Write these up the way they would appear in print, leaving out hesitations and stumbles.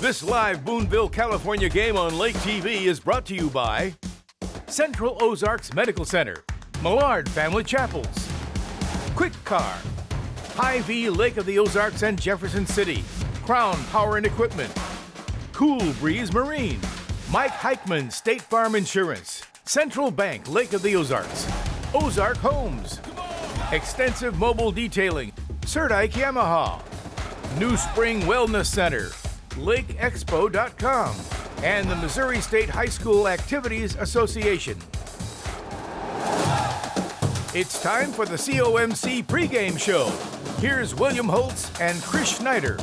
This live Boonville, California game on Lake TV is brought to you by Central Ozarks Medical Center, Millard Family Chapels, Quick Car, Hy-Vee Lake of the Ozarks and Jefferson City, Crown Power and Equipment, Cool Breeze Marine, Mike Heichman State Farm Insurance, Central Bank Lake of the Ozarks, Ozark Homes, Extensive Mobile Detailing, Serdike Yamaha, New Spring Wellness Center, LakeExpo.com, and the Missouri State High School Activities Association. It's time for the COMC pregame show. Here's William Holtz and Chris Schneider.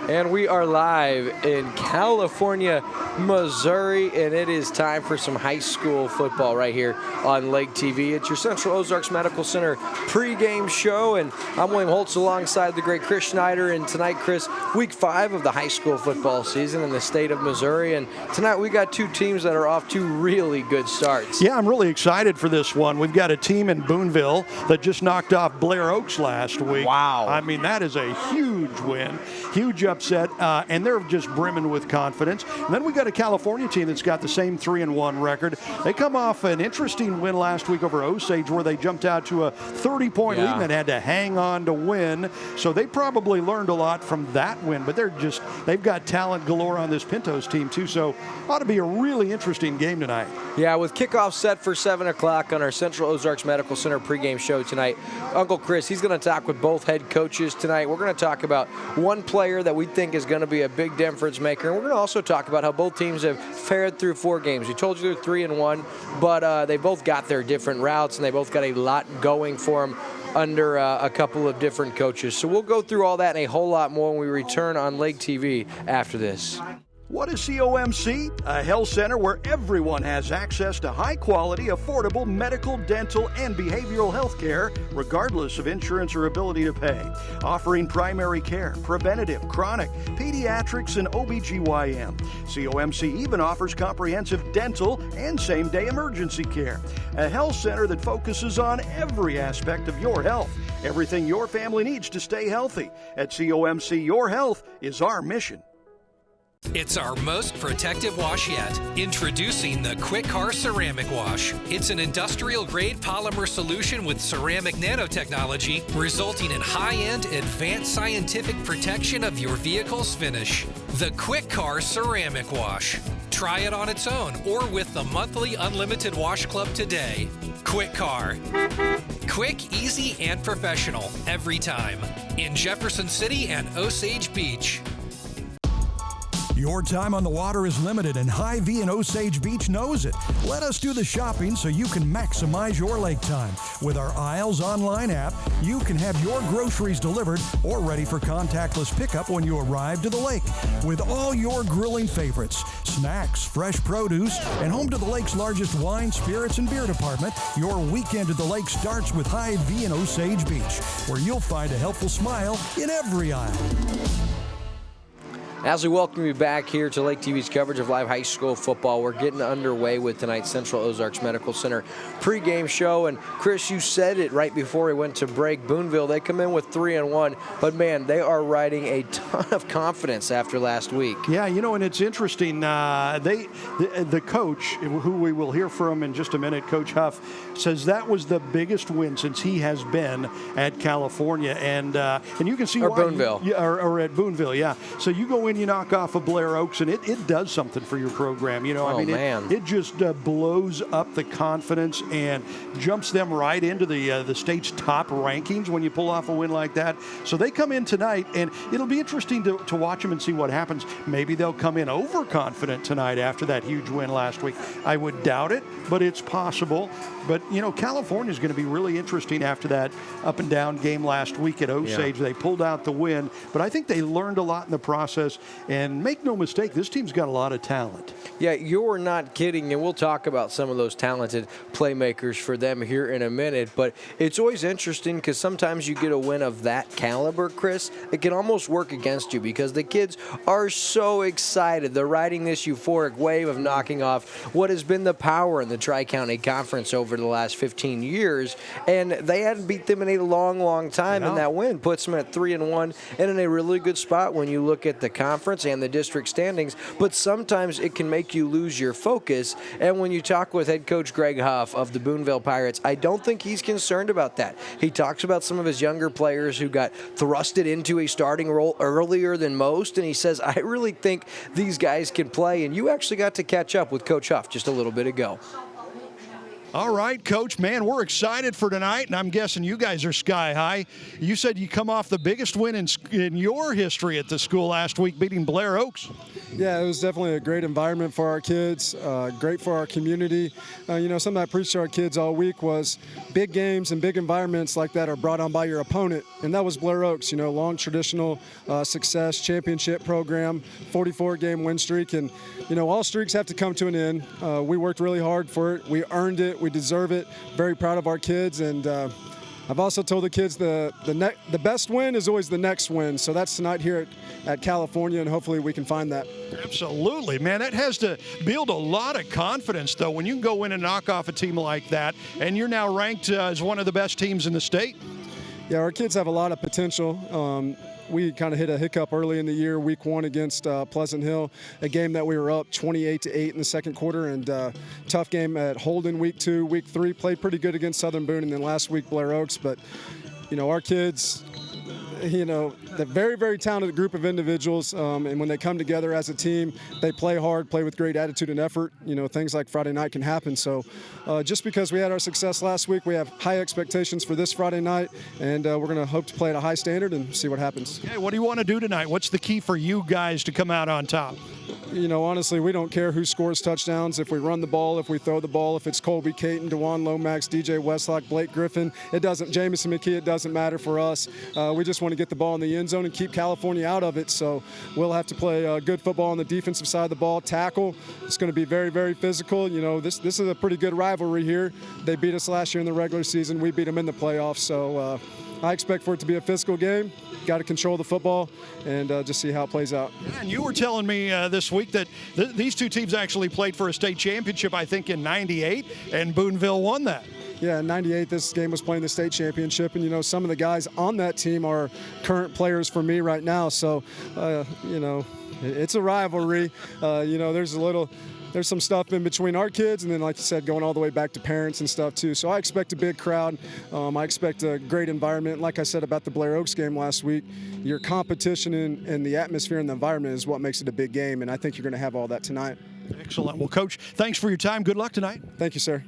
And we are live in Calfornia, Missouri, and it is time for some high school football right here on Lake TV. It's your Central Ozarks Medical Center pregame show, and I'm William Holtz alongside the great Chris Schneider. And tonight, Chris, week 5 of the high school football season in the state of Missouri. And tonight we got two teams that are off to really good starts. Yeah, I'm really excited for this one. We've got a team in Boonville that just knocked off Blair Oaks last week. Wow. I mean, that is a huge win, huge upset, and they're just brimming with confidence. And then we got a Calfornia team that's got the same 3-1 record. They come off an interesting win last week over Osage where they jumped out to a 30-point lead and had to hang on to win. So they probably learned a lot from that win, but they've got talent galore on this Pintos team too, so ought to be a really interesting game tonight. Yeah, with kickoff set for 7 o'clock on our Central Ozarks Medical Center pregame show tonight, Uncle Chris, he's going to talk with both head coaches tonight. We're going to talk about one player that we think is going to be a big difference maker, and we're going to also talk about how both teams have fared through 4 games. We told you they're 3-1, but they both got their different routes, and they both got a lot going for them under a couple of different coaches. So we'll go through all that and a whole lot more when we return on Lake TV after this. What is COMC? A health center where everyone has access to high-quality, affordable medical, dental, and behavioral health care, regardless of insurance or ability to pay. Offering primary care, preventative, chronic, pediatrics, and OBGYN. COMC even offers comprehensive dental and same-day emergency care. A health center that focuses on every aspect of your health. Everything your family needs to stay healthy. At COMC, your health is our mission. It's our most protective wash yet. Introducing the Quick Car Ceramic Wash. It's an industrial-grade polymer solution with ceramic nanotechnology, resulting in high-end, advanced scientific protection of your vehicle's finish. The Quick Car Ceramic Wash. Try it on its own or with the monthly Unlimited Wash Club today. Quick Car. Quick, easy, and professional every time. In Jefferson City and Osage Beach. Your time on the water is limited, and Hy-Vee and Osage Beach knows it. Let us do the shopping so you can maximize your lake time. With our Isles online app, you can have your groceries delivered or ready for contactless pickup when you arrive to the lake. With all your grilling favorites, snacks, fresh produce, and home to the lake's largest wine, spirits, and beer department, your weekend at the lake starts with Hy-Vee and Osage Beach, where you'll find a helpful smile in every aisle. As we welcome you back here to Lake TV's coverage of live high school football, we're getting underway with tonight's Central Ozarks Medical Center pregame show. And Chris, you said it right before we went to break. Boonville, they come in with 3-1, but man, they are riding a ton of confidence after last week. Yeah, and it's interesting. The coach, who we will hear from in just a minute, Coach Huff, says that was the biggest win since he has been at Calfornia, and you can see or why. Boonville. Or at Boonville, yeah. So you go in, you knock off a Blair Oaks, and it does something for your program. It just blows up the confidence and jumps them right into the state's top rankings when you pull off a win like that. So they come in tonight, and it'll be interesting to watch them and see what happens. Maybe they'll come in overconfident tonight after that huge win last week. I would doubt it, but it's possible. But, Calfornia is going to be really interesting after that up and down game last week at Osage. Yeah. They pulled out the win, but I think they learned a lot in the process. And make no mistake, this team's got a lot of talent. Yeah, you're not kidding, and we'll talk about some of those talented playmakers for them here in a minute, but it's always interesting because sometimes you get a win of that caliber, Chris, it can almost work against you because the kids are so excited. They're riding this euphoric wave of knocking off what has been the power in the Tri-County Conference over the last 15 years, and they hadn't beat them in a long, long time, and that win puts them at 3-1 and in a really good spot when you look at the conference and the district standings, but sometimes it can make you lose your focus. And when you talk with head coach Greg Huff of the Boonville Pirates, I don't think he's concerned about that. He talks about some of his younger players who got thrusted into a starting role earlier than most, and he says, I really think these guys can play, and you actually got to catch up with Coach Huff just a little bit ago. All right, Coach, man, we're excited for tonight, and I'm guessing you guys are sky high. You said you come off the biggest win in your history at the school last week, beating Blair Oaks. Yeah, it was definitely a great environment for our kids, great for our community. Something I preached to our kids all week was big games and big environments like that are brought on by your opponent, and that was Blair Oaks, long traditional success, championship program, 44-game win streak, and, all streaks have to come to an end. We worked really hard for it. We earned it. We deserve it. Very proud of our kids, and I've also told the kids the best win is always the next win. So that's tonight here at Calfornia, and hopefully we can find that. Absolutely, man. That has to build a lot of confidence, though, when you can go in and knock off a team like that, and you're now ranked as one of the best teams in the state. Yeah, our kids have a lot of potential. We kind of hit a hiccup early in the year, week 1 against Pleasant Hill, a game that we were up 28-8 in the second quarter, and tough game at Holden week 2. Week 3 played pretty good against Southern Boone, and then last week Blair Oaks. But, our kids, the very, very talented group of individuals, and when they come together as a team, they play hard, play with great attitude and effort. Things like Friday night can happen. So just because we had our success last week, we have high expectations for this Friday night, and we're going to hope to play at a high standard and see what happens. Okay, what do you want to do tonight? What's the key for you guys to come out on top? Honestly, we don't care who scores touchdowns. If we run the ball, if we throw the ball, if it's Colby Caton, DeJuan Lomax, DJ Westlock, Blake Griffin, Jamison McKee, it doesn't matter for us. We just want to get the ball in the end zone and keep Calfornia out of it. So we'll have to play good football on the defensive side of the ball, tackle. It's going to be very, very physical. This is a pretty good rivalry here. They beat us last year in the regular season. We beat them in the playoffs. So I expect for it to be a physical game. Got to control the football and just see how it plays out. And you were telling me this week that these two teams actually played for a state championship, I think, in '98, and Boonville won that. Yeah, in '98, this game was playing the state championship, and some of the guys on that team are current players for me right now. So, it's a rivalry. There's some stuff in between our kids, and then, like you said, going all the way back to parents and stuff, too. So I expect a big crowd. I expect a great environment. Like I said about the Blair Oaks game last week, your competition and the atmosphere and the environment is what makes it a big game, and I think you're going to have all that tonight. Excellent. Well, Coach, thanks for your time. Good luck tonight. Thank you, sir.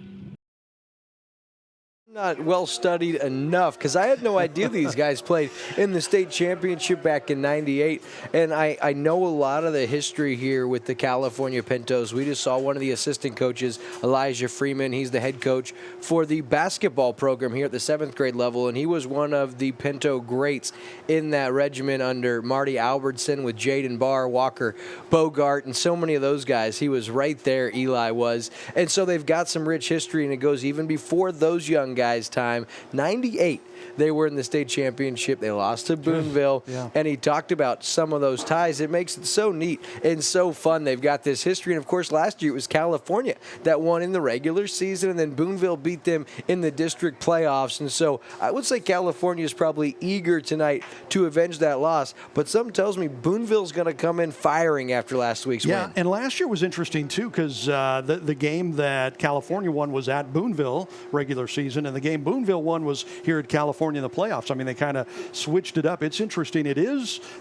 Not well studied enough because I had no idea these guys played in the state championship back in '98, and I know a lot of the history here with the Calfornia Pintos. We just saw one of the assistant coaches, Elijah Freeman. He's the head coach for the basketball program here at the 7th grade level, and he was one of the Pinto greats in that regiment under Marty Albertson with Jaden Barr, Walker Bogart, and so many of those guys. He was right there, Eli was, and so they've got some rich history, and it goes even before those young guys' time. '98, they were in the state championship. They lost to Boonville, and he talked about some of those ties. It makes it so neat and so fun. They've got this history, and of course, last year it was Calfornia that won in the regular season, and then Boonville beat them in the district playoffs. And so I would say Calfornia is probably eager tonight to avenge that loss, but something tells me Boonville's going to come in firing after last week's win. Yeah, and last year was interesting, too, because the game that Calfornia won was at Boonville regular season, and the game Boonville won was here at Calfornia in the playoffs. I mean, they kind of switched it up. It's interesting.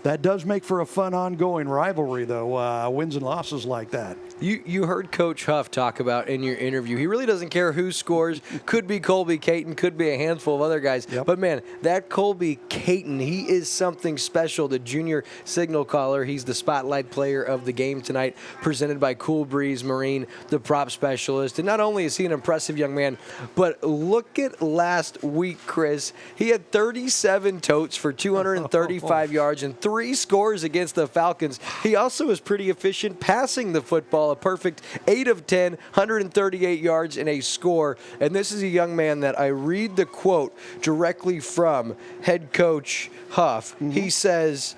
That does make for a fun ongoing rivalry, though, wins and losses like that. You heard Coach Huff talk about in your interview. He really doesn't care who scores. Could be Colby Caton, could be a handful of other guys. Yep. But, man, that Colby Caton, he is something special. The junior signal caller, he's the spotlight player of the game tonight, presented by Cool Breeze Marine, the prop specialist. And not only is he an impressive young man, but look at last week, Chris. He had 37 totes for 235 yards and 3 scores against the Falcons. He also was pretty efficient passing the football, a perfect 8 of 10, 138 yards and a score. And this is a young man that I read the quote directly from head coach Huff. He says,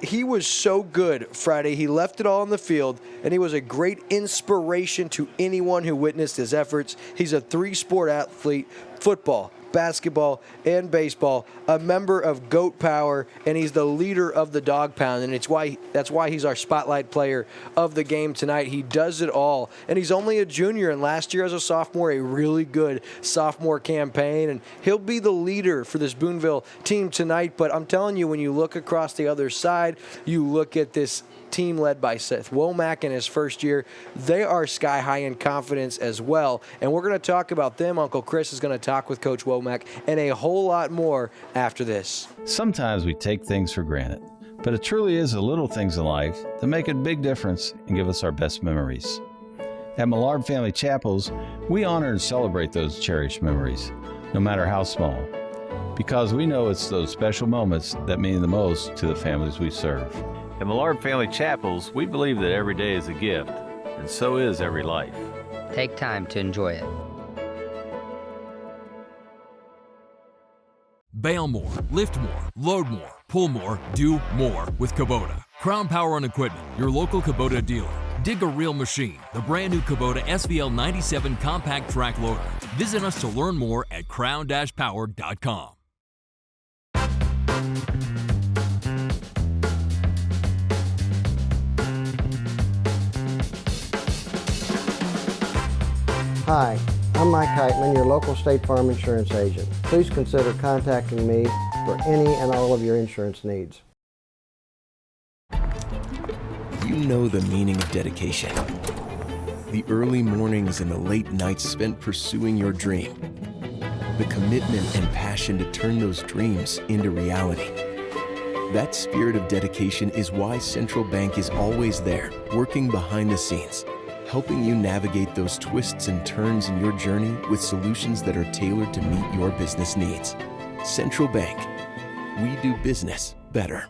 he was so good Friday. He left it all on the field, and he was a great inspiration to anyone who witnessed his efforts. He's a 3-sport athlete: football, basketball, and baseball, a member of GOAT Power, and he's the leader of the Dog Pound, and that's why he's our spotlight player of the game tonight. He does it all, and he's only a junior, and last year as a sophomore, a really good sophomore campaign, and he'll be the leader for this Boonville team tonight. But I'm telling you, when you look across the other side, you look at this team led by Seth Womack in his first year. They are sky high in confidence as well, and we're going to talk about them. Uncle Chris is going to talk with Coach Womack and a whole lot more after this. Sometimes we take things for granted, but it truly is the little things in life that make a big difference and give us our best memories. At Millard Family Chapels, we honor and celebrate those cherished memories, no matter how small, because we know it's those special moments that mean the most to the families we serve. At Millard Family Chapels, we believe that every day is a gift, and so is every life. Take time to enjoy it. Bail more, lift more, load more, pull more, do more with Kubota. Crown Power and Equipment, your local Kubota dealer. Dig a real machine, the brand new Kubota SVL 97 compact track loader. Visit us to learn more at crown-power.com. Hi, I'm Mike Heitman, your local State Farm insurance agent. Please consider contacting me for any and all of your insurance needs. You know the meaning of dedication. The early mornings and the late nights spent pursuing your dream. The commitment and passion to turn those dreams into reality. That spirit of dedication is why Central Bank is always there, working behind the scenes, helping you navigate those twists and turns in your journey with solutions that are tailored to meet your business needs. Central Bank. We do business better.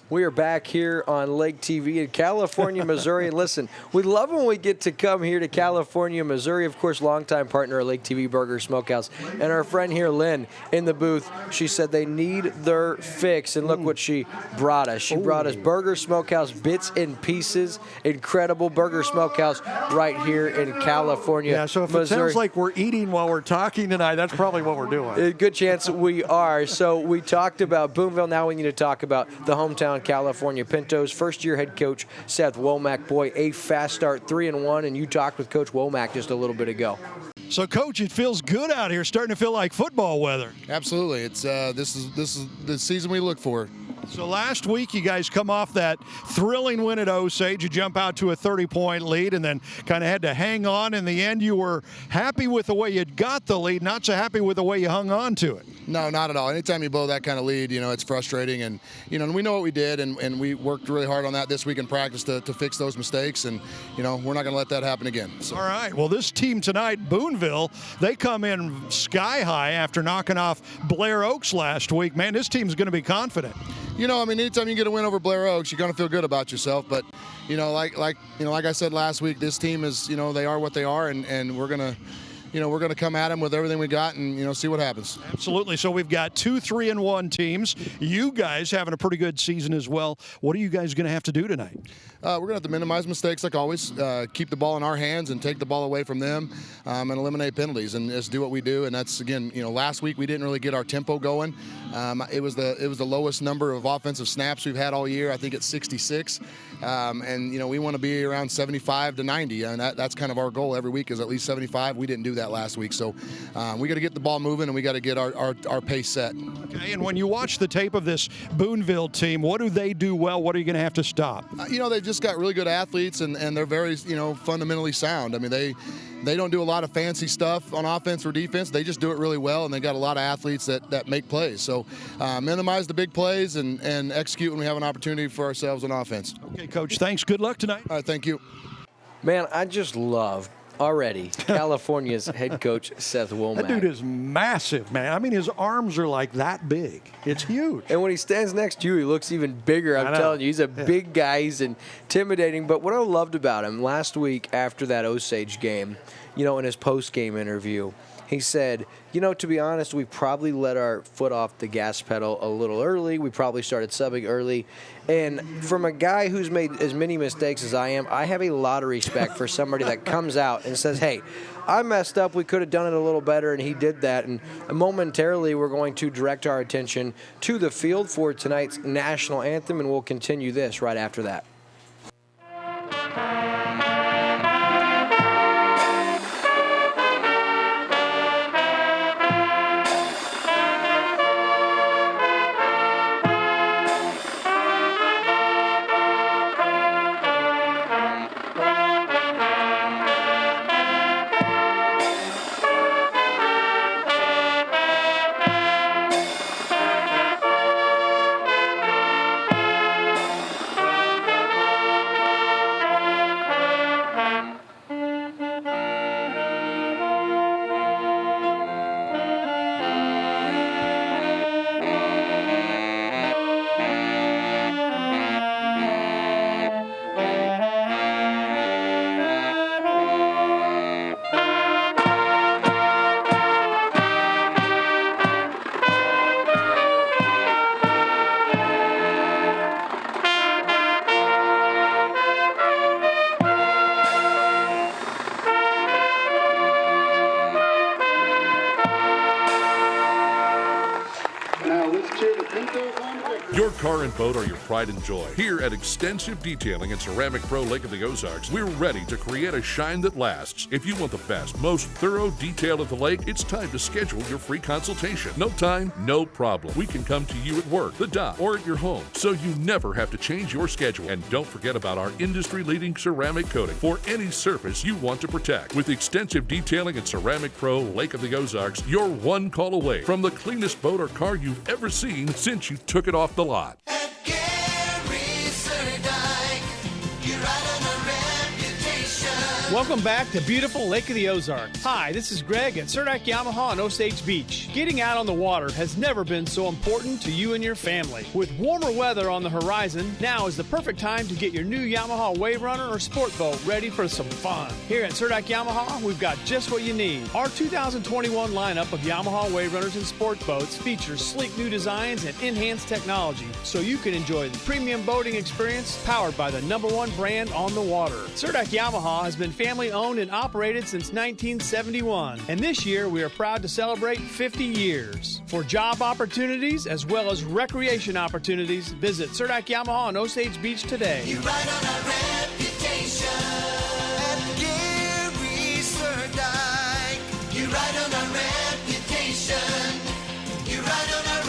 We are back here on Lake TV in Calfornia, Missouri. And listen, we love when we get to come here to Calfornia, Missouri. Of course, longtime partner of Lake TV Burger Smokehouse. And our friend here, Lynn, in the booth, she said they need their fix. And look what she brought us. She brought us Burger Smokehouse Bits and Pieces. Incredible Burger Smokehouse right here in Calfornia, Yeah, so if Missouri. it sounds like we're eating while we're talking tonight, that's probably what we're doing. A good chance we are. So we talked about Boonville. Now we need to talk about the hometown California Pintos. First-year head coach Seth Womack. Boy, a fast start, 3-1, and you talked with Coach Womack just a little bit ago. So, Coach, it feels good out here, starting to feel like football weather. Absolutely. It's this is the season we look for. So last week you guys come off that thrilling win at Osage. You jump out to a 30-point lead and then kind of had to hang on. In the end, you were happy with the way you got the lead, not so happy with the way you hung on to it. No, not at all. Anytime you blow that kind of lead, it's frustrating. And, and we know what we did, and we worked really hard on that this week in practice to fix those mistakes. And, we're not going to let that happen again. So. All right. Well, this team tonight, Boonville, they come in sky high after knocking off Blair Oaks last week. Man, this team's going to be confident. Anytime you get a win over Blair Oaks, you're going to feel good about yourself. But, like I said last week, this team is, they are what they are, and we're going to, we're going to come at them with everything we got and, see what happens. Absolutely. So we've got 2 3-1 teams. You guys having a pretty good season as well. What are you guys going to have to do tonight? We're going to have to minimize mistakes like always, keep the ball in our hands and take the ball away from them, and eliminate penalties and just do what we do. And that's, again, last week we didn't really get our tempo going. It was the lowest number of offensive snaps we've had all year. I think it's 66. And we want to be around 75 to 90, and that's kind of our goal every week is at least 75. We didn't do that last week, so we got to get the ball moving and we got to get our pace set. Okay, and when you watch the tape of this Boonville team, what do they do well? What are you going to have to stop? They've just got really good athletes and they're very fundamentally sound. They don't do a lot of fancy stuff on offense or defense. They just do it really well, and they got a lot of athletes that make plays. So minimize the big plays and execute when we have an opportunity for ourselves on offense. Okay, Coach, thanks. Good luck tonight. All right, thank you. Man, I just love already California's head coach, Seth Womack. That dude is massive, man. I mean, his arms are like that big. It's huge. And when he stands next to you, he looks even bigger. I'm telling you, he's a big guy. He's intimidating. But what I loved about him last week after that Osage game, in his post-game interview, he said, to be honest, we probably let our foot off the gas pedal a little early. We probably started subbing early. And from a guy who's made as many mistakes as I am, I have a lot of respect for somebody that comes out and says, hey, I messed up. We could have done it a little better, and he did that. And momentarily, we're going to direct our attention to the field for tonight's national anthem, and we'll continue this right after that. Your car and boat are your pride and joy. Here at Extensive Detailing and Ceramic Pro Lake of the Ozarks, we're ready to create a shine that lasts. If you want the best, most thorough detail of the lake, it's time to schedule your free consultation. No time, no problem. We can come to you at work, the dock, or at your home, so you never have to change your schedule. And don't forget about our industry-leading ceramic coating for any surface you want to protect. With Extensive Detailing and Ceramic Pro Lake of the Ozarks, you're one call away from the cleanest boat or car you've ever seen since you took it off the lot. Welcome back to beautiful Lake of the Ozarks. Hi, this is Greg at Surdak Yamaha on Osage Beach. Getting out on the water has never been so important to you and your family. With warmer weather on the horizon, now is the perfect time to get your new Yamaha Wave Runner or sport boat ready for some fun. Here at Surdak Yamaha, we've got just what you need. Our 2021 lineup of Yamaha Wave Runners and sport boats features sleek new designs and enhanced technology, so you can enjoy the premium boating experience powered by the #1 brand on the water. Surdak Yamaha has been family owned and operated since 1971, and this year we are proud to celebrate 50 years. For job opportunities as well as recreation opportunities, visit Surdak Yamaha on Osage Beach today. You ride on our reputation at Gary Surdak. You ride on our reputation. You ride on our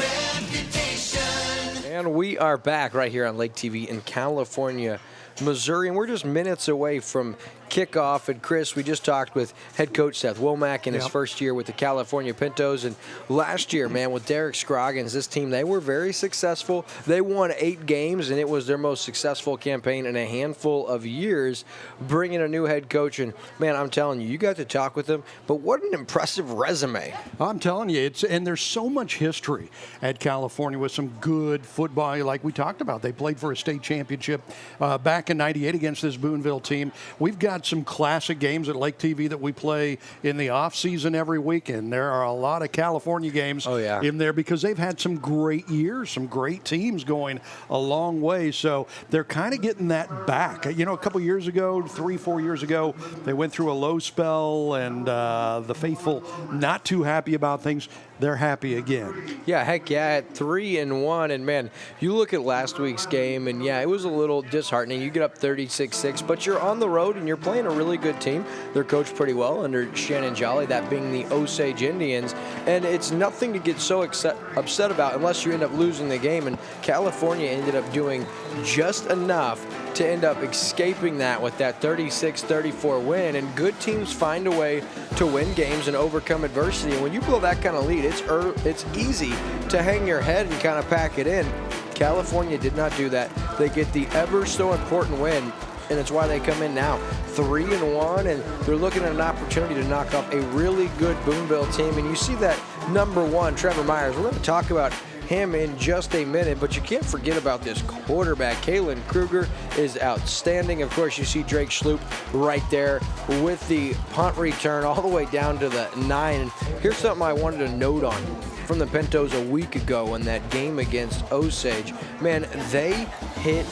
reputation. And we are back right here on Lake TV in California, Missouri, and we're just minutes away from kickoff. And Chris, we just talked with head coach Seth Womack in his first year with the California Pintos, and last year, man, with Derek Scroggins, this team, they were very successful. They won 8 games, and it was their most successful campaign in a handful of years, bringing a new head coach. And man, I'm telling you, you got to talk with him, but what an impressive resume. I'm telling you, and there's so much history at California with some good football, like we talked about. They played for a state championship back in '98 against this Boonville team. We've got some classic games at Lake TV that we play in the off season every weekend. There are a lot of California games in there because they've had some great years, some great teams going a long way. So they're kind of getting that back. You know, a couple years ago, 3-4 years ago, they went through a low spell, and the faithful not too happy about things. They're happy again. Yeah, heck yeah, at 3-1, and man, you look at last week's game, and yeah, it was a little disheartening. You get up 36-6, but you're on the road and you're playing a really good team. They're coached pretty well under Shannon Jolly, that being the Osage Indians, and it's nothing to get so upset about unless you end up losing the game, and California ended up doing just enough to end up escaping that with that 36-34 win, and good teams find a way to win games and overcome adversity, and when you blow that kind of lead, it's easy to hang your head and kind of pack it in. California did not do that. They get the ever so important win and it's why they come in now 3-1, and they're looking at an opportunity to knock off a really good Boonville team. And you see that number 1, Trevor Myers. We're going to talk about him in just a minute, but you can't forget about this quarterback. Kalen Kruger is outstanding. Of course, you see Drake Schloop right there with the punt return all the way down to the 9. And here's something I wanted to note on from the Pintos a week ago in that game against Osage. Man, they hit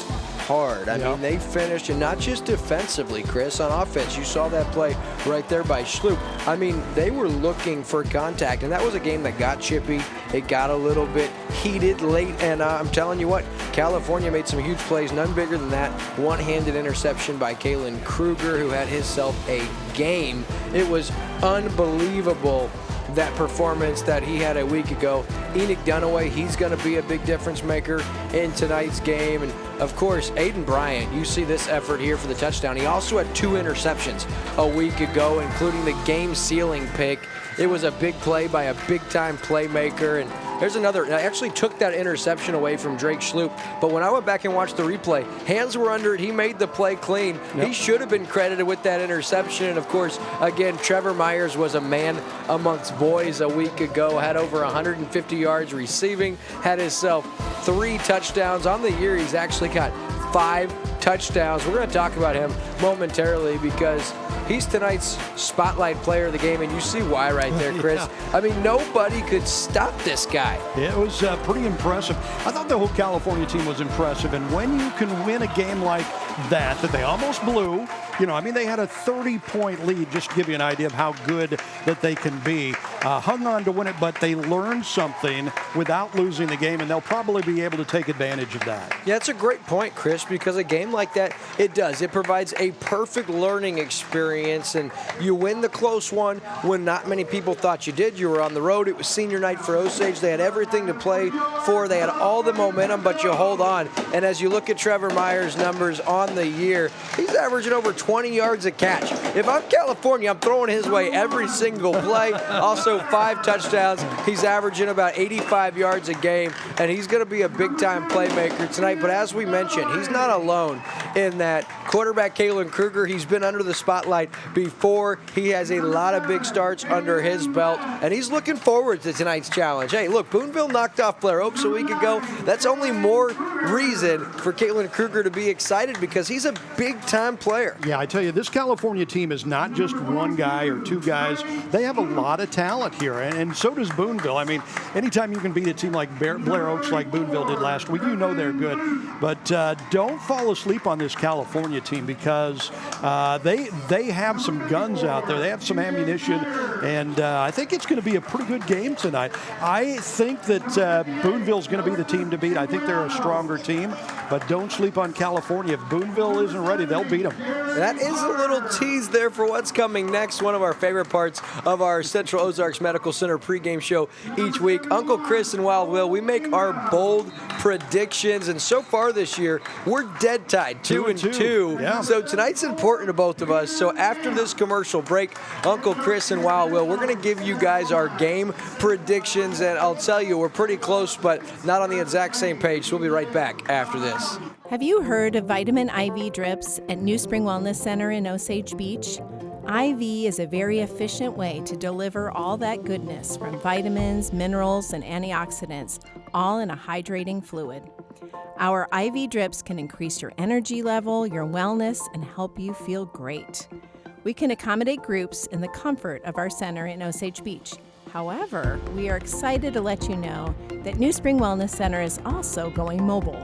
hard. I mean, they finished, and not just defensively, Chris. On offense, you saw that play right there by Schloop. I mean, they were looking for contact, and that was a game that got chippy. It got a little bit heated late, and I'm telling you what, Calfornia made some huge plays, none bigger than that one-handed interception by Kalen Kruger, who had himself a game. It was unbelievable, that performance that he had a week ago. Enoch Dunaway, he's going to be a big difference maker in tonight's game. And of course, Aiden Bryant, you see this effort here for the touchdown. He also had 2 interceptions a week ago, including the game-sealing pick. It was a big play by a big-time playmaker. And there's another. I actually took that interception away from Drake Schloop, but when I went back and watched the replay, hands were under it. He made the play clean. He should have been credited with that interception. And of course, again, Trevor Myers was a man amongst boys a week ago, had over 150 yards receiving, had himself 3 touchdowns. On the year, he's actually got 5 touchdowns. We're going to talk about him momentarily because he's tonight's spotlight player of the game, and you see why right there, Chris. I mean, nobody could stop this guy. It was pretty impressive. I thought the whole Calfornia team was impressive, and when you can win a game like that they almost blew, you know, I mean, they had a 30-point lead, just to give you an idea of how good that they can be. Hung on to win it, but they learned something without losing the game, and they'll probably be able to take advantage of that. Yeah, it's a great point, Chris, because a game like that, it does. It provides a perfect learning experience, and you win the close one when not many people thought you did. You were on the road. It was senior night for Osage. They had everything to play for. They had all the momentum, but you hold on. And as you look at Trevor Myers' numbers on the year, he's averaging over 20 yards a catch. If I'm Calfornia, I'm throwing his way every single play. Also, 5 touchdowns. He's averaging about 85 yards a game, and he's going to be a big-time playmaker tonight. But as we mentioned, he's not alone in that. Quarterback Kalen Kruger, he's been under the spotlight before. He has a lot of big starts under his belt, and he's looking forward to tonight's challenge. Hey, look, Boonville knocked off Blair Oaks a week ago. That's only more reason for Kalen Kruger to be excited because he's a big-time player. Yeah, I tell you, this Calfornia team is not just one guy or 2 guys. They have a lot of talent here, and so does Boonville. I mean, anytime you can beat a team like Blair Oaks like Boonville did last week, you know they're good. But don't fall asleep on this Calfornia team because they have some guns out there. They have some ammunition, and I think it's going to be a pretty good game tonight. I think that Boonville's going to be the team to beat. I think they're a stronger team, but don't sleep on Calfornia. If Boonville isn't ready, they'll beat them. That is a little tease there for what's coming next. One of our favorite parts of our Central Ozarks Medical Center pregame show each week. Uncle Chris and Wild Will, we make our bold predictions, and so far this year, we're dead tied, 2-2. Yeah. So tonight's important to both of us. So after this commercial break, Uncle Chris and Wild Will, we're going to give you guys our game predictions, and I'll tell you, we're pretty close, but not on the exact same page. So we'll be right back after this. Have you heard of vitamin IV drips at New Spring Wellness Center in Osage Beach? IV is a very efficient way to deliver all that goodness from vitamins, minerals, and antioxidants, all in a hydrating fluid. Our IV drips can increase your energy level, your wellness, and help you feel great. We can accommodate groups in the comfort of our center in Osage Beach. However, we are excited to let you know that New Spring Wellness Center is also going mobile.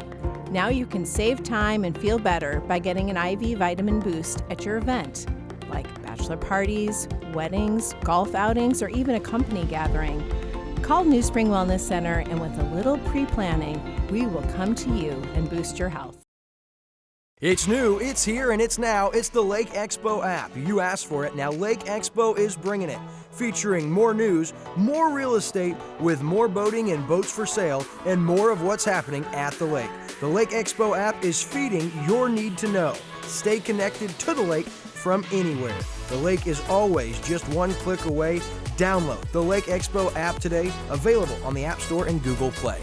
Now you can save time and feel better by getting an IV vitamin boost at your event, like bachelor parties, weddings, golf outings, or even a company gathering. Call New Spring Wellness Center, and with a little pre-planning, we will come to you and boost your health. It's new, it's here, and it's now. It's the Lake Expo app. You asked for it. Now Lake Expo is bringing it. Featuring more news, more real estate, with more boating and boats for sale, and more of what's happening at the lake. The Lake Expo app is feeding your need to know. Stay connected to the lake from anywhere. The lake is always just one click away. Download the Lake Expo app today, available on the App Store and Google Play.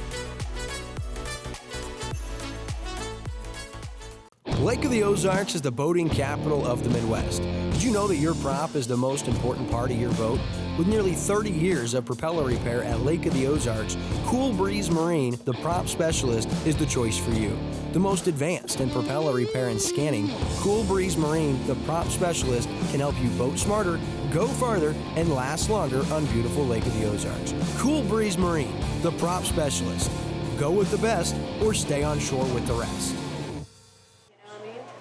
Lake of the Ozarks is the boating capital of the Midwest. Did you know that your prop is the most important part of your boat? With nearly 30 years of propeller repair at Lake of the Ozarks, Cool Breeze Marine, the prop specialist, is the choice for you. The most advanced in propeller repair and scanning, Cool Breeze Marine, the prop specialist, can help you boat smarter, go farther, and last longer on beautiful Lake of the Ozarks. Cool Breeze Marine, the prop specialist. Go with the best or stay on shore with the rest.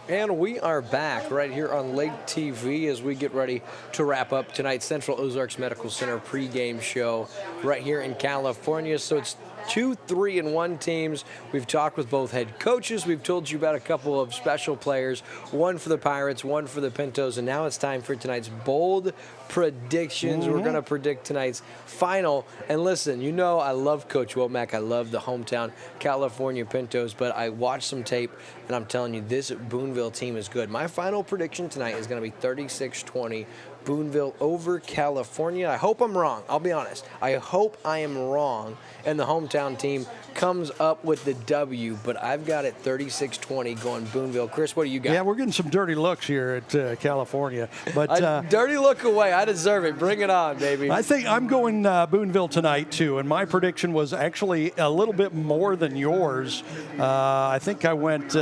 And we are back right here on Lake TV as we get ready to wrap up tonight's Central Ozarks Medical Center pregame show right here in California. So it's 2 3-1 teams. We've talked with both head coaches. We've told you about a couple of special players, one for the Pirates, one for the Pintos, and now it's time for tonight's bold predictions. We're going to predict tonight's final. And listen, you know I love Coach Womack. I love the hometown Calfornia Pintos, but I watched some tape, and I'm telling you, this Boonville team is good. My final prediction tonight is going to be 36-20. Boonville over Calfornia. I hope I'm wrong. I'll be honest. I hope I am wrong and the hometown team comes up with the W, but I've got it 36-20 going Boonville. Chris, what do you got? Yeah, we're getting some dirty looks here at Calfornia. But dirty look away. I deserve it. Bring it on, baby. I think I'm going Boonville tonight, too, and my prediction was actually a little bit more than yours. I think I went,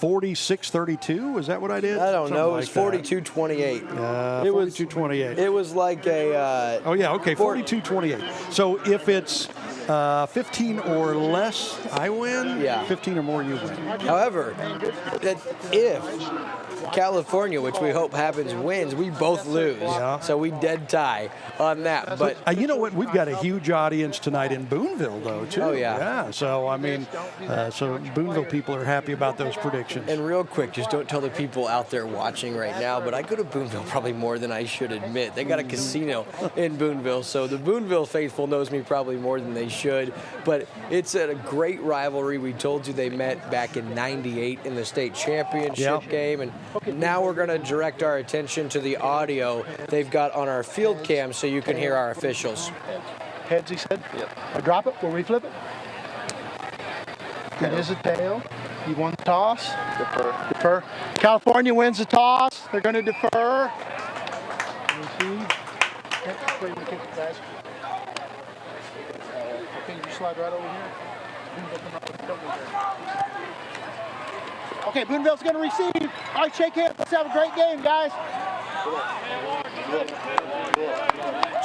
46-32? Is that what I did? I don't know. It was 42-28. 42-28. It was like a... 42-28. So if it's 15 or less, I win. Yeah. 15 or more, you win. However, if Calfornia, which we hope happens, wins, we both lose. Yeah. So we dead tie on that. But you know what? We've got a huge audience tonight in Boonville, though, too. Oh, yeah. Yeah. So, I mean, so Boonville people are happy about those predictions. And real quick, just don't tell the people out there watching right now, but I go to Boonville probably more than I should admit. They got a casino in Boonville, so the Boonville faithful knows me probably more than they should. But it's a great rivalry. We told you they met back in '98 in the state championship game, and now we're going to direct our attention to the audio they've got on our field cam so you can hear our officials. Heads, he said? Yep. I drop it, will we flip it? It is a tail. He won the toss. Defer. Calfornia wins the toss. They're going to defer. Okay, you slide right over here. Okay, Boonville's going to receive. All right, shake hands. Let's have a great game, guys.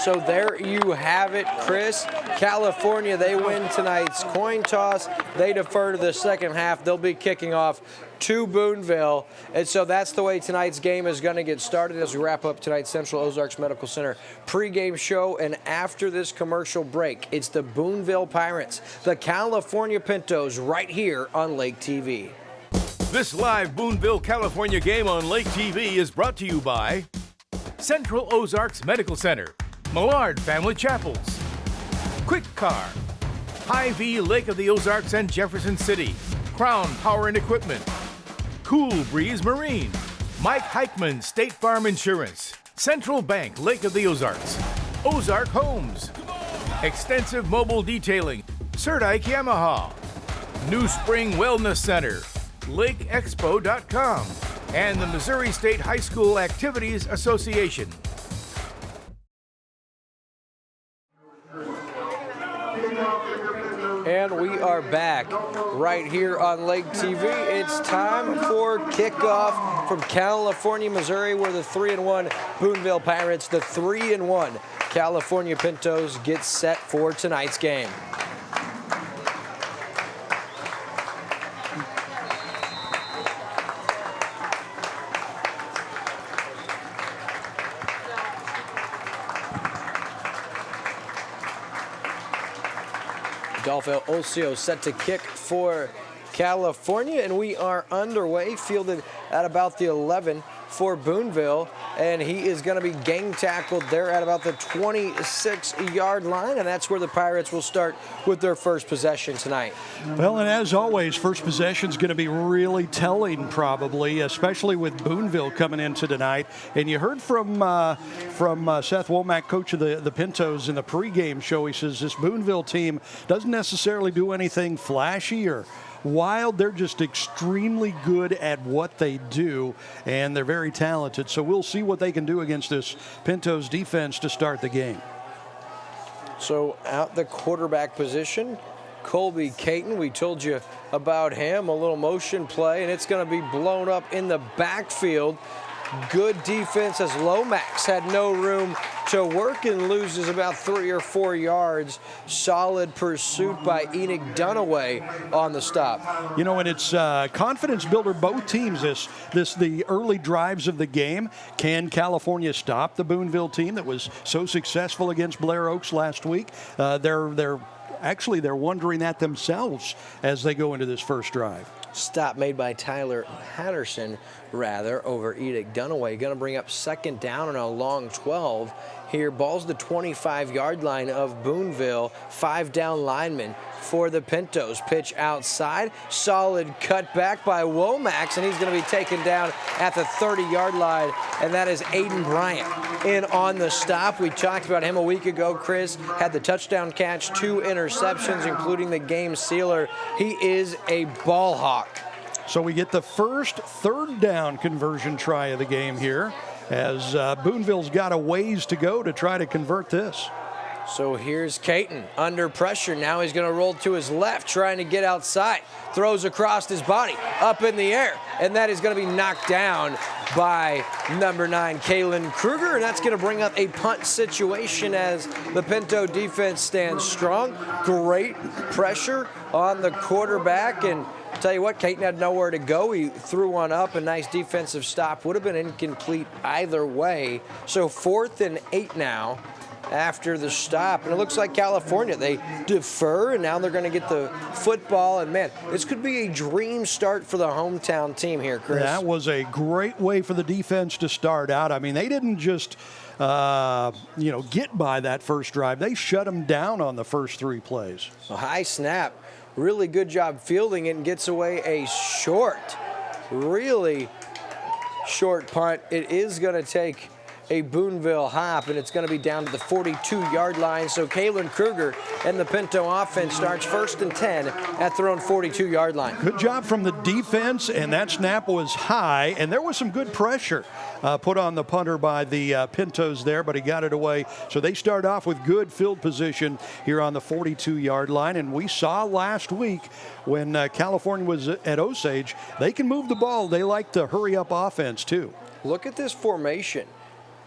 So there you have it, Chris. Calfornia, they win tonight's coin toss. They defer to the second half. They'll be kicking off to Boonville. And so that's the way tonight's game is going to get started as we wrap up tonight's Central Ozarks Medical Center pregame show. And after this commercial break, it's the Boonville Pirates, the Calfornia Pintos, right here on Lake TV. This live Boonville, California game on Lake TV is brought to you by Central Ozarks Medical Center, Millard Family Chapels, Quick Car, Hy-Vee Lake of the Ozarks and Jefferson City, Crown Power and Equipment, Cool Breeze Marine, Mike Heichman State Farm Insurance, Central Bank Lake of the Ozarks, Ozark Homes, Extensive Mobile Detailing, Serdike Yamaha, New Spring Wellness Center, LakeExpo.com, and the Missouri State High School Activities Association. And we are back right here on Lake TV. It's time for kickoff from Calfornia, Missouri, where the 3-1 Boonville Pirates, the 3-1 Calfornia Pintos get set for tonight's game. Adolfo Ocio set to kick for Calfornia, and we are underway, fielded at about the 11 for Boonville, and he is going to be gang tackled there at about the 26-yard line, and that's where the Pirates will start with their first possession tonight. Well, and as always, first possession is going to be really telling, probably, especially with Boonville coming into tonight. And you heard from Seth Womack, coach of the Pintos, in the pregame show. He says this Boonville team doesn't necessarily do anything flashy or wild. They're just extremely good at what they do, and they're very talented. So we'll see what they can do against this Pintos defense to start the game. So out the quarterback position, Colby Caton, we told you about him, a little motion play, and it's going to be blown up in the backfield. Good defense as Lomax had no room to work and loses about 3 or 4 yards. Solid pursuit by Enoch Dunaway on the stop. You know, and it's confidence builder, both teams, the early drives of the game. Can California stop the Boonville team that was so successful against Blair Oaks last week? They're wondering that themselves as they go into this first drive. Stop made by Tyler Patterson, over Enoch Dunaway. Going to bring up second down on a long 12. Here, ball's the 25-yard line of Boonville. 5 down linemen for the Pintos. Pitch outside. Solid cutback by Womack, and he's going to be taken down at the 30-yard line, and that is Aiden Bryant in on the stop. We talked about him a week ago. Chris had the touchdown catch, 2 interceptions, including the game sealer. He is a ball hawk. So we get the first third down conversion try of the game here, as Boonville's got a ways to go to try to convert this. So here's Caton under pressure. Now he's going to roll to his left, trying to get outside. Throws across his body, up in the air, and that is going to be knocked down by number 9, Kalen Kruger, and that's going to bring up a punt situation as the Pinto defense stands strong. Great pressure on the quarterback, and tell you what, Caton had nowhere to go. He threw one up, a nice defensive stop. Would have been incomplete either way. So 4th and 8 now after the stop. And it looks like California, they defer, and now they're going to get the football. And, man, this could be a dream start for the hometown team here, Chris. That was a great way for the defense to start out. I mean, they didn't just, get by that first drive. They shut them down on the first 3 plays. A high snap. Really good job fielding it and gets away a really short punt. It is going to take a Boonville hop, and it's going to be down to the 42-yard line. So Kalen Kruger and the Pinto offense starts 1st and 10 at their own 42-yard line. Good job from the defense, and that snap was high, and there was some good pressure put on the punter by the Pintos there, but he got it away. So they start off with good field position here on the 42-yard line, and we saw last week when California was at Osage, they can move the ball. They like to hurry up offense too. Look at this formation.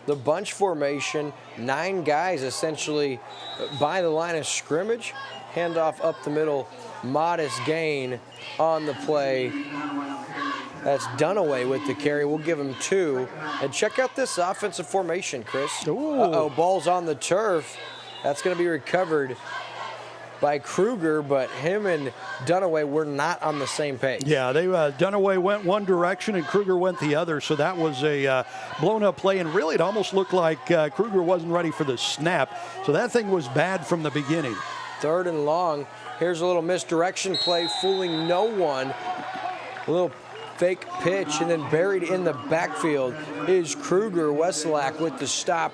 The bunch formation, 9 guys essentially by the line of scrimmage. Handoff up the middle, modest gain on the play. That's Dunaway with the carry. We'll give him 2. And check out this offensive formation, Chris. Uh-oh, ball's on the turf. That's going to be recovered by Kruger, but him and Dunaway were not on the same page. Yeah, Dunaway went one direction and Kruger went the other, so that was a blown-up play, and really it almost looked like Kruger wasn't ready for the snap, so that thing was bad from the beginning. 3rd and long. Here's a little misdirection play, fooling no one. A little fake pitch, and then buried in the backfield is Kruger. Wesselak with the stop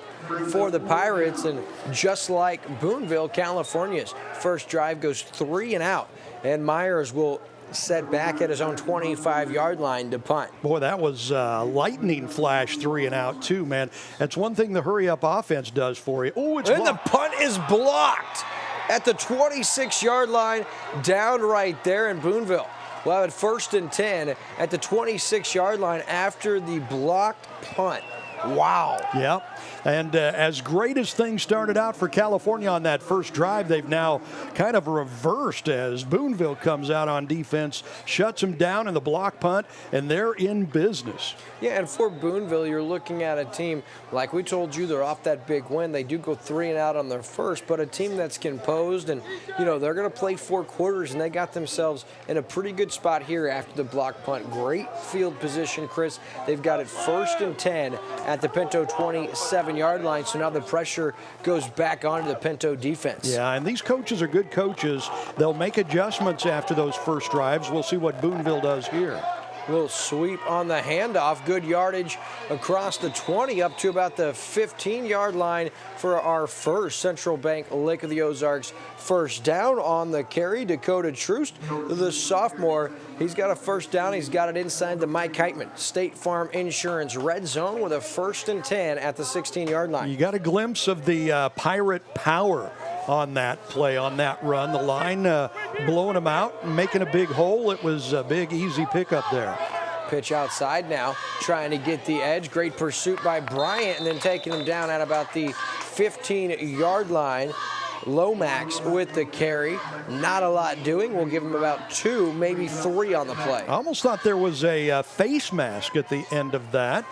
for the Pirates, and just like Boonville, California's first drive goes 3 and out, and Myers will set back at his own 25-yard line to punt. Boy, that was lightning flash 3 and out too, man. That's one thing the hurry-up offense does for you. Oh, it's blocked. The punt is blocked at the 26-yard line, down right there in Boonville. We'll have it 1st and 10 at the 26-yard line after the blocked punt. Wow. Yep. And as great as things started out for California on that first drive, they've now kind of reversed as Boonville comes out on defense, shuts them down in the block punt, and they're in business. Yeah, and for Boonville, you're looking at a team, like we told you, they're off that big win. They do go 3 and out on their first, but a team that's composed, and, they're going to play 4 quarters, and they got themselves in a pretty good spot here after the block punt. Great field position, Chris. They've got it 1st and 10 at the Pinto 27-yard line, so now the pressure goes back onto the Pinto defense. Yeah, and these coaches are good coaches. They'll make adjustments after those first drives. We'll see what Boonville does here. Little sweep on the handoff. Good yardage across the 20 up to about the 15-yard line for our first Central Bank Lake of the Ozarks first down on the carry. Dakota Troost, the sophomore, he's got a first down. He's got it inside the Mike Heitman State Farm Insurance red zone with a 1st and 10 at the 16-yard line. You got a glimpse of the Pirate power on that play, on that run. The line blowing him out, making a big hole. It was a big, easy pickup there. Pitch outside now, trying to get the edge. Great pursuit by Bryant, and then taking him down at about the 15-yard line. Lomax with the carry. Not a lot doing. We'll give him about 2, maybe 3 on the play. I almost thought there was a face mask at the end of that.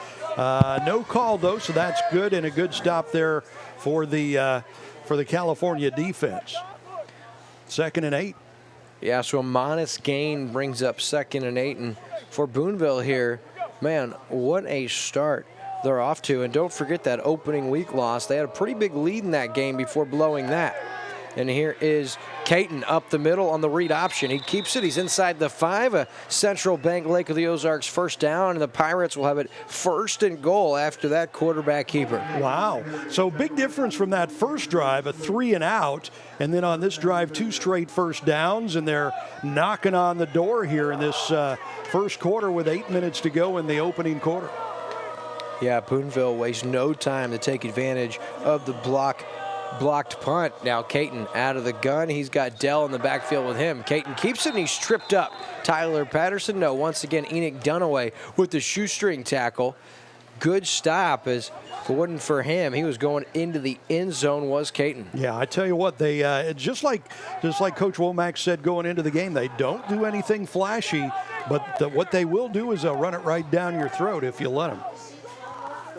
No call, though, so that's good, and a good stop there for the Calfornia defense. 2nd and 8. Yeah, so a modest gain brings up 2nd and 8. And for Boonville here, man, what a start they're off to. And don't forget that opening week loss. They had a pretty big lead in that game before blowing that. And here is Caton up the middle on the read option. He keeps it. He's inside the 5. A Central Bank Lake of the Ozarks first down, and the Pirates will have it 1st and goal after that quarterback keeper. Wow. So big difference from that first drive, a 3 and out, and then on this drive, 2 straight first downs, and they're knocking on the door here in this first quarter with 8 minutes to go in the opening quarter. Yeah, Boonville wastes no time to take advantage of the blocked punt. Now Caton out of the gun. He's got Dell in the backfield with him. Caton keeps it, and he's tripped up. Tyler Patterson, no. Once again, Enoch Dunaway with the shoestring tackle. Good stop, as if it wasn't for him, he was going into the end zone, was Caton. Yeah, I tell you what, they just like Coach Womack said going into the game, they don't do anything flashy, but what they will do is they'll run it right down your throat if you let them.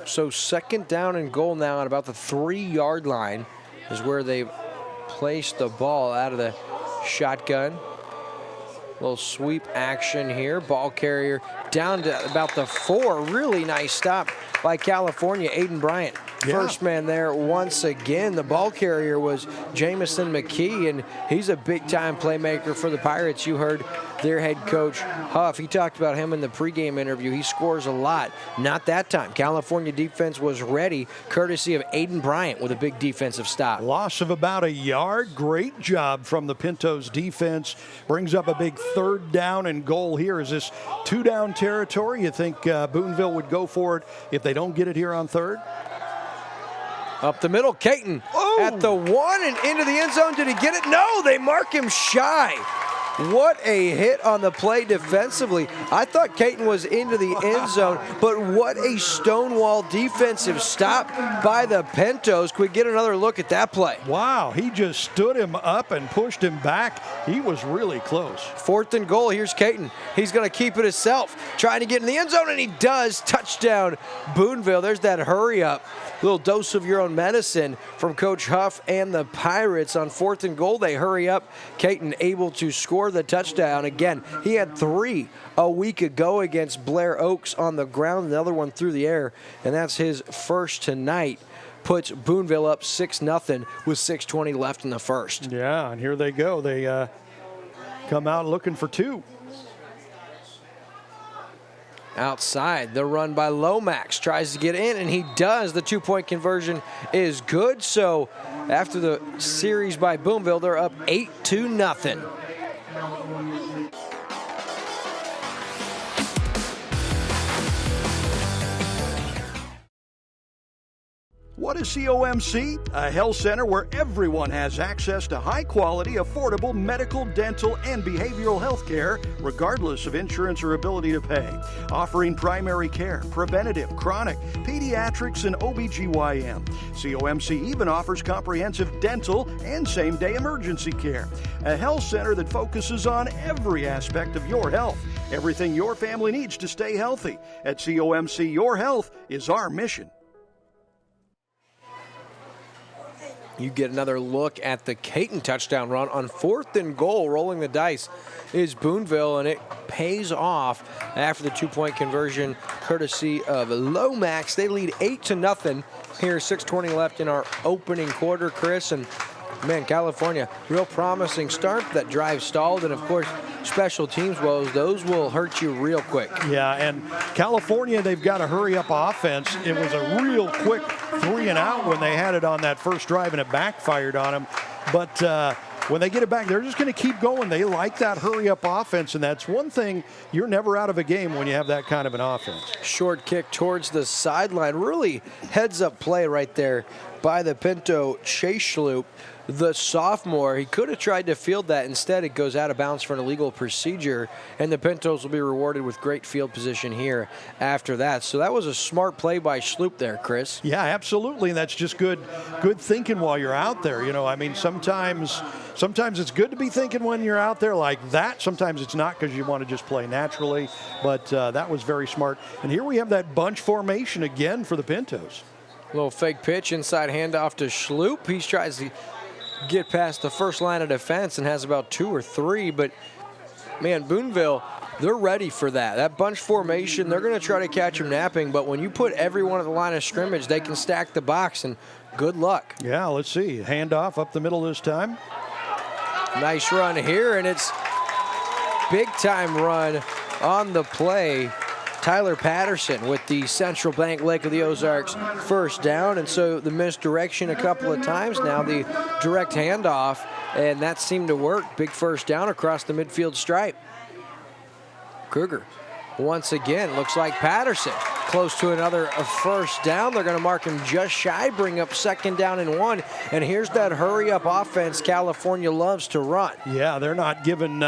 So 2nd down and goal now at about the 3-yard line is where they've placed the ball out of the shotgun. Little sweep action here. Ball carrier down to about the 4. Really nice stop by Calfornia, Aiden Bryant. Yeah. First man there once again. The ball carrier was Jamison McKee, and he's a big-time playmaker for the Pirates. You heard their head coach, Huff. He talked about him in the pregame interview. He scores a lot. Not that time. Calfornia defense was ready, courtesy of Aiden Bryant with a big defensive stop. Loss of about a yard. Great job from the Pintos defense. Brings up a big 3rd down and goal here. Is this 2-down territory? You think Boonville would go for it if they don't get it here on 3rd? Up the middle, Caton at the 1 and into the end zone. Did he get it? No, they mark him shy. What a hit on the play defensively. I thought Caton was into the end zone, but what a stonewall defensive stop by the Pintos. Can we get another look at that play? Wow, he just stood him up and pushed him back. He was really close. 4th and goal, here's Caton. He's gonna keep it himself, trying to get in the end zone, and he does. Touchdown, Boonville. There's that hurry up. Little dose of your own medicine from Coach Huff and the Pirates. On 4th and goal, they hurry up. Caton able to score the touchdown. Again, he had 3 a week ago against Blair Oaks on the ground, the other one through the air, and that's his first tonight. Puts Boonville up 6-0 with 6:20 left in the first. Yeah, and here they go. They come out looking for 2. Outside, the run by Lomax, tries to get in, and he does. The 2-point conversion is good. So after the series by Boonville, they're up 8-0. What is COMC? A health center where everyone has access to high-quality, affordable medical, dental, and behavioral health care, regardless of insurance or ability to pay. Offering primary care, preventative, chronic, pediatrics, and OBGYN. COMC even offers comprehensive dental and same-day emergency care. A health center that focuses on every aspect of your health. Everything your family needs to stay healthy. At COMC, your health is our mission. You get another look at the Caton touchdown run on 4th and goal. Rolling the dice is Boonville, and it pays off after the 2-point conversion courtesy of Lomax. They lead 8-0 here, 6:20 left in our opening quarter, Chris. And Man, Calfornia, real promising start. That drive stalled, and of course, special teams woes, those will hurt you real quick. Yeah, and Calfornia, they've got a hurry-up offense. It was a real quick 3 and out when they had it on that first drive, and it backfired on them. But when they get it back, they're just going to keep going. They like that hurry-up offense, and that's one thing, you're never out of a game when you have that kind of an offense. Short kick towards the sideline. Really heads-up play right there by the Pinto chase sloop. The sophomore, he could have tried to field that. Instead, it goes out of bounds for an illegal procedure, and the Pintos will be rewarded with great field position here after that. So that was a smart play by Sloop there, Chris. Yeah, absolutely, and that's just good thinking while you're out there. You know, I mean, sometimes it's good to be thinking when you're out there like that. Sometimes it's not because you want to just play naturally, but that was very smart. And here we have that bunch formation again for the Pintos. Little fake pitch, inside handoff to Sloop. He tries to get past the first line of defense and has about 2 or 3, but man, Boonville, they're ready for that. That bunch formation, they're going to try to catch him napping, but when you put everyone at the line of scrimmage, they can stack the box, and good luck. Yeah, let's see. Handoff up the middle this time. Nice run here, and it's big time run on the play. Tyler Patterson with the Central Bank Lake of the Ozarks first down, and so the misdirection a couple of times now, the direct handoff, and that seemed to work. Big first down across the midfield stripe. Kruger once again, looks like Patterson close to another first down. They're going to mark him just shy, bring up 2nd down and 1. And here's that hurry-up offense Calfornia loves to run. Yeah, they're not giving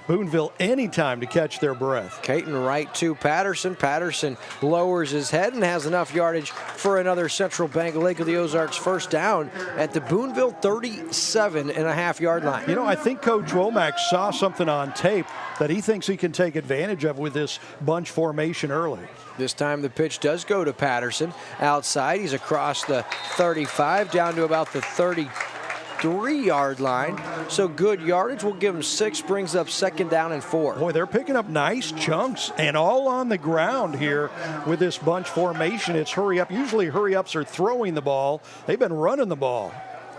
Boonville any time to catch their breath. Caton right to Patterson. Patterson lowers his head and has enough yardage for another Central Bank Lake of the Ozarks first down at the Boonville 37.5-yard line. You know, I think Coach Womack saw something on tape that he thinks he can take advantage of with this bunch formation early. This time the pitch does go to Patterson. Outside, he's across the 35 down to about the 33-yard line. So good yardage. We'll give him 6, brings up 2nd down and 4. Boy, they're picking up nice chunks and all on the ground here with this bunch formation. It's hurry up. Usually hurry-ups are throwing the ball. They've been running the ball.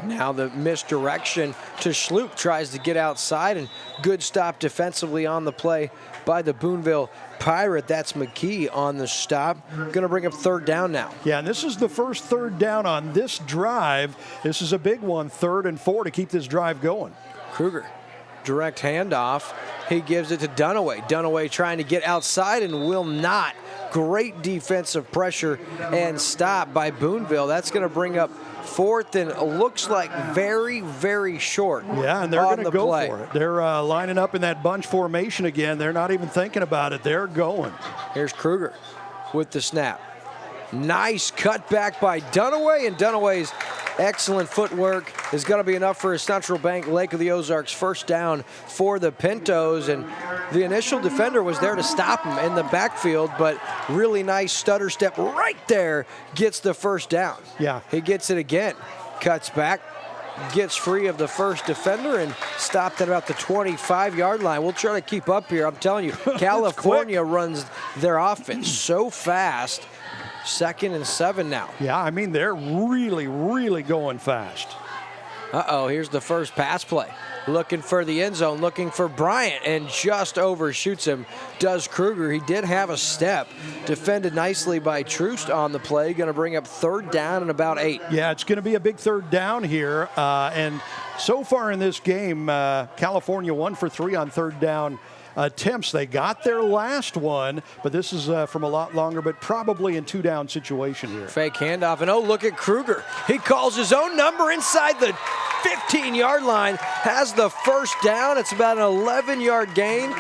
Now the misdirection to Sloop, tries to get outside, and good stop defensively on the play by the Boonville Pirate. That's McKee on the stop. Going to bring up 3rd down now. Yeah, and this is the first 3rd down on this drive. This is a big one, 3rd and 4 to keep this drive going. Kruger, direct handoff. He gives it to Dunaway. Dunaway trying to get outside and will not. Great defensive pressure and stop by Boonville. That's going to bring up 4th and looks like very, very short. Yeah, and they're going to go for it. They're lining up in that bunch formation again. They're not even thinking about it. They're going. Here's Kruger with the snap. Nice cutback by Dunaway, and Dunaway's excellent footwork is going to be enough for a Central Bank Lake of the Ozarks first down for the Pintos. And the initial defender was there to stop him in the backfield, but really nice stutter step right there gets the first down. Yeah. He gets it again, cuts back, gets free of the first defender, and stopped at about the 25-yard line. We'll try to keep up here. I'm telling you, Calfornia runs their offense so fast. 2nd and 7 now. Yeah, I mean, they're really, really going fast. Uh-oh, here's the first pass play. Looking for the end zone, looking for Bryant, and just overshoots him. Does Kruger. He did have a step. Defended nicely by Troost on the play. Going to bring up 3rd down and about 8. Yeah, it's going to be a big 3rd down here. And so far in this game, Calfornia 1 for 3 on 3rd down attempts. They got their last one, but this is from a lot longer, but probably in 2-down situation here. Fake handoff, and oh, look at Kruger. He calls his own number inside the 15-yard line, has the first down. It's about an 11-yard gain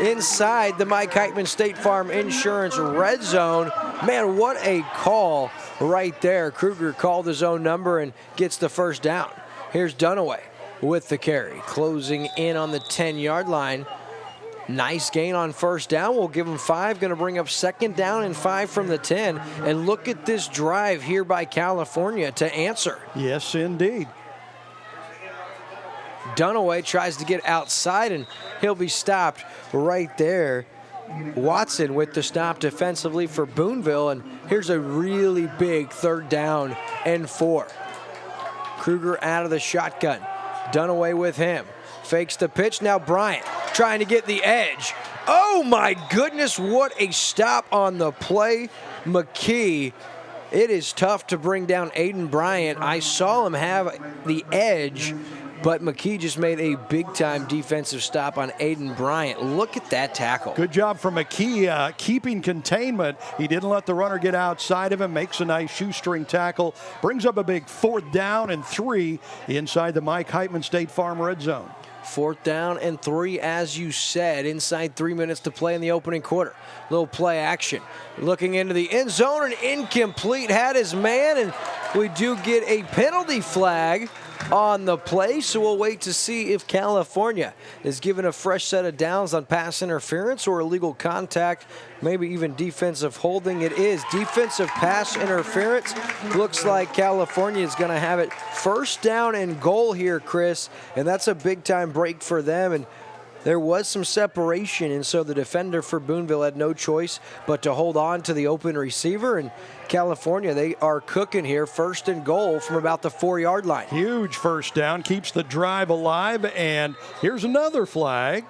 inside the Mike Heitman State Farm Insurance red zone. Man, what a call right there. Kruger called his own number and gets the first down. Here's Dunaway with the carry, closing in on the 10-yard line. Nice gain on first down. We'll give him 5. Going to bring up 2nd down and 5 from the 10. And look at this drive here by Calfornia to answer. Yes, indeed. Dunaway tries to get outside, and he'll be stopped right there. Watson with the stop defensively for Boonville. And here's a really big 3rd down and 4. Kruger out of the shotgun. Done away with him. Fakes the pitch. Now Bryant trying to get the edge. Oh my goodness, what a stop on the play. McKee. It is tough to bring down Aiden Bryant. I saw him have the edge, but McKee just made a big-time defensive stop on Aiden Bryant. Look at that tackle. Good job from McKee keeping containment. He didn't let the runner get outside of him, makes a nice shoestring tackle, brings up a big 4th down and 3 inside the Mike Heitman State Farm red zone. 4th down and 3, as you said, inside 3 minutes to play in the opening quarter. Little play action. Looking into the end zone, and incomplete, had his man, and we do get a penalty flag on the play, so we'll wait to see if Calfornia is given a fresh set of downs on pass interference or illegal contact, maybe even defensive holding. It is defensive pass interference. Looks like Calfornia is going to have it 1st down and goal here, Chris, and that's a big-time break for them. And there was some separation, and so the defender for Boonville had no choice but to hold on to the open receiver. And Calfornia, they are cooking here, 1st and goal from about the 4-yard line. Huge 1st down, keeps the drive alive, and here's another flag.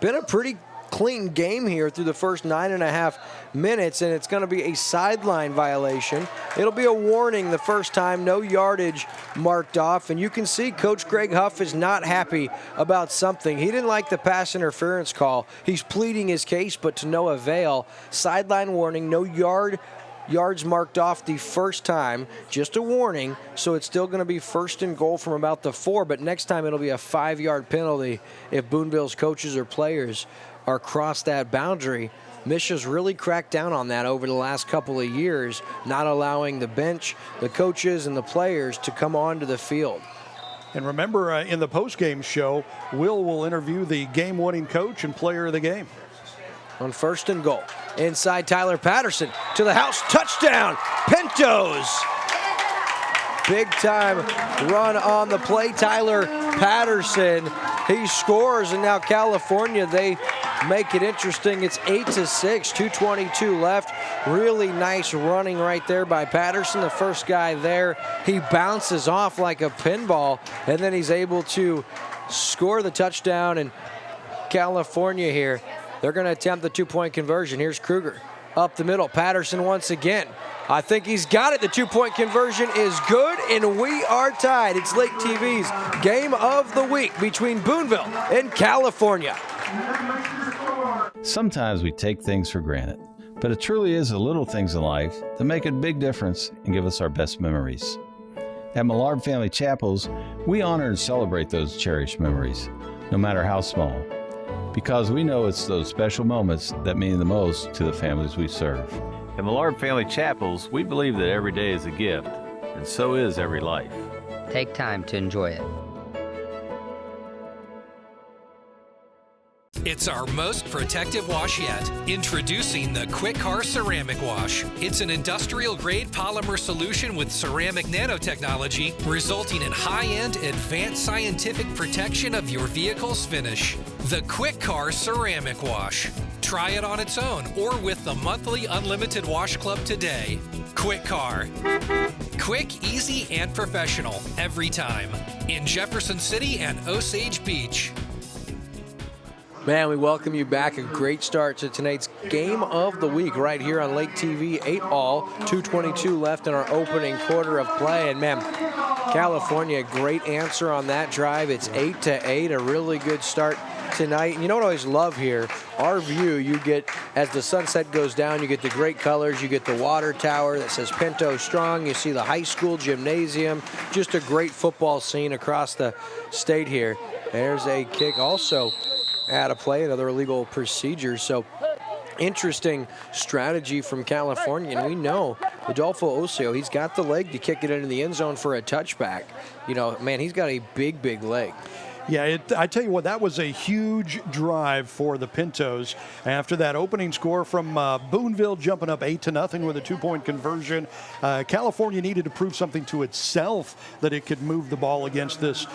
Been a pretty clean game here through the first 9.5 minutes, and it's going to be a sideline violation. It'll be a warning the first time, no yardage marked off, and you can see Coach Greg Huff is not happy about something. He didn't like the pass interference call. He's pleading his case, but to no avail. Sideline warning, no yards marked off the first time, just a warning, so it's still going to be 1st and goal from about the 4, but next time it'll be a 5-yard penalty if Boonville's coaches or players are across that boundary. Misha's really cracked down on that over the last couple of years, not allowing the bench, the coaches, and the players to come onto the field. And remember, in the postgame show, will interview the game-winning coach and player of the game. On 1st and goal, inside Tyler Patterson to the house, touchdown, Pintos. Big time run on the play, Tyler Patterson. He scores, and now Calfornia, they make it interesting. It's 8-6, 2:22 left. Really nice running right there by Patterson, the first guy there. He bounces off like a pinball, and then he's able to score the touchdown. And Calfornia here, they're going to attempt the 2-point conversion. Here's Kruger up the middle. Patterson once again. I think he's got it. The 2-point conversion is good, and we are tied. It's Lake TV's Game of the Week between Boonville and Calfornia. Sometimes we take things for granted, but it truly is the little things in life that make a big difference and give us our best memories. At Millard Family Chapels, we honor and celebrate those cherished memories, no matter how small, because we know it's those special moments that mean the most to the families we serve. At Millard Family Chapels, we believe that every day is a gift, and so is every life. Take time to enjoy it. It's our most protective wash yet. Introducing the Quick Car Ceramic Wash. It's an industrial-grade polymer solution with ceramic nanotechnology, resulting in high-end, advanced scientific protection of your vehicle's finish. The Quick Car Ceramic Wash. Try it on its own or with the monthly Unlimited Wash Club today. Quick Car. Quick, easy, and professional every time. In Jefferson City and Osage Beach. Man, we welcome you back. A great start to tonight's Game of the Week right here on Lake TV. 8-all, 2:22 left in our opening quarter of play. And man, Calfornia, great answer on that drive. It's 8-8, a really good start tonight. And you know what I always love here? Our view, you get, as the sunset goes down, you get the great colors. You get the water tower that says Pinto Strong. You see the high school gymnasium. Just a great football scene across the state here. There's a kick also out of play, another illegal procedure. So interesting strategy from Calfornia, and we know Adolfo Osio, he's got the leg to kick it into the end zone for a touchback. You know, man, he's got a big leg. Yeah, I tell you what, that was a huge drive for the Pintos. After that opening score from Boonville jumping up 8-0 with a 2-point conversion, Calfornia needed to prove something to itself that it could move the ball against this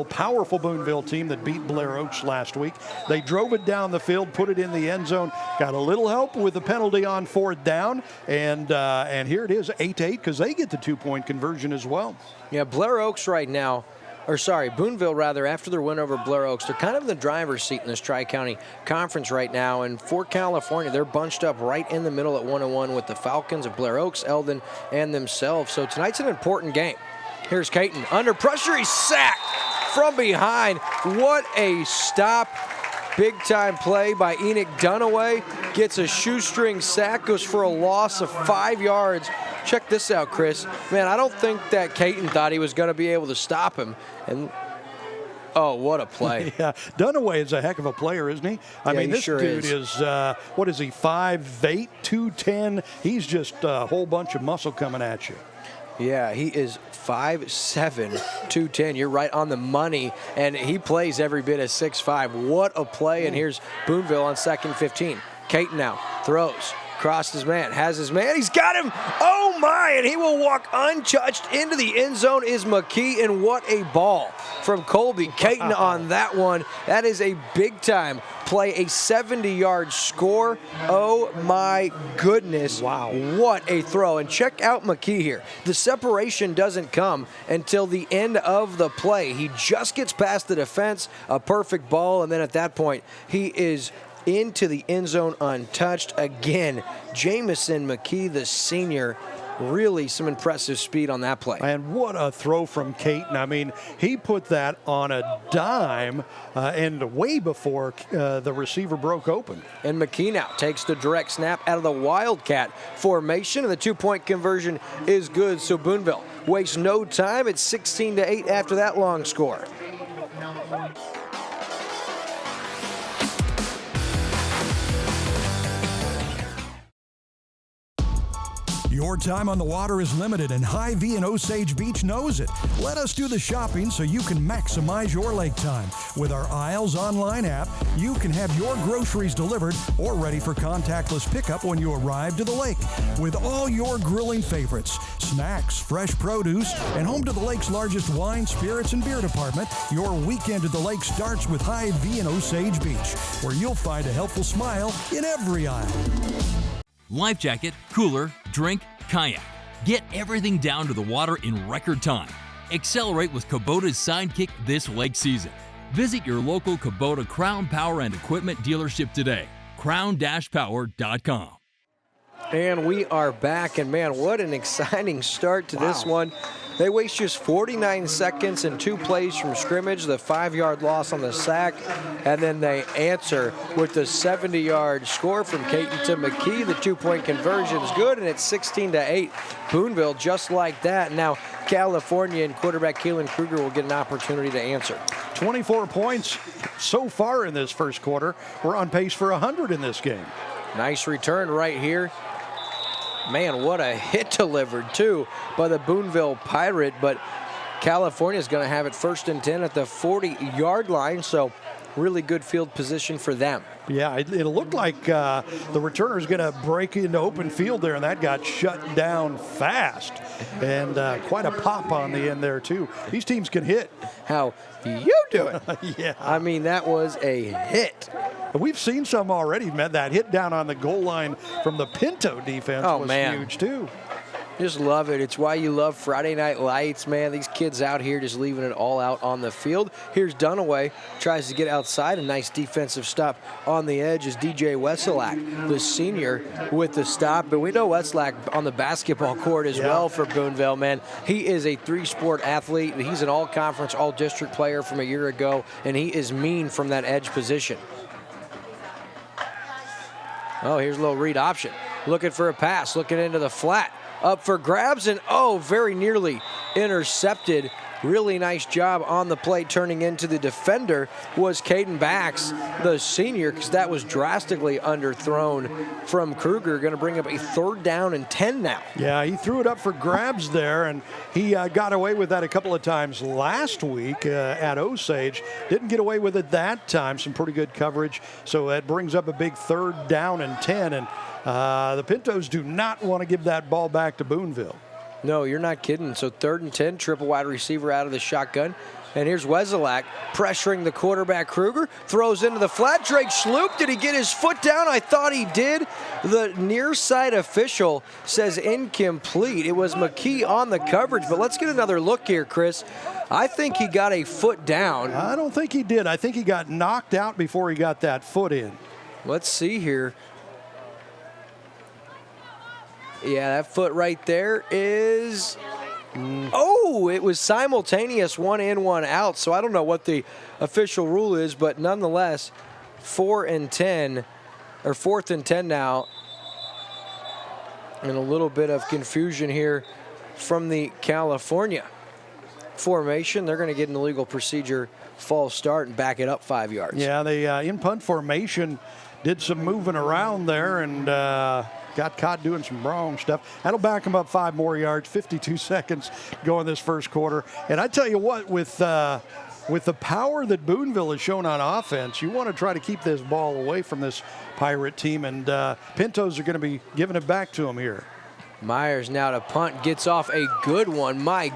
powerful Boonville team that beat Blair Oaks last week. They drove it down the field, put it in the end zone, got a little help with the penalty on 4th down, and here it is, 8-8, because they get the 2-point conversion as well. Yeah, Blair Oaks right now, Boonville rather, after their win over Blair Oaks, they're kind of in the driver's seat in this Tri-County Conference right now. And for Calfornia, they're bunched up right in the middle at 1-1 with the Falcons of Blair Oaks, Eldon, and themselves. So tonight's an important game. Here's Caton under pressure. He's sacked from behind. What a stop. Big-time play by Enoch Dunaway. Gets a shoestring sack, goes for a loss of 5 yards. Check this out, Chris. Man, I don't think that Caton thought he was going to be able to stop him. And oh, what a play. Yeah, Dunaway is a heck of a player, isn't he? I mean, this dude is, what is he, 5'8", 210? He's just a whole bunch of muscle coming at you. Yeah, he is 5'7", 210. You're right on the money, and he plays every bit of 6'5". What a play, and here's Boonville on 2nd 15. Caton now throws. Crossed his man, has his man, he's got him! Oh my, and he will walk untouched into the end zone is McKee, and what a ball from Colby Caton on that one. That is a big-time play, a 70-yard score. Oh my goodness. Wow. What a throw, and check out McKee here. The separation doesn't come until the end of the play. He just gets past the defense, a perfect ball, and then at that point, he is into the end zone untouched. Again, Jamison McKee, the senior, really some impressive speed on that play. And what a throw from Caton. I mean, he put that on a dime and way before the receiver broke open. And McKee now takes the direct snap out of the Wildcat formation, and the 2-point conversion is good. So Boonville wastes no time. It's 16-8 after that long score. Your time on the water is limited, and Hy-Vee and Osage Beach knows it. Let us do the shopping so you can maximize your lake time. With our Isles online app, you can have your groceries delivered or ready for contactless pickup when you arrive to the lake. With all your grilling favorites, snacks, fresh produce, and home to the lake's largest wine, spirits, and beer department, your weekend at the lake starts with Hy-Vee and Osage Beach, where you'll find a helpful smile in every aisle. Life jacket, cooler, drink, kayak. Get everything down to the water in record time. Accelerate with Kubota's Sidekick this lake season. Visit your local Kubota Crown Power and Equipment dealership today. crown-power.com. And we are back, and man, what an exciting start to this one. They waste just 49 seconds and 2 plays from scrimmage, the 5-yard loss on the sack, and then they answer with the 70-yard score from Caton to McKee. The 2-point conversion is good, and it's 16-8. Boonville just like that. Now Calfornia and quarterback Keelan Kruger will get an opportunity to answer. 24 points so far in this first quarter. We're on pace for 100 in this game. Nice return right here. Man, what a hit delivered, too, by the Boonville Pirate. But Calfornia is going to have it 1st and 10 at the 40-yard line, so really good field position for them. Yeah, it looked like the returner is going to break into open field there, and that got shut down fast. And quite a pop on the end there, too. These teams can hit. How you doing? Yeah. I mean, that was a hit. We've seen some already, man. That hit down on the goal line from the Pinto defense was huge, too. Just love it. It's why you love Friday Night Lights, man. These kids out here just leaving it all out on the field. Here's Dunaway, tries to get outside. A nice defensive stop on the edge is DJ Wesselak, the senior, with the stop. But we know Wesselak on the basketball court as well for Boonville, man. He is a 3-sport athlete. He's an all-conference, all-district player from a year ago, and he is mean from that edge position. Oh, here's a little read option. Looking for a pass, looking into the flat. Up for grabs, and very nearly intercepted really nice job on the play turning into the defender was Caden Bax, the senior, because that was drastically underthrown from Kruger. Going to bring up a 3rd down and 10 now. Yeah, he threw it up for grabs there, and he got away with that a couple of times last week at Osage. Didn't get away with it that time. Some pretty good coverage. So that brings up a big 3rd down and 10, and the Pintos do not want to give that ball back to Boonville. No, you're not kidding. So 3rd and 10, triple wide receiver out of the shotgun. And here's Wezelak pressuring the quarterback Kruger. Throws into the flat. Drake Schloop, did he get his foot down? I thought he did. The near side official says incomplete. It was McKee on the coverage, but let's get another look here, Chris. I think he got a foot down. I don't think he did. I think he got knocked out before he got that foot in. Let's see here. Yeah, that foot right there is... Oh, it was simultaneous, 1 in, 1 out. So I don't know what the official rule is, but nonetheless, 4th and 10 now. And a little bit of confusion here from the Calfornia formation. They're going to get an illegal procedure false start and back it up 5 yards. Yeah, the in punt formation did some moving around there and got caught doing some wrong stuff. That'll back him up 5 more yards, 52 seconds going this first quarter. And I tell you what, with the power that Boonville has shown on offense, you want to try to keep this ball away from this Pirate team, and Pintos are going to be giving it back to them here. Myers now to punt, gets off a good one. My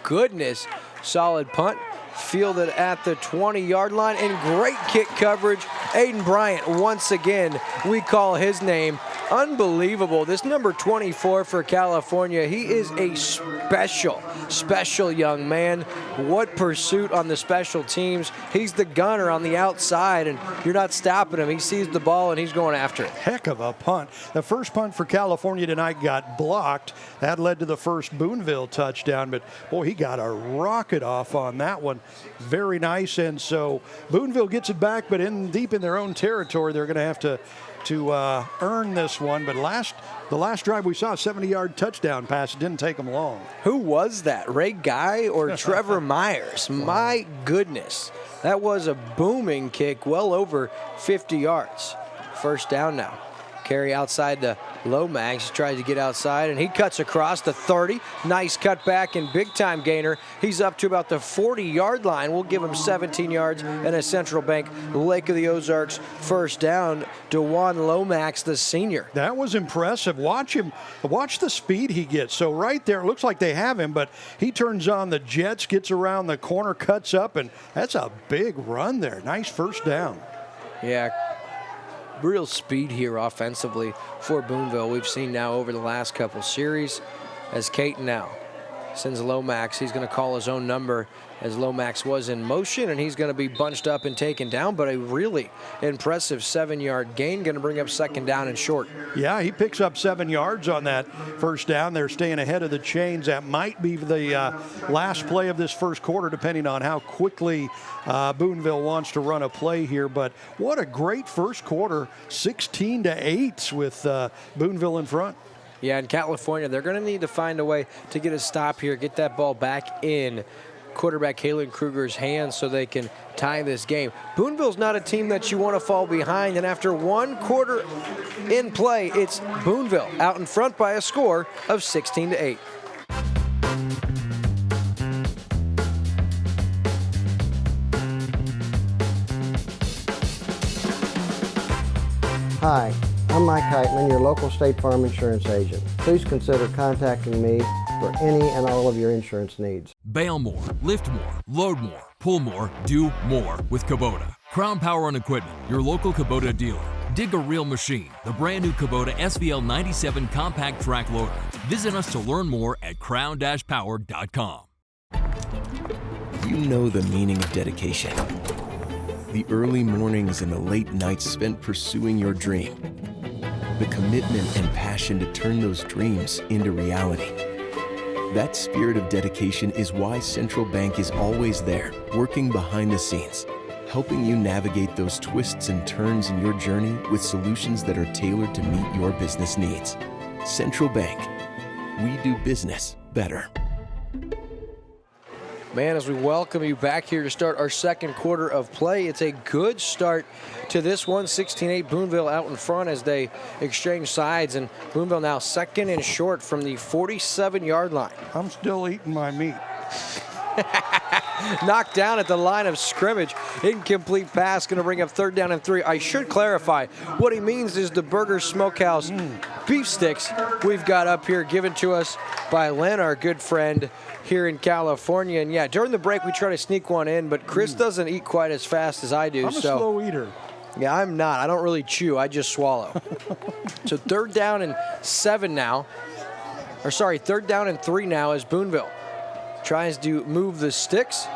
goodness, solid punt. Fielded at the 20-yard line, and great kick coverage. Aiden Bryant, once again, we call his name. Unbelievable. This number 24 for Calfornia, he is a special young man. What pursuit on the special teams. He's the gunner on the outside, and you're not stopping him. He sees the ball, and he's going after it. Heck of a punt. The first punt for Calfornia tonight got blocked. That led to the first Boonville touchdown, but boy, he got a rocket off on that one. Very nice, and so Boonville gets it back, but deep in their own territory, they're going to have to earn this one. But the last drive we saw, a 70-yard touchdown pass. It didn't take them long. Who was that? Ray Guy or Trevor Myers? My goodness. That was a booming kick, well over 50 yards. First down now. Carry outside the Lomax. He tries to get outside, and he cuts across the 30. Nice cutback and big-time gainer. He's up to about the 40-yard line. We'll give him 17 yards and a Central Bank Lake of the Ozarks first down. DeJuan Lomax, the senior. That was impressive. Watch him. Watch the speed he gets. So right there, it looks like they have him, but he turns on the jets, gets around the corner, cuts up, and that's a big run there. Nice first down. Yeah. Real speed here offensively for Boonville. We've seen now over the last couple series as Caton now sends Lomax. He's going to call his own number as Lomax was in motion, and he's going to be bunched up and taken down, but a really impressive 7-yard gain. Going to bring up second down and short. Yeah, he picks up 7 yards on that first down. They're staying ahead of the chains. That might be the last play of this first quarter, depending on how quickly Boonville wants to run a play here. But what a great first quarter, 16-8 with Boonville in front. Yeah, in Calfornia, they're going to need to find a way to get a stop here, get that ball back in quarterback Kalen Kruger's hands so they can tie this game. Boonville's not a team that you want to fall behind, and after 1 quarter in play, it's Boonville out in front by a score of 16-8. Hi, I'm Mike Heitman, your local State Farm insurance agent. Please consider contacting me for any and all of your insurance needs. Bail more, lift more, load more, pull more, do more with Kubota. Crown Power and Equipment, your local Kubota dealer. Dig a real machine, the brand new Kubota SVL 97 compact track loader. Visit us to learn more at crown-power.com. You know the meaning of dedication. The early mornings and the late nights spent pursuing your dream. The commitment and passion to turn those dreams into reality. That spirit of dedication is why Central Bank is always there, working behind the scenes, helping you navigate those twists and turns in your journey with solutions that are tailored to meet your business needs. Central Bank, we do business better. Man, as we welcome you back here to start our second quarter of play, it's a good start to this one. 16-8 Boonville out in front as they exchange sides, and Boonville now second and short from the 47-yard line. I'm still eating my meat. Knocked down at the line of scrimmage. Incomplete pass, going to bring up 3rd down and 3. I should clarify, what he means is the Burger Smokehouse beef sticks we've got up here given to us by Len, our good friend here in California. And yeah, during the break we try to sneak one in, but Chris doesn't eat quite as fast as I do. I'm a slow eater. Yeah, I'm not. I don't really chew. I just swallow. So 3rd down and 7 now. Or sorry, 3rd down and 3 now as Boonville tries to move the sticks.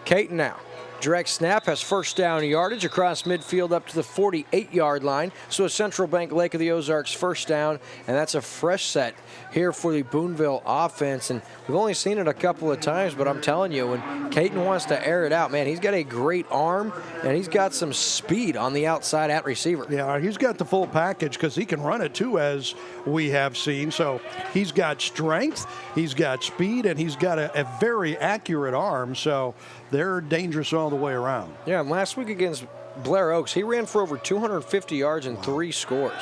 Caton now. Direct snap has 1st down yardage across midfield up to the 48-yard line. So a Central Bank Lake of the Ozarks 1st down, and that's a fresh set here for the Boonville offense. And we've only seen it a couple of times, but I'm telling you, when Caton wants to air it out, man, he's got a great arm, and he's got some speed on the outside at receiver. Yeah, he's got the full package because he can run it too, as we have seen. So he's got strength, he's got speed, and he's got a very accurate arm. So they're dangerous all the way around. Yeah, and last week against Blair Oaks, he ran for over 250 yards and 3 scores.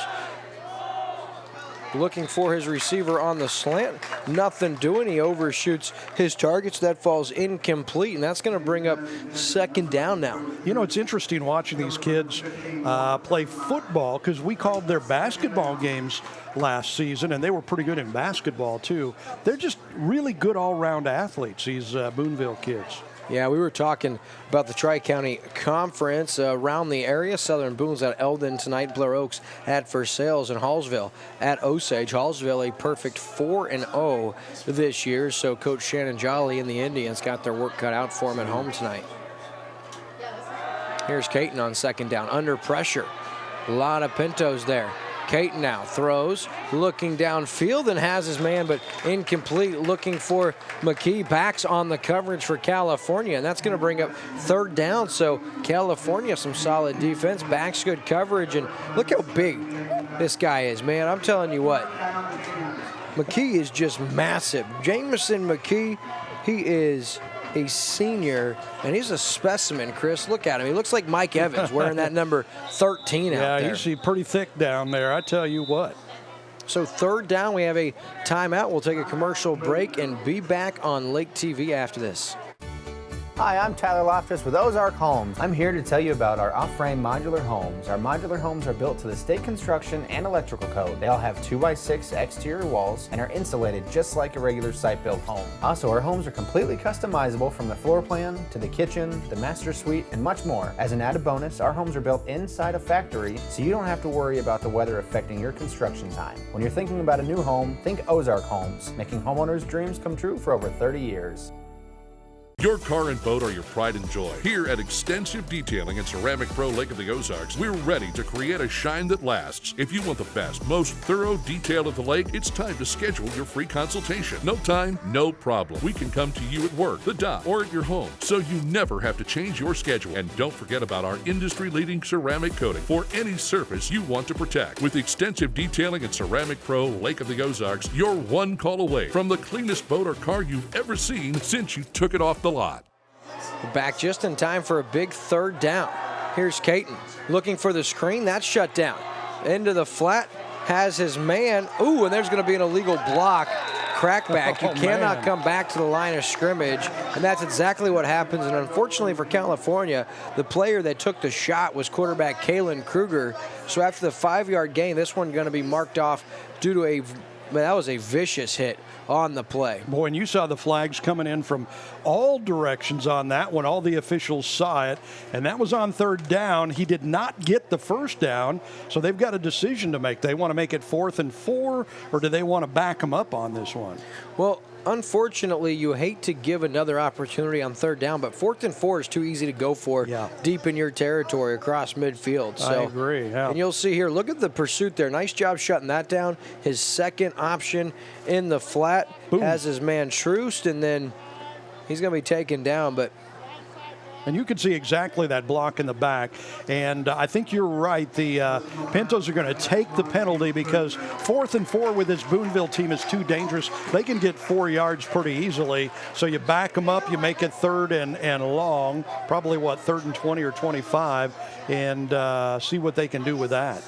Looking for his receiver on the slant. Nothing doing. He overshoots his targets. That falls incomplete, and that's going to bring up 2nd down now. You know, it's interesting watching these kids play football because we called their basketball games last season, and they were pretty good in basketball, too. They're just really good all-round athletes, these Boonville kids. Yeah, we were talking about the Tri-County Conference around the area. Southern Boone's at Eldon tonight. Blair Oaks at Versailles, and Hallsville at Osage. Hallsville a perfect 4-0 this year, so Coach Shannon Jolly and the Indians got their work cut out for them at home tonight. Here's Caton on 2nd down, under pressure. A lot of pintos there. Caton now throws, looking downfield, and has his man, but incomplete, looking for McKee. Backs on the coverage for Calfornia, and that's going to bring up 3rd down. So Calfornia, some solid defense, backs good coverage, and look how big this guy is, man. I'm telling you what, McKee is just massive. Jameson McKee, he is a senior, and he's a specimen, Chris. Look at him. He looks like Mike Evans wearing that number 13 out there. Yeah, he's pretty thick down there, I tell you what. So 3rd down, we have a timeout. We'll take a commercial break and be back on Lake TV after this. Hi, I'm Tyler Loftus with Ozark Homes. I'm here to tell you about our off-frame modular homes. Our modular homes are built to the state construction and electrical code. They all have 2x6 exterior walls and are insulated just like a regular site-built home. Also, our homes are completely customizable from the floor plan to the kitchen, the master suite, and much more. As an added bonus, our homes are built inside a factory, so you don't have to worry about the weather affecting your construction time. When you're thinking about a new home, think Ozark Homes, making homeowners' dreams come true for over 30 years. Your car and boat are your pride and joy. Here at Extensive Detailing and Ceramic Pro Lake of the Ozarks, we're ready to create a shine that lasts. If you want the best, most thorough detail of the lake, it's time to schedule your free consultation. No time, no problem. We can come to you at work, the dock, or at your home, so you never have to change your schedule. And don't forget about our industry-leading ceramic coating for any surface you want to protect. With Extensive Detailing and Ceramic Pro Lake of the Ozarks, you're one call away from the cleanest boat or car you've ever seen since you took it off the lot. Back just in time for a big 3rd down. Here's Caton looking for the screen. That's shut down. Into the flat, has his man. Ooh, and there's going to be an illegal block. Crackback. You cannot come back to the line of scrimmage, and that's exactly what happens. And unfortunately for California, the player that took the shot was quarterback Kalen Kruger. So after the 5-yard gain, this one going to be marked off due to that was a vicious hit on the play. Boy, and you saw the flags coming in from all directions on that one. All the officials saw it, and that was on 3rd down. He did not get the 1st down, so they've got a decision to make. They want to make it 4th and 4, or do they want to back him up on this one? Well, unfortunately, you hate to give another opportunity on 3rd down, but 4th and 4 is too easy to go for deep in your territory across midfield. So, I agree, yeah. And you'll see here, look at the pursuit there. Nice job shutting that down. His 2nd option in the flat. Boom. Has his man truced, and then he's going to be taken down, but And you can see exactly that block in the back. And I think you're right. The Pintos are going to take the penalty because 4th and 4 with this Boonville team is too dangerous. They can get 4 yards pretty easily. So you back them up, you make it 3rd and long, probably 3rd and 20 or 25, and see what they can do with that.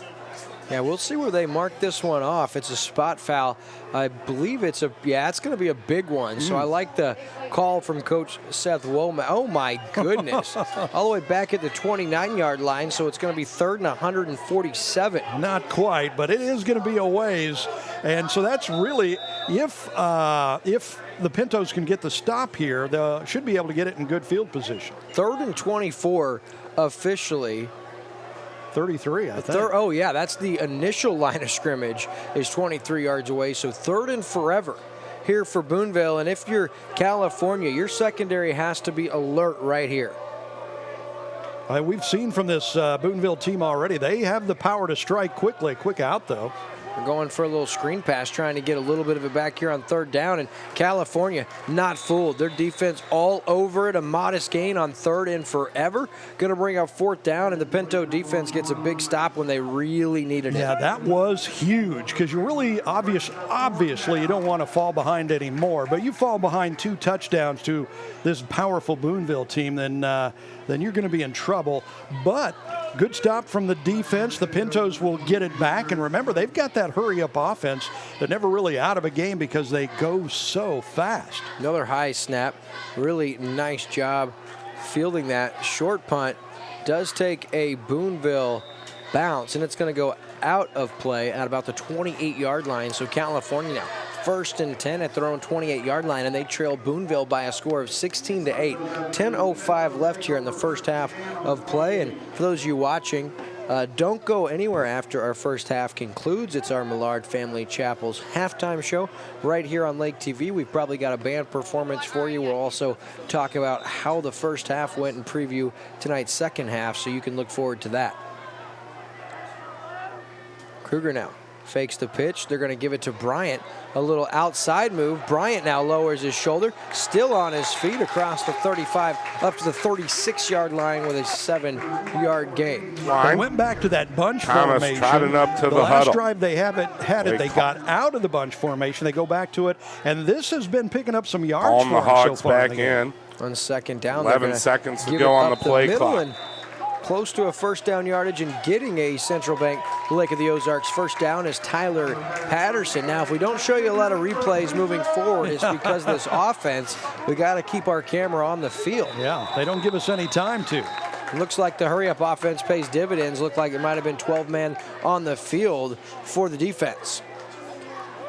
Yeah, we'll see where they mark this one off. It's a spot foul. I believe it's going to be a big one. So I like the call from Coach Seth Womack. Oh, my goodness. All the way back at the 29-yard line, so it's going to be 3rd and 147. Not quite, but it is going to be a ways. And so that's really, if the Pintos can get the stop here, they should be able to get it in good field position. 3rd and 24 officially. 33, I think. Oh, yeah, that's the initial line of scrimmage is 23 yards away. So 3rd and forever here for Boonville. And if you're Calfornia, your secondary has to be alert right here. We've seen from this Boonville team already, they have the power to strike quickly. Quick out, though. They're going for a little screen pass, trying to get a little bit of it back here on 3rd down. And Calfornia not fooled. Their defense all over it. A modest gain on 3rd and forever. Going to bring up 4th down, and the Pinto defense gets a big stop when they really needed it. Yeah, that was huge because you really obviously you don't want to fall behind anymore. But you fall behind 2 touchdowns to this powerful Boonville team, then you're going to be in trouble. But good stop from the defense. The Pintos will get it back. And remember, they've got that hurry-up offense. They're never really out of a game because they go so fast. Another high snap. Really nice job fielding that. Short punt does take a Boonville bounce, and it's going to go out of play at about the 28-yard line. So Calfornia now 1st and 10 at their own 28-yard line, and they trail Boonville by a score of 16-8. 10:05 left here in the first half of play. And for those of you watching, don't go anywhere after our first half concludes. It's our Millard Family Chapel's halftime show right here on Lake TV. We've probably got a band performance for you. We'll also talk about how the first half went and preview tonight's second half, so you can look forward to that. Kruger now fakes the pitch. They're going to give it to Bryant. A little outside move. Bryant now lowers his shoulder. Still on his feet across the 35 up to the 36-yard line with a 7-yard gain. They went back to that bunch formation. Trotting up to the last huddle. drive they they got out of the bunch formation. They go back to it, and this has been picking up some yards on the Hogs so far back in. On 2nd down. 11 seconds to go on the play clock. Close to a 1st down yardage and getting a Central Bank Lake of the Ozarks 1st down is Tyler Patterson. Now, if we don't show you a lot of replays moving forward, it's because of this offense. We got to keep our camera on the field. Yeah, they don't give us any time to. Looks like the hurry-up offense pays dividends. Looked like it might have been 12-man on the field for the defense.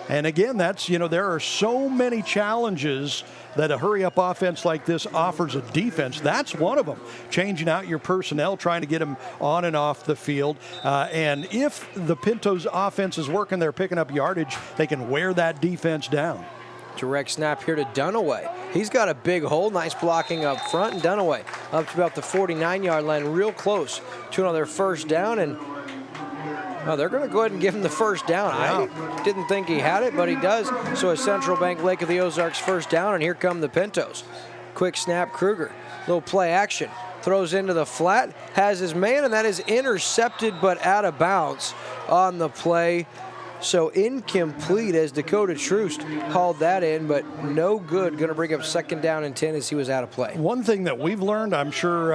And again, that's, there are so many challenges that a hurry-up offense like this offers a defense. That's one of them. Changing out your personnel, trying to get them on and off the field. And if the Pintos offense is working, they're picking up yardage, they can wear that defense down. Direct snap here to Dunaway. He's got a big hole. Nice blocking up front. And Dunaway up to about the 49-yard line, real close to another 1st down. And they're going to go ahead and give him the 1st down. Yeah. I didn't think he had it, but he does. So a Central Bank Lake of the Ozarks 1st down, and here come the Pintos. Quick snap, Kruger. Little play action. Throws into the flat, has his man, and that is intercepted but out of bounds on the play. So incomplete as Dakota Troost hauled that in, but no good. Going to bring up 2nd down and 10 as he was out of play. One thing that we've learned, I'm sure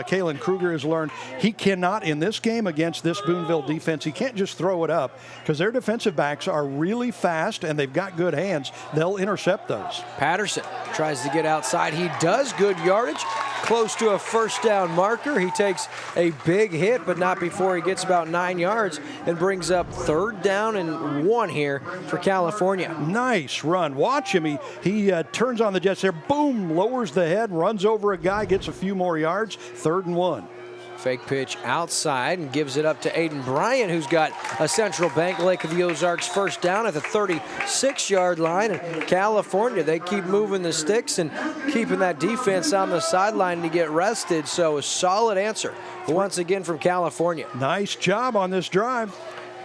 Kalen Kruger has learned, he cannot, in this game against this Boonville defense, he can't just throw it up because their defensive backs are really fast and they've got good hands. They'll intercept those. Patterson tries to get outside. He does. Good yardage. Close to a 1st down marker. He takes a big hit, but not before he gets about 9 yards and brings up 3rd down and 1 here for Calfornia. Nice run. Watch him. He turns on the jets there. Boom. Lowers the head. Runs over a guy. Gets a few more yards. 3rd and 1. Fake pitch outside and gives it up to Aiden Bryant, who's got a Central Bank Lake of the Ozarks 1st down at the 36-yard line. And Calfornia, they keep moving the sticks and keeping that defense on the sideline to get rested. So a solid answer once again from Calfornia. Nice job on this drive.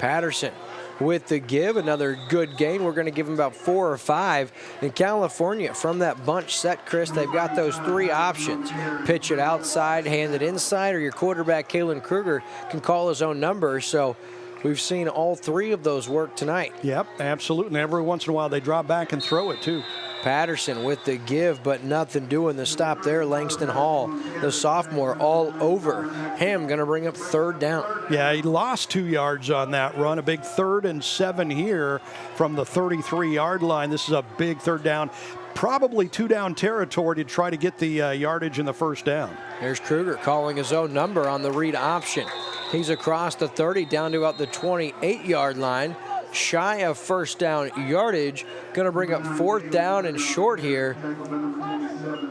Patterson with the give. Another good gain. We're going to give him about 4 or 5. In Calfornia, from that bunch set, Chris, they've got those 3 options. Pitch it outside, hand it inside, or your quarterback, Kalen Kruger, can call his own number. So we've seen all 3 of those work tonight. Yep, absolutely. And every once in a while, they drop back and throw it, too. Patterson with the give, but nothing doing the stop there. Langston Hall, the sophomore, all over him. Going to bring up 3rd down. Yeah, he lost 2 yards on that run. A big 3rd and 7 here from the 33-yard line. This is a big 3rd down. Probably 2-down territory to try to get the yardage in the 1st down. There's Kruger calling his own number on the read option. He's across the 30 down to about the 28-yard line. Shy of 1st down yardage. Going to bring up 4th down and short here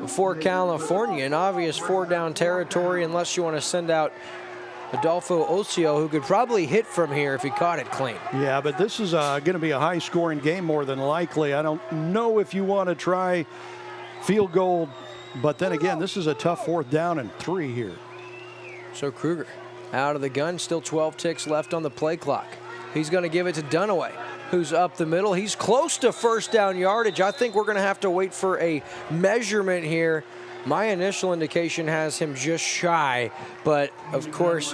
for Calfornia. An obvious 4-down territory unless you want to send out Adolfo Ocio, who could probably hit from here if he caught it clean. Yeah, but this is going to be a high-scoring game more than likely. I don't know if you want to try field goal, but then again, this is a tough 4th down and 3 here. So Kruger out of the gun, still 12 ticks left on the play clock. He's going to give it to Dunaway, who's up the middle. He's close to 1st down yardage. I think we're going to have to wait for a measurement here. My initial indication has him just shy, but of course,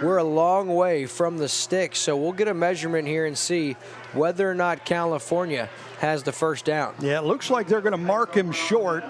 we're a long way from the sticks, so we'll get a measurement here and see whether or not Calfornia has the 1st down. Yeah, it looks like they're going to mark him short.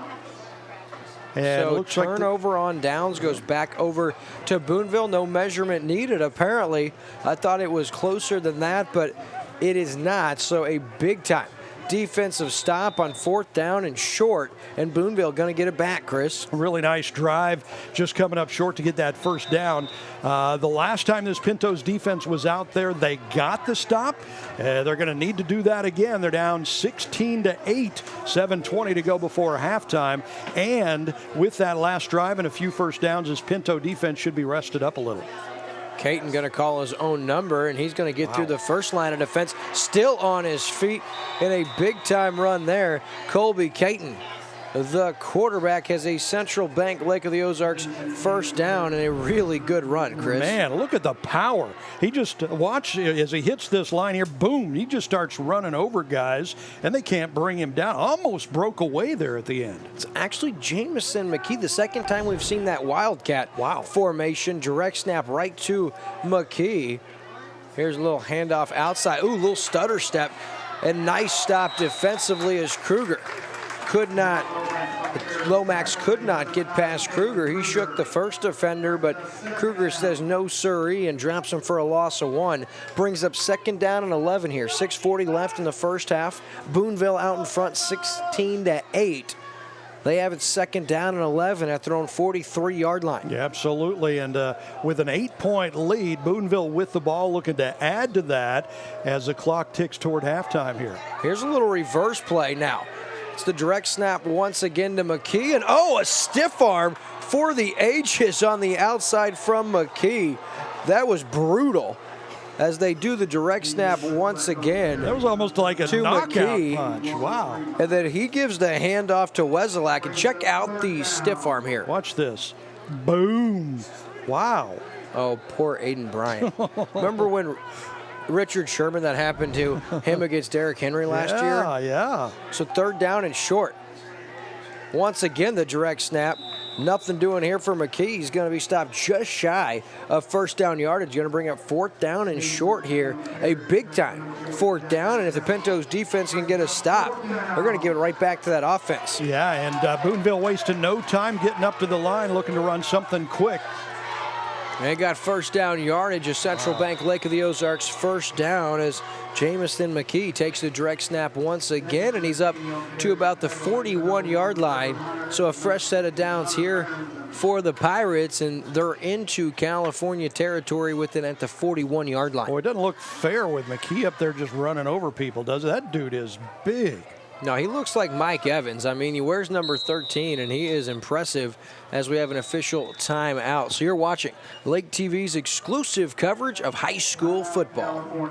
And so turnover on downs goes back over to Boonville. No measurement needed, apparently. I thought it was closer than that, but it is not. So a big-time defensive stop on 4th down and short, and Boonville going to get it back, Chris. Really nice drive, just coming up short to get that 1st down. The last time this Pintos defense was out there, they got the stop. They're going to need to do that again. They're down 16-8, 7:20 to go before halftime. And with that last drive and a few 1st downs, this Pinto defense should be rested up a little. Caton going to call his own number, and he's going to get through the 1st line of defense, still on his feet in a big-time run there. Colby Caton, the quarterback, has a Central Bank Lake of the Ozarks 1st down and a really good run, Chris. Man, look at the power. He just, watch as he hits this line here, boom, he just starts running over guys, and they can't bring him down. Almost broke away there at the end. It's actually Jamison McKee, the 2nd time we've seen that Wildcat formation. Direct snap right to McKee. Here's a little handoff outside. Ooh, little stutter step. And nice stop defensively as Kruger Lomax could not get past Kruger. He shook the 1st defender, but Kruger says no siree and drops him for a loss of 1. Brings up 2nd down and 11 here. 6:40 left in the 1st half. Boonville out in front 16-8. They have it 2nd down and 11 at their own 43-yard line. Yeah, absolutely. And with an 8-point lead, Boonville with the ball looking to add to that as the clock ticks toward halftime here. Here's a little reverse play now. It's the direct snap once again to McKee. And a stiff arm for the ages on the outside from McKee. That was brutal as they do the direct snap once again. That was almost like a knockout McKee. punch. Wow. And then he gives the handoff to Wesolak. And check out the stiff arm here. Watch this. Boom. Wow. Oh, poor Aiden Bryant. Remember when Richard Sherman, that happened to him against Derrick Henry last year? Yeah. So 3rd down and short. Once again, the direct snap. Nothing doing here for McKee. He's going to be stopped just shy of 1st down yardage. Going to bring up 4th down and short here. A big-time 4th down, and if the Pintos defense can get a stop, they're going to give it right back to that offense. Yeah, and Boonville wasting no time getting up to the line, looking to run something quick. They got 1st down yardage. A Central Bank Lake of the Ozarks 1st down as Jamison McKee takes the direct snap once again, and he's up to about the 41-yard line. So a fresh set of downs here for the Pirates, and they're into Calfornia territory with it at the 41-yard line. Well, it doesn't look fair with McKee up there just running over people, does it? That dude is big. No, he looks like Mike Evans. I mean, he wears number 13, and he is impressive as we have an official timeout. So you're watching Lake TV's exclusive coverage of high school football.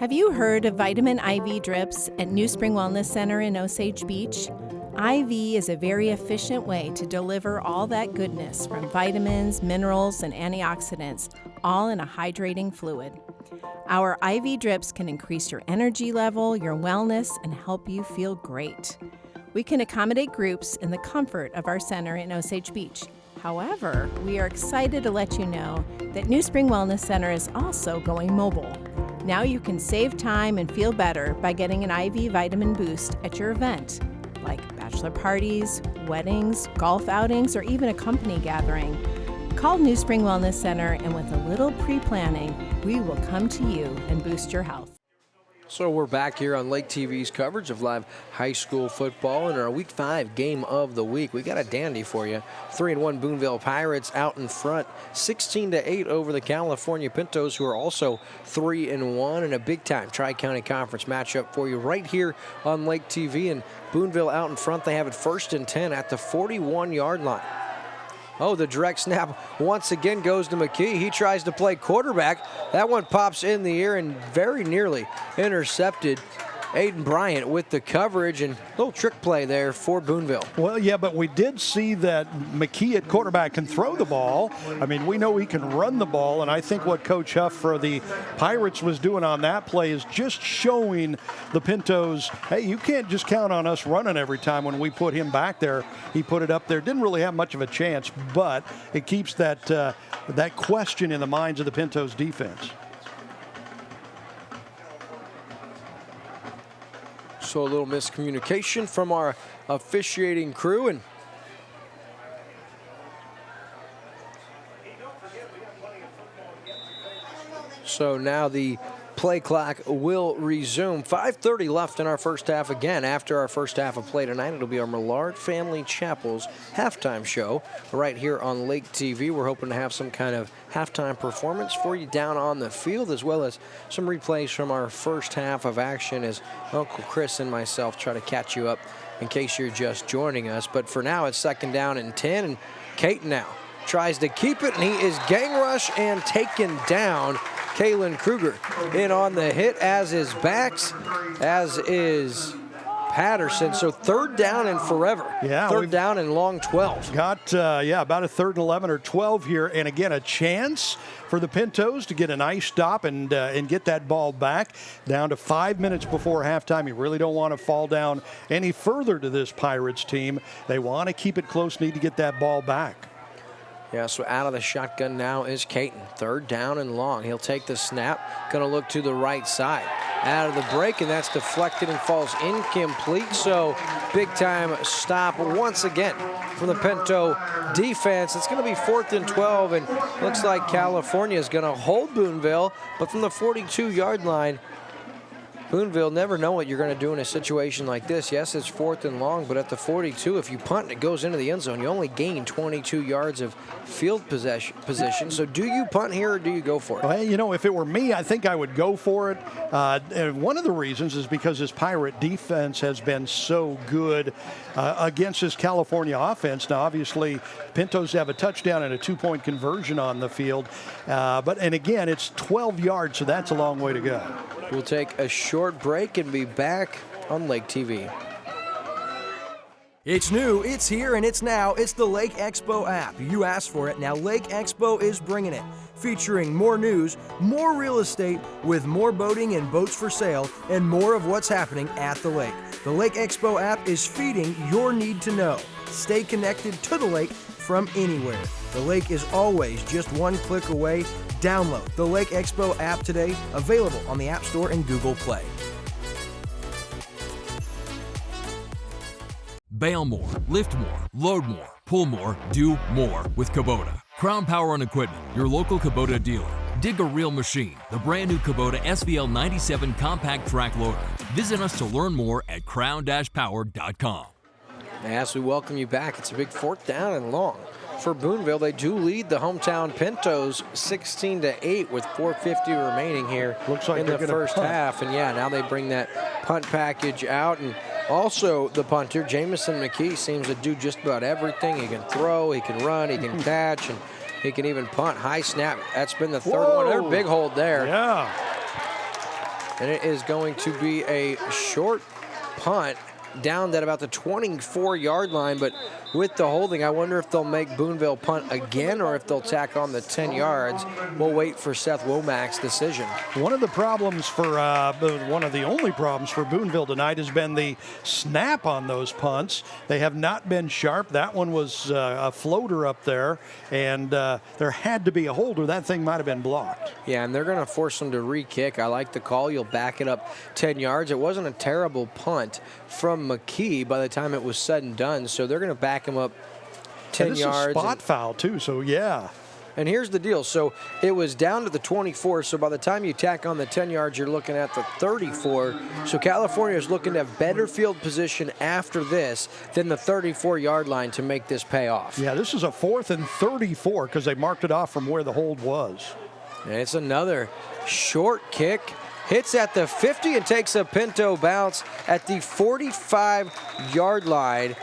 Have you heard of vitamin IV drips at New Spring Wellness Center in Osage Beach? IV is a very efficient way to deliver all that goodness from vitamins, minerals, and antioxidants, all in a hydrating fluid. Our IV drips can increase your energy level, your wellness, and help you feel great. We can accommodate groups in the comfort of our center in Osage Beach. However, we are excited to let you know that New Spring Wellness Center is also going mobile. Now you can save time and feel better by getting an IV vitamin boost at your event, like bachelor parties, weddings, golf outings, or even a company gathering. Call New Spring Wellness Center, and with a little pre-planning, we will come to you and boost your health. So we're back here on Lake TV's coverage of live high school football in our Week 5 game of the week. We got a dandy for you. 3-1 Boonville Pirates out in front, 16-8 over the Calfornia Pintos, who are also 3-1, and a big-time Tri-County Conference matchup for you right here on Lake TV. And Boonville out in front, they have it 1st and 10 at the 41-yard line. Oh, the direct snap once again goes to McKee. He tries to play quarterback. That one pops in the air and very nearly intercepted. Aiden Bryant with the coverage, and a little trick play there for Boonville. Well, yeah, but we did see that McKee at quarterback can throw the ball. I mean, we know he can run the ball, and I think what Coach Huff for the Pirates was doing on that play is just showing the Pintos, hey, you can't just count on us running every time. When we put him back there, he put it up there. Didn't really have much of a chance, but it keeps that that question in the minds of the Pintos defense. So a little miscommunication from our officiating crew, and so now the play clock will resume. 5:30 left in our first half again. After our first half of play tonight, it'll be our Millard Family Chapel's halftime show right here on Lake TV. We're hoping to have some kind of halftime performance for you down on the field, as well as some replays from our first half of action as Uncle Chris and myself try to catch you up in case you're just joining us. But for now, it's 2nd down and 10, and Caton now tries to keep it, and he is gang rush and taken down. Kalen Kruger in on the hit, as is Bax, as is Patterson. So 3rd down and forever. Yeah, 3rd down and long 12. Got, about a 3rd and 11 or 12 here. And again, a chance for the Pintos to get a nice stop and get that ball back. Down to 5 minutes before halftime. You really don't want to fall down any further to this Pirates team. They want to keep it close, need to get that ball back. Yeah, so out of the shotgun now is Caton. 3rd down and long. He'll take the snap. Going to look to the right side. Out of the break, and that's deflected and falls incomplete. So big time stop once again from the Pinto defense. It's going to be 4th and 12, and looks like Calfornia is going to hold Boonville, but from the 42-yard line, Boonville never know what you're going to do in a situation like this. Yes, it's 4th and long, but at the 42, if you punt and it goes into the end zone, you only gain 22 yards of field position. So do you punt here or do you go for it? Well, you know, if it were me, I think I would go for it. And one of the reasons is because this Pirate defense has been so good against this Calfornia offense. Now, obviously, Pintos have a touchdown and a 2-point conversion on the field. And again, it's 12 yards, so that's a long way to go. We'll take a short break and be back on Lake TV. It's new, it's here, and it's now. It's the Lake Expo app. You asked for it. Now Lake Expo is bringing it. Featuring more news, more real estate, with more boating and boats for sale, and more of what's happening at the lake. The Lake Expo app is feeding your need to know. Stay connected to the lake from anywhere. The lake is always just one click away. Download the Lake Expo app today, available on the App Store and Google Play. Bail more, lift more, load more, pull more, do more with Kubota. Crown Power and Equipment, your local Kubota dealer. Dig a real machine, the brand new Kubota SVL 97 compact track loader. Visit us to learn more at crown-power.com. As we welcome you back, it's a big 4th down and long for Boonville. They do lead the hometown Pintos 16-8 with 4:50 remaining here. Looks like in the first half. And yeah, now they bring that punt package out. And also the punter, Jamison McKee, seems to do just about everything. He can throw, he can run, he can catch, and he can even punt. High snap. That's been the 3rd one. There's a big hold there. Yeah. And it is going to be a short punt. downed at about the 24-yard line, but with the holding, I wonder if they'll make Boonville punt again or if they'll tack on the 10 yards. We'll wait for Seth Womack's decision. One of the problems for, one of the only problems for Boonville tonight has been the snap on those punts. They have not been sharp. That one was a floater up there, and there had to be a holder. That thing might have been blocked. Yeah, and they're going to force them to re-kick. I like the call. You'll back it up 10 yards. It wasn't a terrible punt from McKee by the time it was said and done, so they're going to back him up 10 this yards. Is a spot foul, too, so yeah. And here's the deal. So it was down to the 24, so by the time you tack on the 10 yards, you're looking at the 34. So California is looking to have better field position after this than the 34-yard line to make this pay off. Yeah, this is a 4th and 34 because they marked it off from where the hold was. And it's another short kick. Hits at the 50 and takes a pinto bounce at the 45-yard line.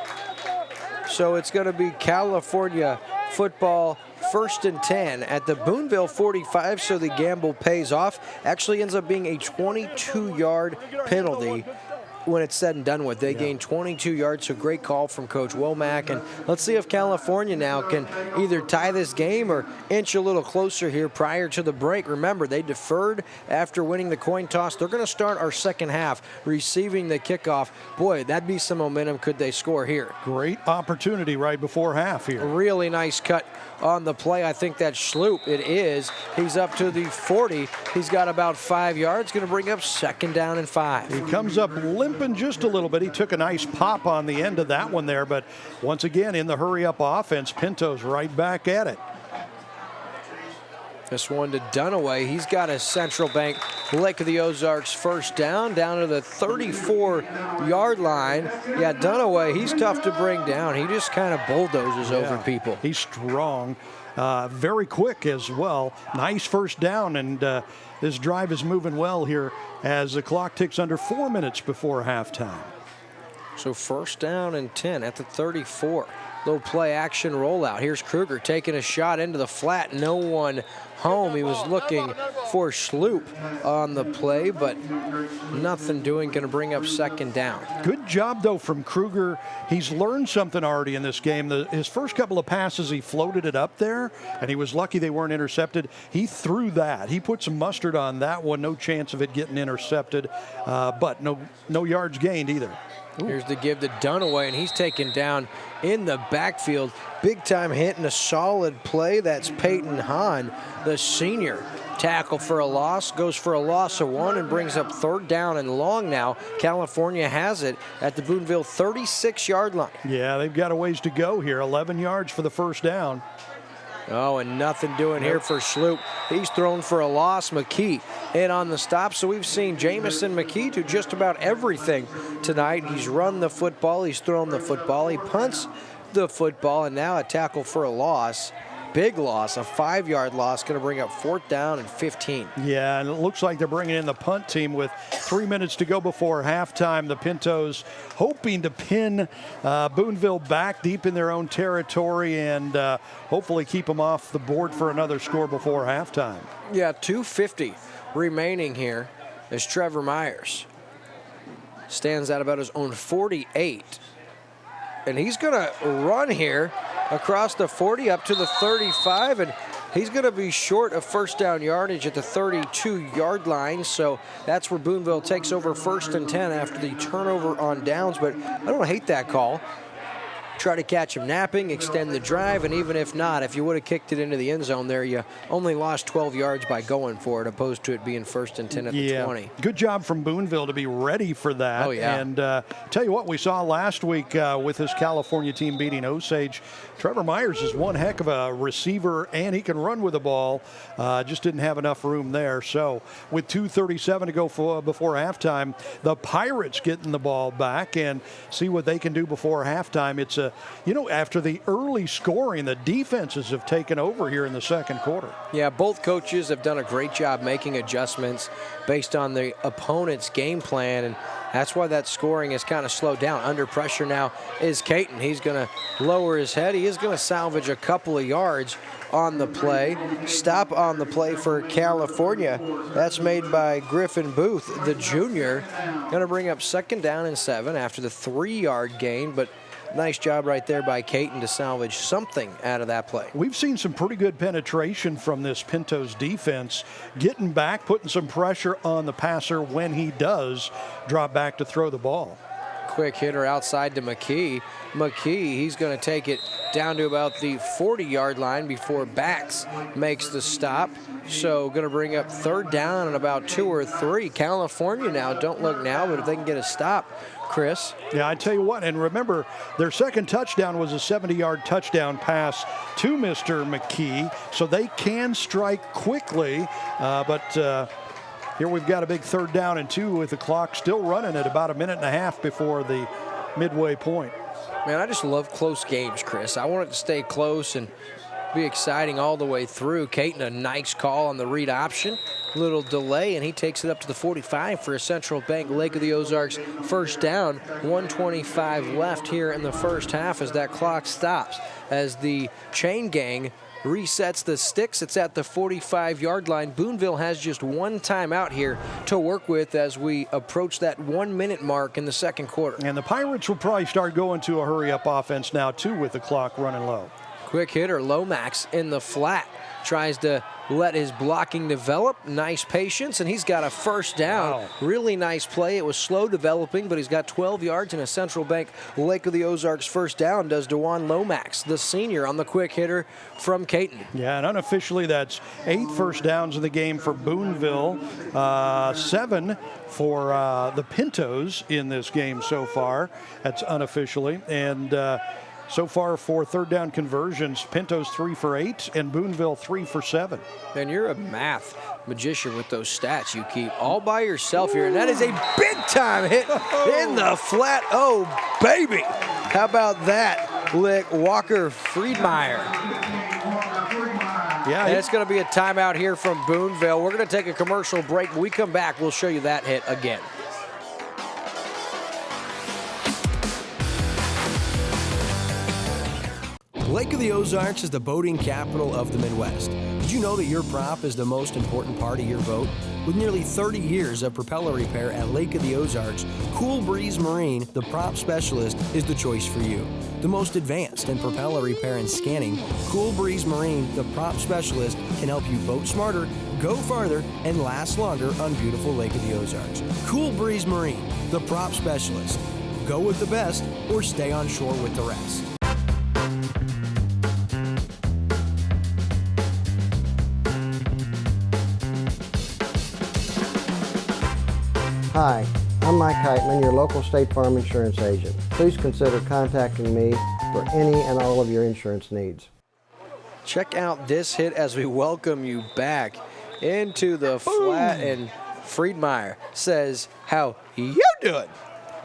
So it's going to be California football 1st and 10 at the Boonville 45, so the gamble pays off. Actually ends up being a 22-yard penalty when it's said and done with. They gain 22 yards, so great call from Coach Womack. And let's see if California now can either tie this game or inch a little closer here prior to the break. Remember, they deferred after winning the coin toss. They're going to start our second half receiving the kickoff. Boy, that'd be some momentum could they score here. Great opportunity right before half here. Really nice cut on the play. I think that's Schloop. It is. He's up to the 40. He's got about 5 yards. Going to bring up 2nd down and 5. He comes up limping just a little bit. He took a nice pop on the end of that one there, but once again, in the hurry-up offense, Pinto's right back at it. This one to Dunaway. He's got a Central Bank Lake of the Ozarks first down to the 34-yard line. Yeah, Dunaway, he's tough to bring down. He just kind of bulldozes over people. He's strong, very quick as well. Nice first down, and this drive is moving well here as the clock ticks under 4 minutes before halftime. So 1st down and 10 at the 34. Little play action rollout. Here's Kruger taking a shot into the flat. No one home. He was looking for Schloop on the play, but nothing doing. Going to bring up 2nd down. Good job, though, from Kruger. He's learned something already in this game. His first couple of passes, he floated it up there, and he was lucky they weren't intercepted. He threw that. He put some mustard on that one. No chance of it getting intercepted, but no yards gained either. Ooh. Here's the give to Dunaway, and he's taken down in the backfield. Big time hit and a solid play. That's Peyton Hahn, the senior. Tackle for a loss, goes for a loss of 1 and brings up 3rd down and long now. California has it at the Boonville 36-yard line. Yeah, they've got a ways to go here. 11 yards for the first down. Oh, and nothing doing here for Schloop. He's thrown for a loss. McKee in on the stop. So we've seen Jamison McKee do just about everything tonight. He's run the football. He's thrown the football. He punts the football, and now a tackle for a loss. Big loss, a 5-yard loss, going to bring up 4th down and 15. Yeah, and it looks like they're bringing in the punt team with 3 minutes to go before halftime. The Pintos hoping to pin Boonville back deep in their own territory and hopefully keep them off the board for another score before halftime. Yeah, 2:50 remaining here as Trevor Myers stands at about his own 48. And he's going to run here across the 40 up to the 35, and he's going to be short of 1st down yardage at the 32-yard line. So that's where Boonville takes over 1st and 10 after the turnover on downs. But I don't hate that call. Try to catch him napping, extend the drive, and even if not, if you would have kicked it into the end zone there, you only lost 12 yards by going for it, opposed to it being 1st and 10 at the 20. Good job from Boonville to be ready for that. Oh, yeah. And tell you what, we saw last week with this California team beating Osage. Trevor Myers is one heck of a receiver, and he can run with the ball. Just didn't have enough room there. So with 2:37 to go before halftime, the Pirates getting the ball back and see what they can do before halftime. It's after the early scoring, the defenses have taken over here in the second quarter. Yeah, both coaches have done a great job making adjustments based on the opponent's game plan, and that's why that scoring has kind of slowed down. Under pressure now is Caton. He's going to lower his head. He is going to salvage a couple of yards on the play. Stop on the play for Calfornia. That's made by Griffin Booth, the junior. Going to bring up 2nd down and 7 after the 3-yard gain, but nice job right there by Caton to salvage something out of that play. We've seen some pretty good penetration from this Pintos defense, getting back, putting some pressure on the passer when he does drop back to throw the ball. Quick hitter outside to McKee. He's going to take it down to about the 40-yard line before Bax makes the stop. So going to bring up 3rd down and about 2 or 3. Calfornia now, don't look now, but if they can get a stop, Chris. Yeah, I tell you what, and remember, their second touchdown was a 70-yard touchdown pass to Mr. McKee, so they can strike quickly, but here we've got a big 3rd down and 2 with the clock still running at about a minute and a half before the midway point. Man, I just love close games, Chris. I want it to stay close and be exciting all the way through. Caton, a nice call on the read option. Little delay, and he takes it up to the 45 for a Central Bank Lake of the Ozarks 1st down. 1:25 left here in the first half as that clock stops. As the chain gang resets the sticks, it's at the 45-yard line. Boonville has just one timeout here to work with as we approach that 1-minute mark in the second quarter. And the Pirates will probably start going to a hurry-up offense now, too, with the clock running low. Quick hitter, Lomax in the flat. Tries to let his blocking develop. Nice patience, and he's got a 1st down. Wow. Really nice play. It was slow developing, but he's got 12 yards and a Central Bank Lake of the Ozarks 1st down, does DeJuan Lomax, the senior, on the quick hitter from Caton. Yeah, and unofficially that's 8 1st downs in the game for Boonville, 7 for the Pintos in this game so far. That's unofficially. And so far for 3rd down conversions, Pintos 3 for 8 and Boonville 3 for 7. And you're a math magician with those stats you keep all by yourself here. And that is a big-time hit in the flat. Oh, baby. How about that, Lick Walker Friedmeier? Yeah, and it's going to be a timeout here from Boonville. We're going to take a commercial break. When we come back, we'll show you that hit again. Lake of the Ozarks is the boating capital of the Midwest. Did you know that your prop is the most important part of your boat? With nearly 30 years of propeller repair at Lake of the Ozarks, Cool Breeze Marine, the prop specialist, is the choice for you. The most advanced in propeller repair and scanning, Cool Breeze Marine, the prop specialist, can help you boat smarter, go farther, and last longer on beautiful Lake of the Ozarks. Cool Breeze Marine, the prop specialist. Go with the best or stay on shore with the rest. Hi, I'm Mike Heitman, your local State Farm insurance agent. Please consider contacting me for any and all of your insurance needs. Check out this hit as we welcome you back into the flat, and Friedmeier says, "How you doing?"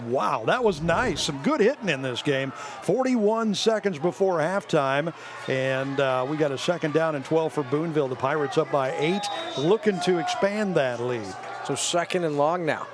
Wow, that was nice. Some good hitting in this game. 41 seconds before halftime, and we got a 2nd down and 12 for Boonville. The Pirates up by 8, looking to expand that lead. So 2nd and long now.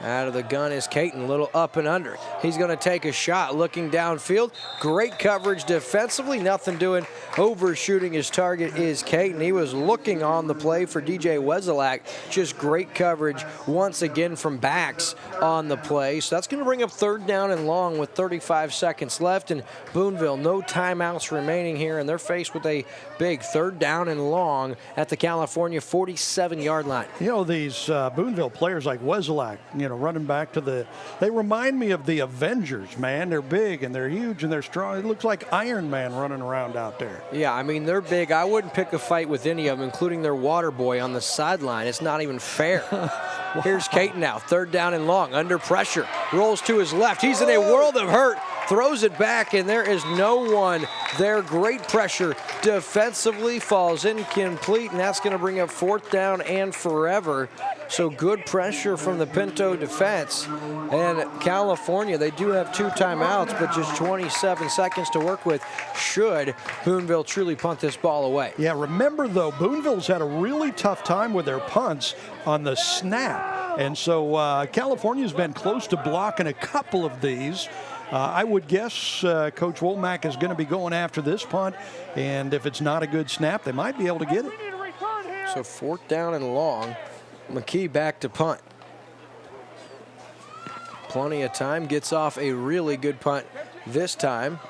Out of the gun is Caton, a little up and under. He's going to take a shot, looking downfield. Great coverage defensively, nothing doing. Overshooting his target is Caton. He was looking on the play for DJ Wezelak. Just great coverage once again from Bax on the play. So that's going to bring up 3rd down and long with 35 seconds left. And Boonville, no timeouts remaining here, and they're faced with a big 3rd down and long at the Calfornia 47-yard line. You know, these Boonville players like Wezelak, running back to they remind me of the Avengers, man. They're big and they're huge and they're strong. It looks like Iron Man running around out there. Yeah, I mean, they're big. I wouldn't pick a fight with any of them, including their water boy on the sideline. It's not even fair. Here's Caton now, 3rd down and long, under pressure. Rolls to his left. He's in a world of hurt. throws it back, and there is no one there. Great pressure defensively, falls incomplete, and that's going to bring up 4th down and forever. So good pressure from the Pinto defense. And Calfornia, they do have 2 timeouts, but just 27 seconds to work with should Boonville truly punt this ball away. Yeah, remember, though, Boonville's had a really tough time with their punts on the snap. And so Calfornia's been close to blocking a couple of these. I would guess Coach Womack is going to be going after this punt, and if it's not a good snap, they might be able to get it. So 4th down and long. McKee back to punt. Plenty of time, gets off a really good punt this time.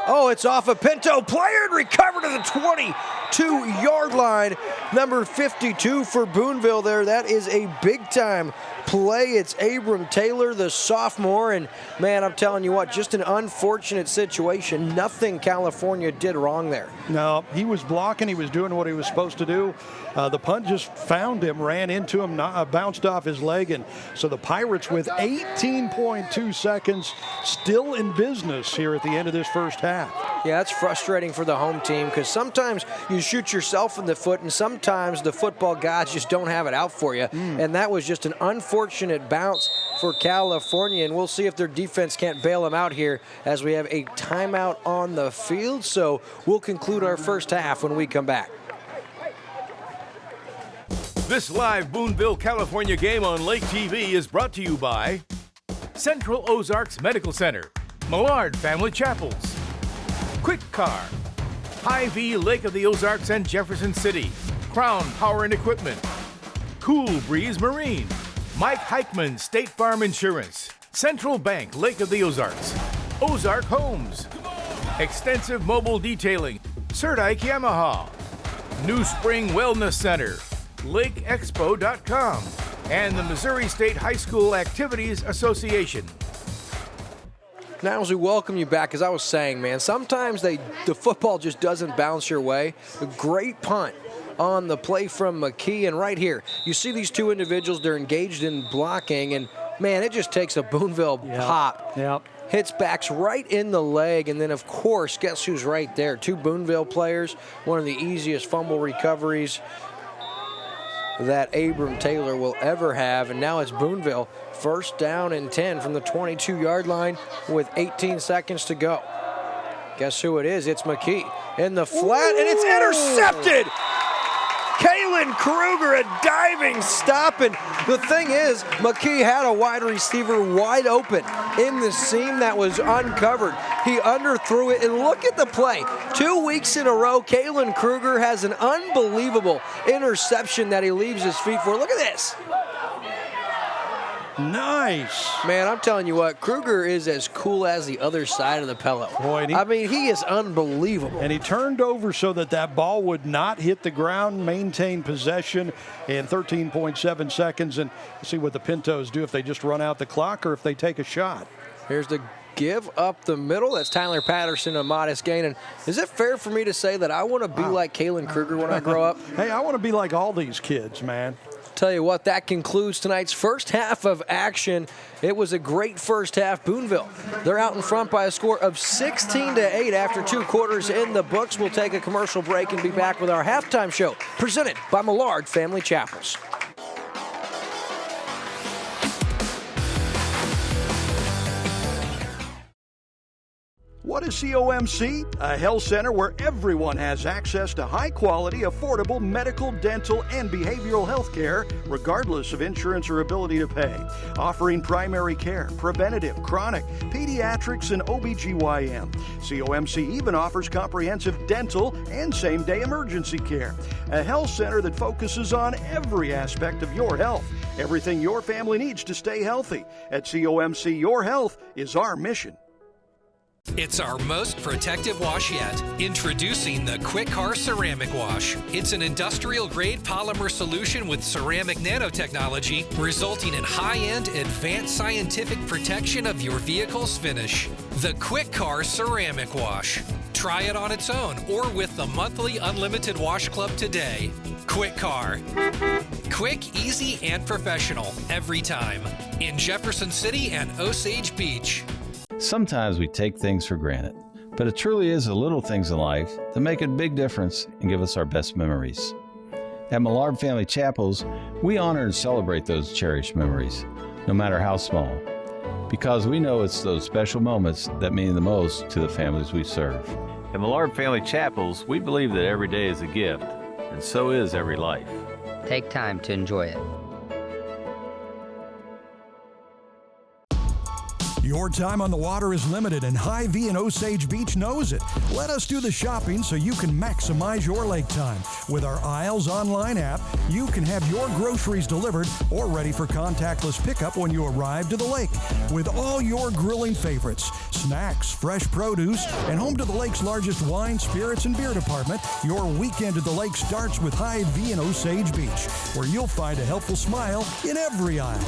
Oh, it's off a Pinto player and recovered to the 22-yard line. Number 52 for Boonville there. That is a big-time play. It's Abram Taylor, the sophomore, and man, I'm telling you what, just an unfortunate situation. Nothing Calfornia did wrong there. No, he was blocking. He was doing what he was supposed to do. The punt just found him, ran into him, bounced off his leg, and so the Pirates with 18.2 seconds still in business here at the end of this first half. Yeah, it's frustrating for the home team because sometimes you shoot yourself in the foot and sometimes the football gods just don't have it out for you. And that was just an unfortunate bounce for Calfornia, and we'll see if their defense can't bail them out here as we have a timeout on the field. So we'll conclude our first half when we come back. This live Boonville, California game on Lake TV is brought to you by Central Ozarks Medical Center, Millard Family Chapels, Quick Car, Hy-Vee Lake of the Ozarks and Jefferson City, Crown Power and Equipment, Cool Breeze Marine, Mike Heichman State Farm Insurance, Central Bank Lake of the Ozarks, Ozark Homes, Extensive Mobile Detailing, Serdike Yamaha, New Spring Wellness Center, LakeExpo.com, and the Missouri State High School Activities Association. Now as we welcome you back, as I was saying, man, sometimes the football just doesn't bounce your way. A great punt on the play from McKee, and right here, you see these 2 individuals, they're engaged in blocking, and man, it just takes a Boonville pop. Hits backs right in the leg, and then of course, guess who's right there? 2 Boonville players, one of the easiest fumble recoveries that Abram Taylor will ever have, and now it's Boonville 1st down and 10 from the 22-yard line with 18 seconds to go. Guess who it is? It's McKee in the flat, and it's intercepted! Kalen Kruger, a diving stop, and the thing is, McKee had a wide receiver wide open in the seam that was uncovered. He underthrew it, and look at the play. 2 weeks in a row, Kalen Kruger has an unbelievable interception that he leaves his feet for. Look at this. Nice. Man, I'm telling you what, Kruger is as cool as the other side of the pillow. Boy, I mean, he is unbelievable. And he turned over so that ball would not hit the ground, maintain possession in 13.7 seconds. And see what the Pintos do if they just run out the clock or if they take a shot. Here's the give up the middle. That's Tyler Patterson, a modest gain. And is it fair for me to say that I want to be like Kalen Kruger when I grow up? Hey, I want to be like all these kids, man. Tell you what, that concludes tonight's first half of action. It was a great first half. Boonville, they're out in front by a score of 16-8 after 2 quarters in the books. We'll take a commercial break and be back with our halftime show presented by Millard Family Chapels. What is COMC? A health center where everyone has access to high-quality, affordable medical, dental, and behavioral health care, regardless of insurance or ability to pay. Offering primary care, preventative, chronic, pediatrics, and OBGYN. COMC even offers comprehensive dental and same-day emergency care. A health center that focuses on every aspect of your health. Everything your family needs to stay healthy. At COMC, your health is our mission. It's our most protective wash yet. Introducing the Quick Car Ceramic Wash. It's an industrial-grade polymer solution with ceramic nanotechnology, resulting in high-end, advanced scientific protection of your vehicle's finish. The Quick Car Ceramic Wash. Try it on its own or with the monthly Unlimited Wash Club today. Quick Car. Quick, easy, and professional every time. In Jefferson City and Osage Beach. Sometimes we take things for granted, but it truly is the little things in life that make a big difference and give us our best memories. At Millard Family Chapels, we honor and celebrate those cherished memories, no matter how small, because we know it's those special moments that mean the most to the families we serve. At Millard Family Chapels, we believe that every day is a gift, and so is every life. Take time to enjoy it. Your time on the water is limited, and Hy-Vee in Osage Beach knows it. Let us do the shopping so you can maximize your lake time. With our Aisles online app, you can have your groceries delivered or ready for contactless pickup when you arrive to the lake. With all your grilling favorites, snacks, fresh produce, and home to the lake's largest wine, spirits, and beer department, your weekend at the lake starts with Hy-Vee in Osage Beach, where you'll find a helpful smile in every aisle.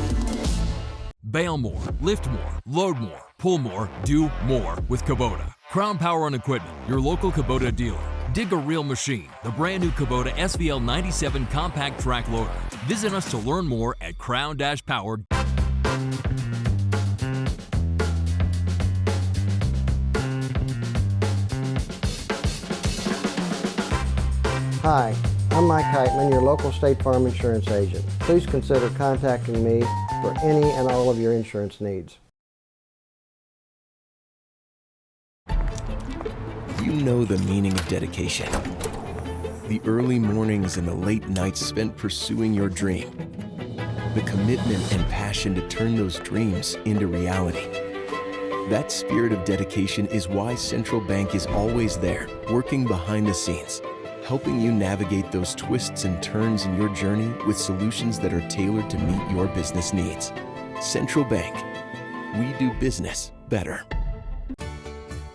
Bail more, lift more, load more, pull more, do more with Kubota. Crown Power and Equipment, your local Kubota dealer. Dig a Real Machine, the brand new Kubota SVL 97 compact track loader. Visit us to learn more at crown-power. Hi, I'm Mike Heitman, your local State Farm insurance agent. Please consider contacting me for any and all of your insurance needs. You know the meaning of dedication. The early mornings and the late nights spent pursuing your dream. The commitment and passion to turn those dreams into reality. That spirit of dedication is why Central Bank is always there, working behind the scenes, helping you navigate those twists and turns in your journey with solutions that are tailored to meet your business needs. Central Bank. We do business better.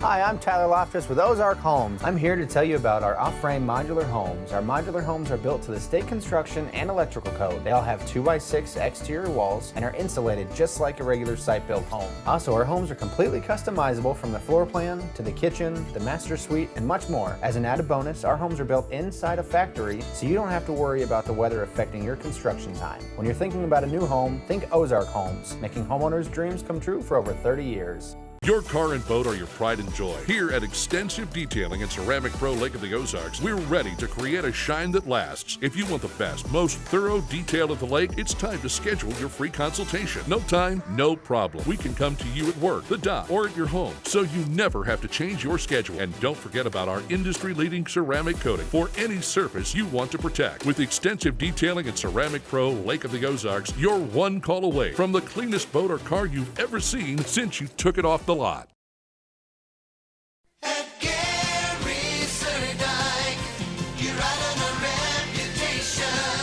Hi, I'm Tyler Loftus with Ozark Homes. I'm here to tell you about our off-frame modular homes. Our modular homes are built to the state construction and electrical code. They all have 2x6 exterior walls and are insulated just like a regular site-built home. Also, our homes are completely customizable from the floor plan to the kitchen, the master suite, and much more. As an added bonus, our homes are built inside a factory, so you don't have to worry about the weather affecting your construction time. When you're thinking about a new home, think Ozark Homes, making homeowners' dreams come true for over 30 years. Your car and boat are your pride and joy. Here at Extensive Detailing and Ceramic Pro Lake of the Ozarks, we're ready to create a shine that lasts. If you want the best, most thorough detail of the lake, it's time to schedule your free consultation. No time, no problem. We can come to you at work, the dock, or at your home, so you never have to change your schedule. And don't forget about our industry-leading ceramic coating for any surface you want to protect. With Extensive Detailing and Ceramic Pro Lake of the Ozarks, you're one call away from the cleanest boat or car you've ever seen since you took it off the lot.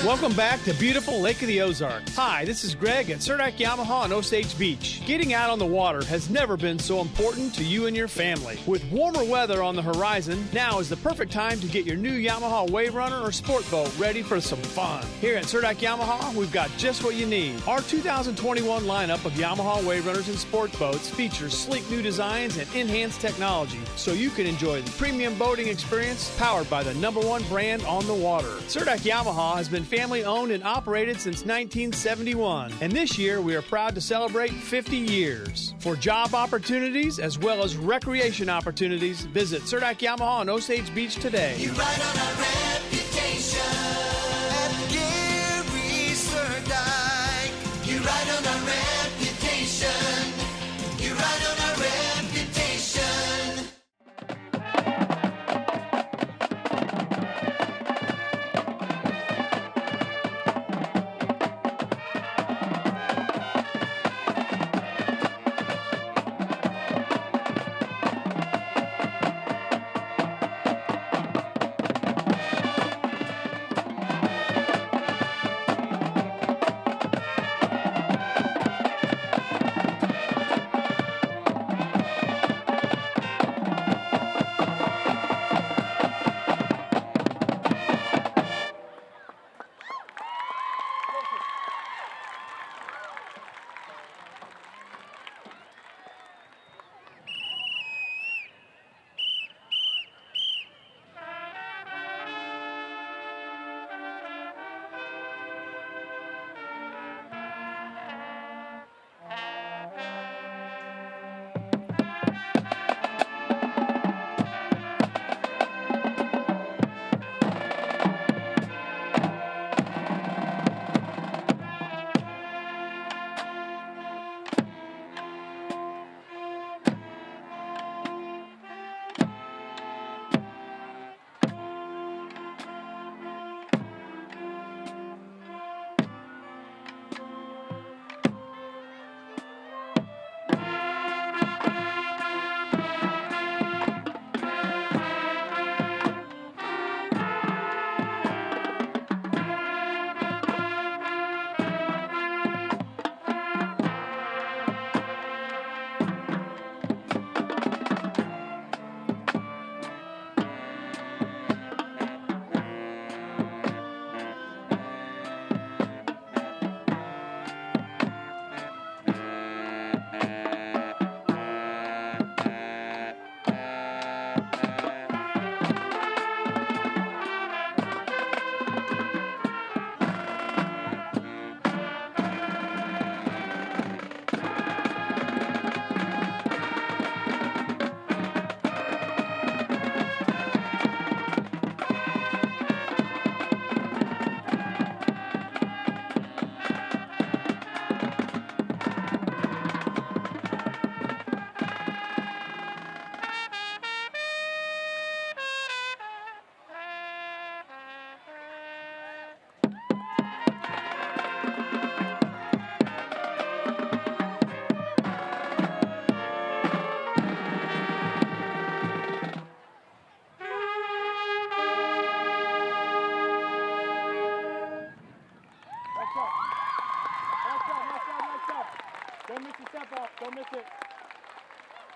Welcome back to beautiful Lake of the Ozarks. Hi, this is Greg at Surdak Yamaha in Osage Beach. Getting out on the water has never been so important to you and your family. With warmer weather on the horizon, now is the perfect time to get your new Yamaha Wave Runner or sport boat ready for some fun. Here at Surdak Yamaha, we've got just what you need. Our 2021 lineup of Yamaha Wave Runners and sport boats features sleek new designs and enhanced technology, so you can enjoy the premium boating experience powered by the #1 brand on the water. Surdak Yamaha has been family owned and operated since 1971. And this year we are proud to celebrate 50 years. For job opportunities as well as recreation opportunities, visit Surdak Yamaha in Osage Beach today. You ride on our reputation at Gary Surdak. You ride on our reputation. You ride on our reputation.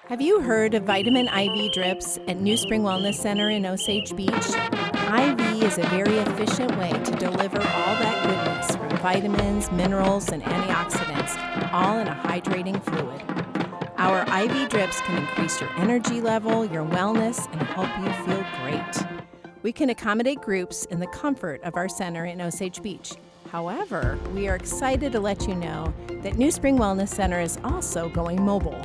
Have you heard of vitamin IV drips at New Spring Wellness Center in Osage Beach? IV is a very efficient way to deliver all that goodness from vitamins, minerals, and antioxidants, all in a hydrating fluid. Our IV drips can increase your energy level, your wellness, and help you feel great. We can accommodate groups in the comfort of our center in Osage Beach. However, we are excited to let you know that New Spring Wellness Center is also going mobile.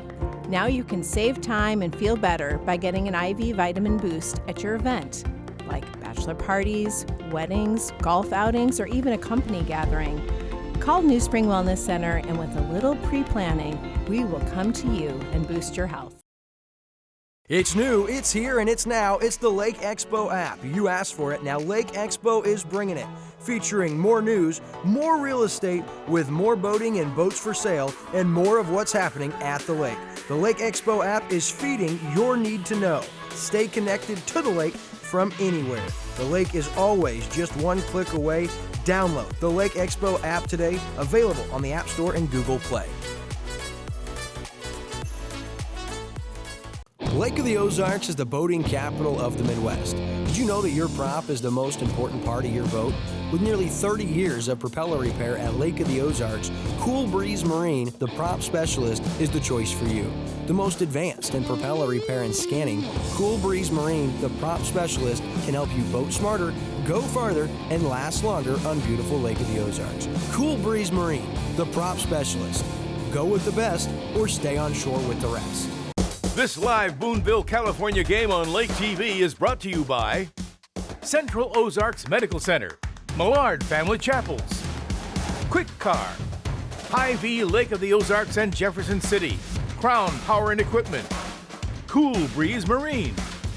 Now you can save time and feel better by getting an IV vitamin boost at your event, like bachelor parties, weddings, golf outings, or even a company gathering. Call New Spring Wellness Center, and with a little pre-planning, we will come to you and boost your health. It's new, it's here, and it's now. It's the Lake Expo app. You asked for it. Now Lake Expo is bringing it. Featuring more news, more real estate, with more boating and boats for sale, and more of what's happening at the lake. The Lake Expo app is feeding your need to know. Stay connected to the lake from anywhere. The lake is always just one click away. Download the Lake Expo app today, available on the App Store and Google Play. Lake of the Ozarks is the boating capital of the Midwest. Did you know that your prop is the most important part of your boat? With nearly 30 years of propeller repair at Lake of the Ozarks, Cool Breeze Marine, the prop specialist, is the choice for you. The most advanced in propeller repair and scanning, Cool Breeze Marine, the prop specialist, can help you boat smarter, go farther, and last longer on beautiful Lake of the Ozarks. Cool Breeze Marine, the prop specialist. Go with the best or stay on shore with the rest. This live Boonville, California game on Lake TV is brought to you by Central Ozarks Medical Center, Millard Family Chapels, Quick Car, Hy-Vee Lake of the Ozarks and Jefferson City, Crown Power and Equipment, Cool Breeze Marine,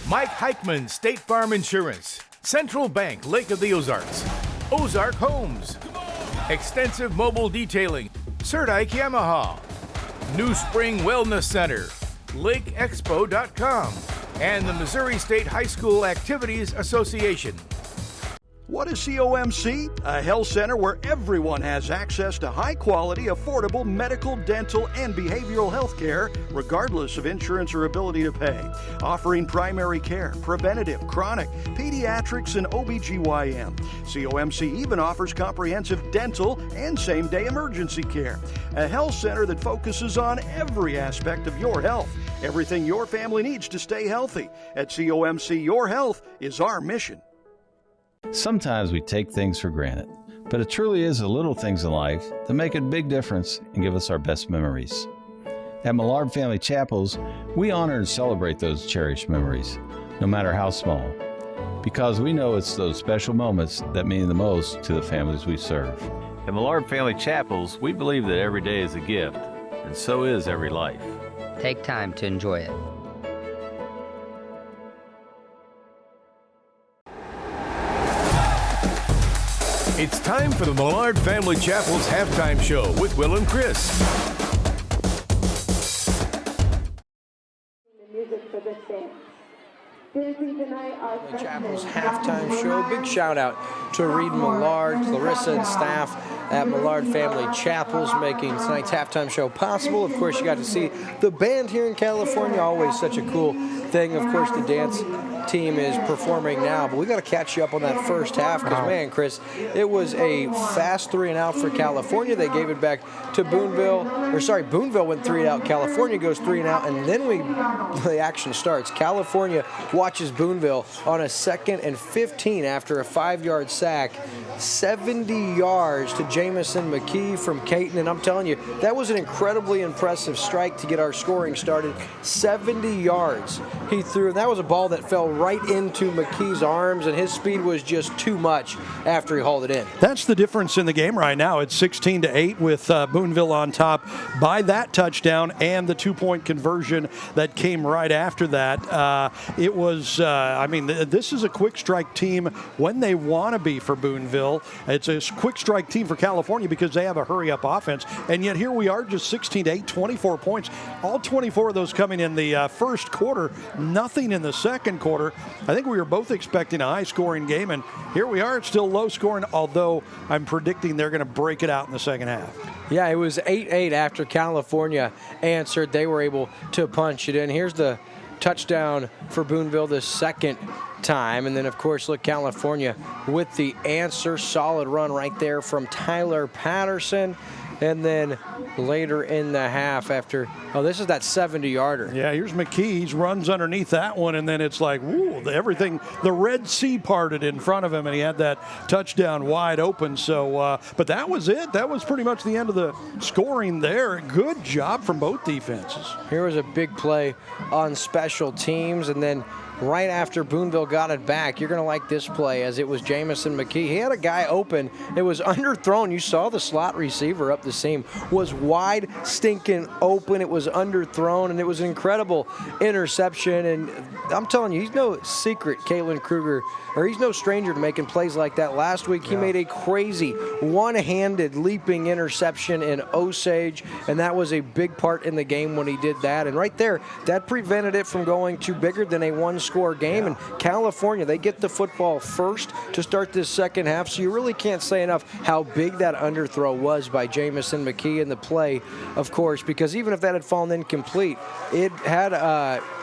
Mike Heichman State Farm Insurance, Central Bank Lake of the Ozarks, Ozark Homes, Extensive Mobile Detailing, Serdike Yamaha, New Spring Wellness Center, LakeExpo.com, and the Missouri State High School Activities Association. What is COMC? A health center where everyone has access to high-quality, affordable medical, dental, and behavioral health care, regardless of insurance or ability to pay. Offering primary care, preventative, chronic, pediatrics, and OBGYN. COMC even offers comprehensive dental and same-day emergency care. A health center that focuses on every aspect of your health. Everything your family needs to stay healthy. At COMC, your health is our mission. Sometimes we take things for granted, but it truly is the little things in life that make a big difference and give us our best memories. At Millard Family Chapels, we honor and celebrate those cherished memories, no matter how small, because we know it's those special moments that mean the most to the families we serve. At Millard Family Chapels, we believe that every day is a gift, and so is every life. Take time to enjoy it. It's time for the Millard Family Chapel's halftime show with Will and Chris. Chapel's halftime show. Big shout out to Reed Millard, Clarissa, and staff at Millard Family Chapels making tonight's halftime show possible. Of course, you got to see the band here in California. Always such a cool thing. Of course, the dance team is performing now, but we got to catch you up on that first half because, man, Chris, it was a fast 3-and-out for California. They gave it back to Boonville. Boonville went 3-and-out. California goes 3-and-out, and then the action starts. California watches Boonville on a 2nd and 15 after a 5-yard sack. 70 yards to Jamison McKee from Caton, and I'm telling you, that was an incredibly impressive strike to get our scoring started. 70 yards he threw, and that was a ball that fell right into McKee's arms, and his speed was just too much after he hauled it in. That's the difference in the game right now. It's 16-8 with Boonville on top by that touchdown and the 2-point conversion that came right after that. It was, this is a quick strike team when they want to be for Boonville. It's a quick strike team for California because they have a hurry-up offense, and yet here we are just 16-8, 24 points. All 24 of those coming in the first quarter, nothing in the second quarter. quarter. I think we were both expecting a high-scoring game, and here we are. It's still low-scoring, although I'm predicting they're going to break it out in the second half. Yeah, it was 8-8 after Calfornia answered. They were able to punch it in. Here's the touchdown for Boonville the second time. And then, of course, look, Calfornia with the answer. Solid run right there from Tyler Patterson. And then later in the half after, this is that 70-yarder. Yeah, here's McKee. He runs underneath that one, and then it's like, woo, everything, the Red Sea parted in front of him, and he had that touchdown wide open. So, but that was it. That was pretty much the end of the scoring there. Good job from both defenses. Here was a big play on special teams, and then right after Boonville got it back, you're going to like this play as it was Jamison McKee. He had a guy open. It was underthrown. You saw the slot receiver up the seam was wide stinking open. It was underthrown, and it was an incredible interception. And I'm telling you, he's no secret, Kalen Kruger, or he's no stranger to making plays like that. Last week, he made a crazy one-handed leaping interception in Osage, and that was a big part in the game when he did that. And right there, that prevented it from going to bigger than a one-score game. And Calfornia, they get the football first to start this second half, so you really can't say enough how big that underthrow was by Jamison McKee in the play, of course, because even if that had fallen incomplete, it had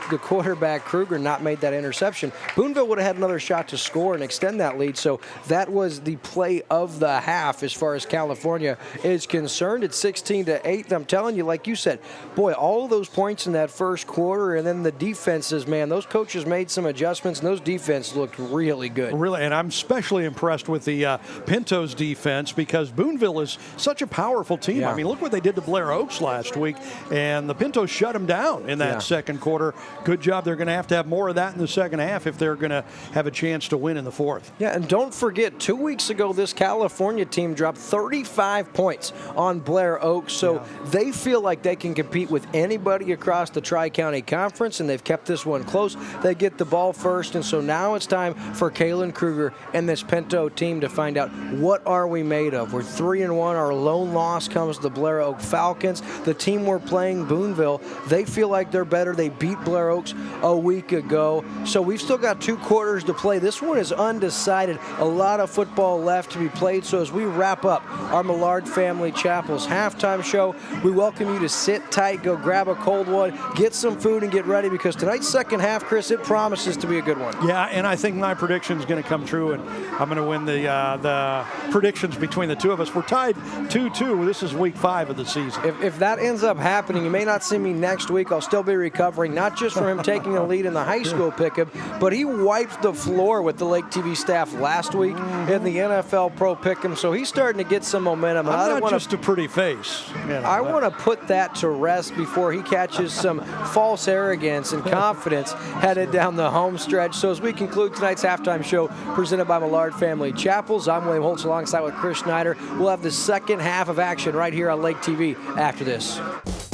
the quarterback, Kruger, not made that interception, Boonville would have had another shot to score and extend that lead. So that was the play of the half as far as Calfornia is concerned. It's 16-8. I'm telling you, like you said, boy, all of those points in that first quarter, and then the defenses, man, those coaches made some adjustments, and those defenses looked really good. Really, and I'm especially impressed with the Pintos defense because Boonville is such a powerful team. I mean, look what they did to Blair Oaks last week, and the Pintos shut them down in that second quarter. Good job. They're going to have more of that in the second half if they're going to have a chance to win in the fourth. Yeah, and don't forget, 2 weeks ago, this Calfornia team dropped 35 points on Blair Oaks, so they feel like they can compete with anybody across the Tri-County Conference, and they've kept this one close. They get the ball first, and so now it's time for Kalen Kruger and this Pinto team to find out what are we made of. We're 3-1. Our lone loss comes to the Blair Oak Falcons. The team we're playing, Boonville, they feel like they're better. They beat Blair Oaks a week ago. So we've still got 2 quarters to play. This one is undecided. A lot of football left to be played. So as we wrap up our Millard Family Chapel's halftime show, we welcome you to sit tight, go grab a cold one, get some food, and get ready because tonight's second half, Chris, it promises to be a good one. Yeah, and I think my prediction is going to come true, and I'm going to win the predictions between the two of us. We're tied 2-2. This is week 5 of the season. If that ends up happening, you may not see me next week. I'll still be recovering, not just from him taking a lead in the high school pickup, but he wiped the floor with the Lake TV staff last week in the NFL Pro Pick'em, so he's starting to get some momentum. I'm not just a pretty face. I want to put that to rest before he catches some false arrogance and confidence headed down the home stretch. So as we conclude tonight's halftime show presented by Millard Family Chapels, I'm William Holtz alongside with Chris Schneider. We'll have the second half of action right here on Lake TV after this.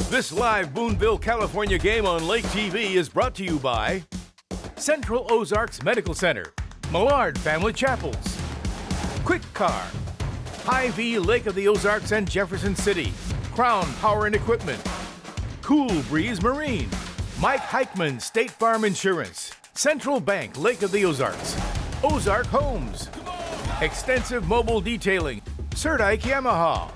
This live Boonville, California game on Lake TV is brought to you by Central Ozarks Medical Center, Millard Family Chapels, Quick Car, Hy-Vee Lake of the Ozarks and Jefferson City, Crown Power and Equipment, Cool Breeze Marine, Mike Heichman State Farm Insurance, Central Bank Lake of the Ozarks, Ozark Homes, Extensive Mobile Detailing, Serdike Yamaha,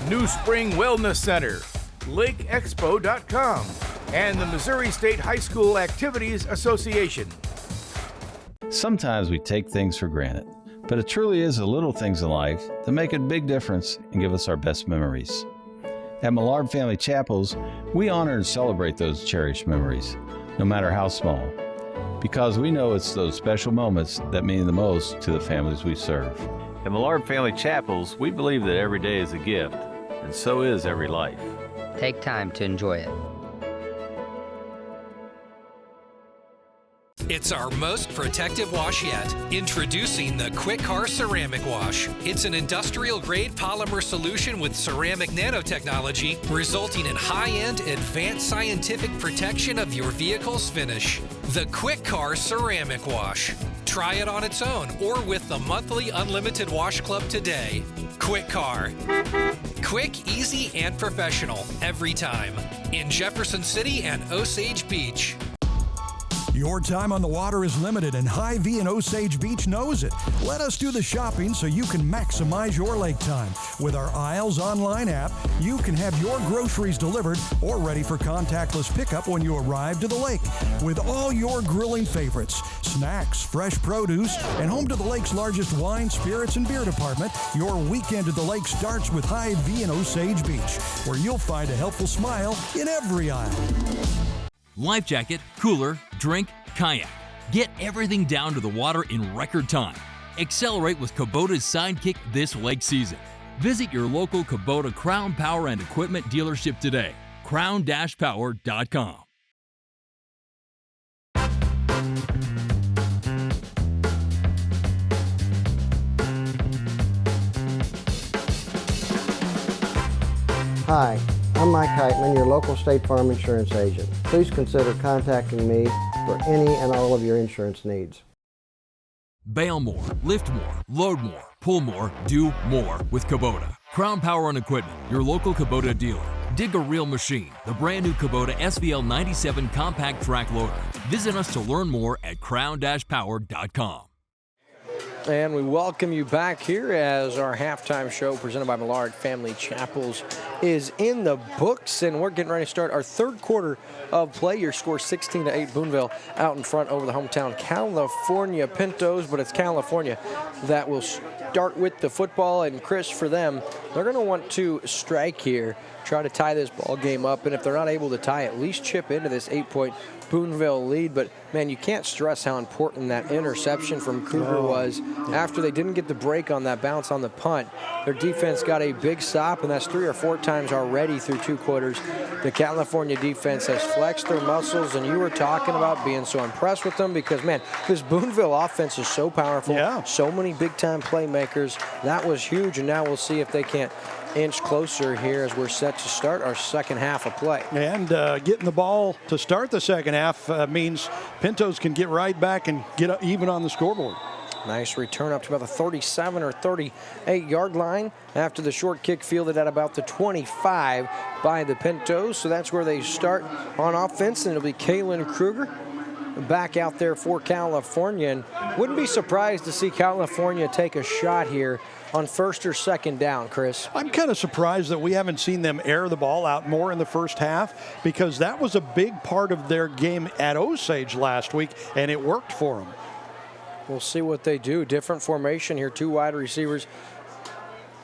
New Spring Wellness Center, LakeExpo.com, and the Missouri State High School Activities Association. Sometimes we take things for granted, but it truly is the little things in life that make a big difference and give us our best memories. At Millard Family Chapels, we honor and celebrate those cherished memories, no matter how small, because we know it's those special moments that mean the most to the families we serve. At Millard Family Chapels, we believe that every day is a gift, and so is every life. Take time to enjoy it. It's our most protective wash yet. Introducing the Quick Car Ceramic Wash. It's an industrial-grade polymer solution with ceramic nanotechnology, resulting in high-end, advanced scientific protection of your vehicle's finish. The Quick Car Ceramic Wash. Try it on its own or with the monthly Unlimited Wash Club today. Quick Car. Quick, easy, and professional every time. In Jefferson City and Osage Beach. Your time on the water is limited, and Hy-Vee and Osage Beach knows it. Let us do the shopping so you can maximize your lake time. With our Isles online app, you can have your groceries delivered or ready for contactless pickup when you arrive to the lake. With all your grilling favorites, snacks, fresh produce, and home to the lake's largest wine, spirits, and beer department, your weekend at the lake starts with Hy-Vee and Osage Beach, where you'll find a helpful smile in every aisle. Life jacket, cooler, drink, kayak. Get everything down to the water in record time. Accelerate with Kubota's Sidekick this lake season. Visit your local Kubota Crown Power and Equipment dealership today. crown-power.com. Hi, I'm Mike Heitman, your local State Farm insurance agent. Please consider contacting me for any and all of your insurance needs. Bail more, lift more, load more, pull more, do more with Kubota. Crown Power and Equipment, your local Kubota dealer. Dig a real machine, the brand new Kubota SVL 97 compact track loader. Visit us to learn more at crown-power.com. And we welcome you back here as our halftime show presented by Millard Family Chapels is in the books, and we're getting ready to start our third quarter of play. Your score 16-8, Boonville out in front over the hometown Calfornia Pintos, but it's Calfornia that will start with the football. And Chris, for them, they're going to want to strike here, try to tie this ball game up, and if they're not able to tie, at least chip into this 8-point Boonville lead. But man, you can't stress how important that interception from Kruger was after they didn't get the break on that bounce on the punt. Their defense got a big stop, and that's 3 or 4 times already through 2 quarters. The California defense has flexed their muscles, and you were talking about being so impressed with them because, man, this Boonville offense is so powerful. Yeah. So many big-time playmakers. That was huge, and now we'll see if they can't inch closer here as we're set to start our second half of play. And getting the ball to start the second half means Pintos can get right back and get even on the scoreboard. Nice return up to about the 37 or 38-yard line after the short kick fielded at about the 25 by the Pintos. So that's where they start on offense, and it'll be Kalen Kruger back out there for Calfornia. And wouldn't be surprised to see Calfornia take a shot here on first or second down, Chris. I'm kind of surprised that we haven't seen them air the ball out more in the first half, because that was a big part of their game at Osage last week, and it worked for them. We'll see what they do. Different formation here, 2 wide receivers.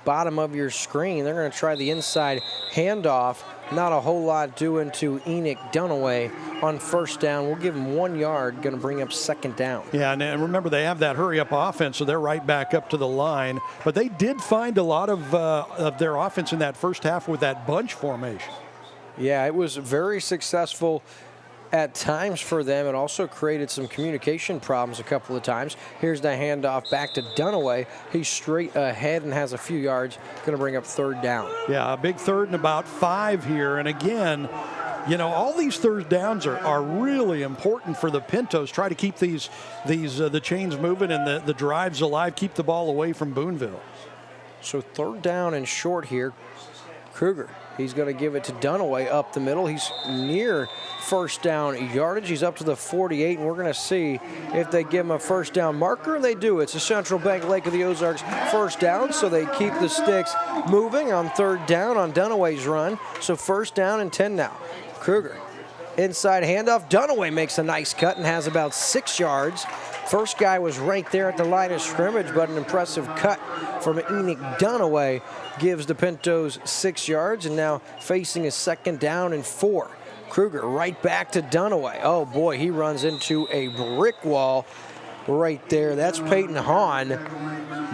Bottom of your screen, they're going to try the inside handoff. Not a whole lot doing to Enoch Dunaway on first down. We'll give him 1 yard, going to bring up second down. Yeah, and remember, they have that hurry-up offense, so they're right back up to the line. But they did find a lot of their offense in that first half with that bunch formation. Yeah, it was very successful at times for them. It also created some communication problems a couple of times. Here's the handoff back to Dunaway. He's straight ahead and has a few yards. Going to bring up third down. Yeah, a big third and about 5 here. And again, you know, all these third downs are really important for the Pintos. Try to keep the chains moving and the drives alive. Keep the ball away from Boonville. So third down and short here. Kruger, he's going to give it to Dunaway up the middle. He's near first down yardage. He's up to the 48, and we're going to see if they give him a first down marker. They do. It's a Central Bank Lake of the Ozarks first down, so they keep the sticks moving on third down on Dunaway's run. So first down and 10 now. Kruger, inside handoff. Dunaway makes a nice cut and has about 6 yards. First guy was right there at the line of scrimmage, but an impressive cut from Enoch Dunaway gives the Pintos 6 yards, and now facing a second down and 4. Kruger right back to Dunaway. Oh boy, he runs into a brick wall right there. That's Peyton Hahn.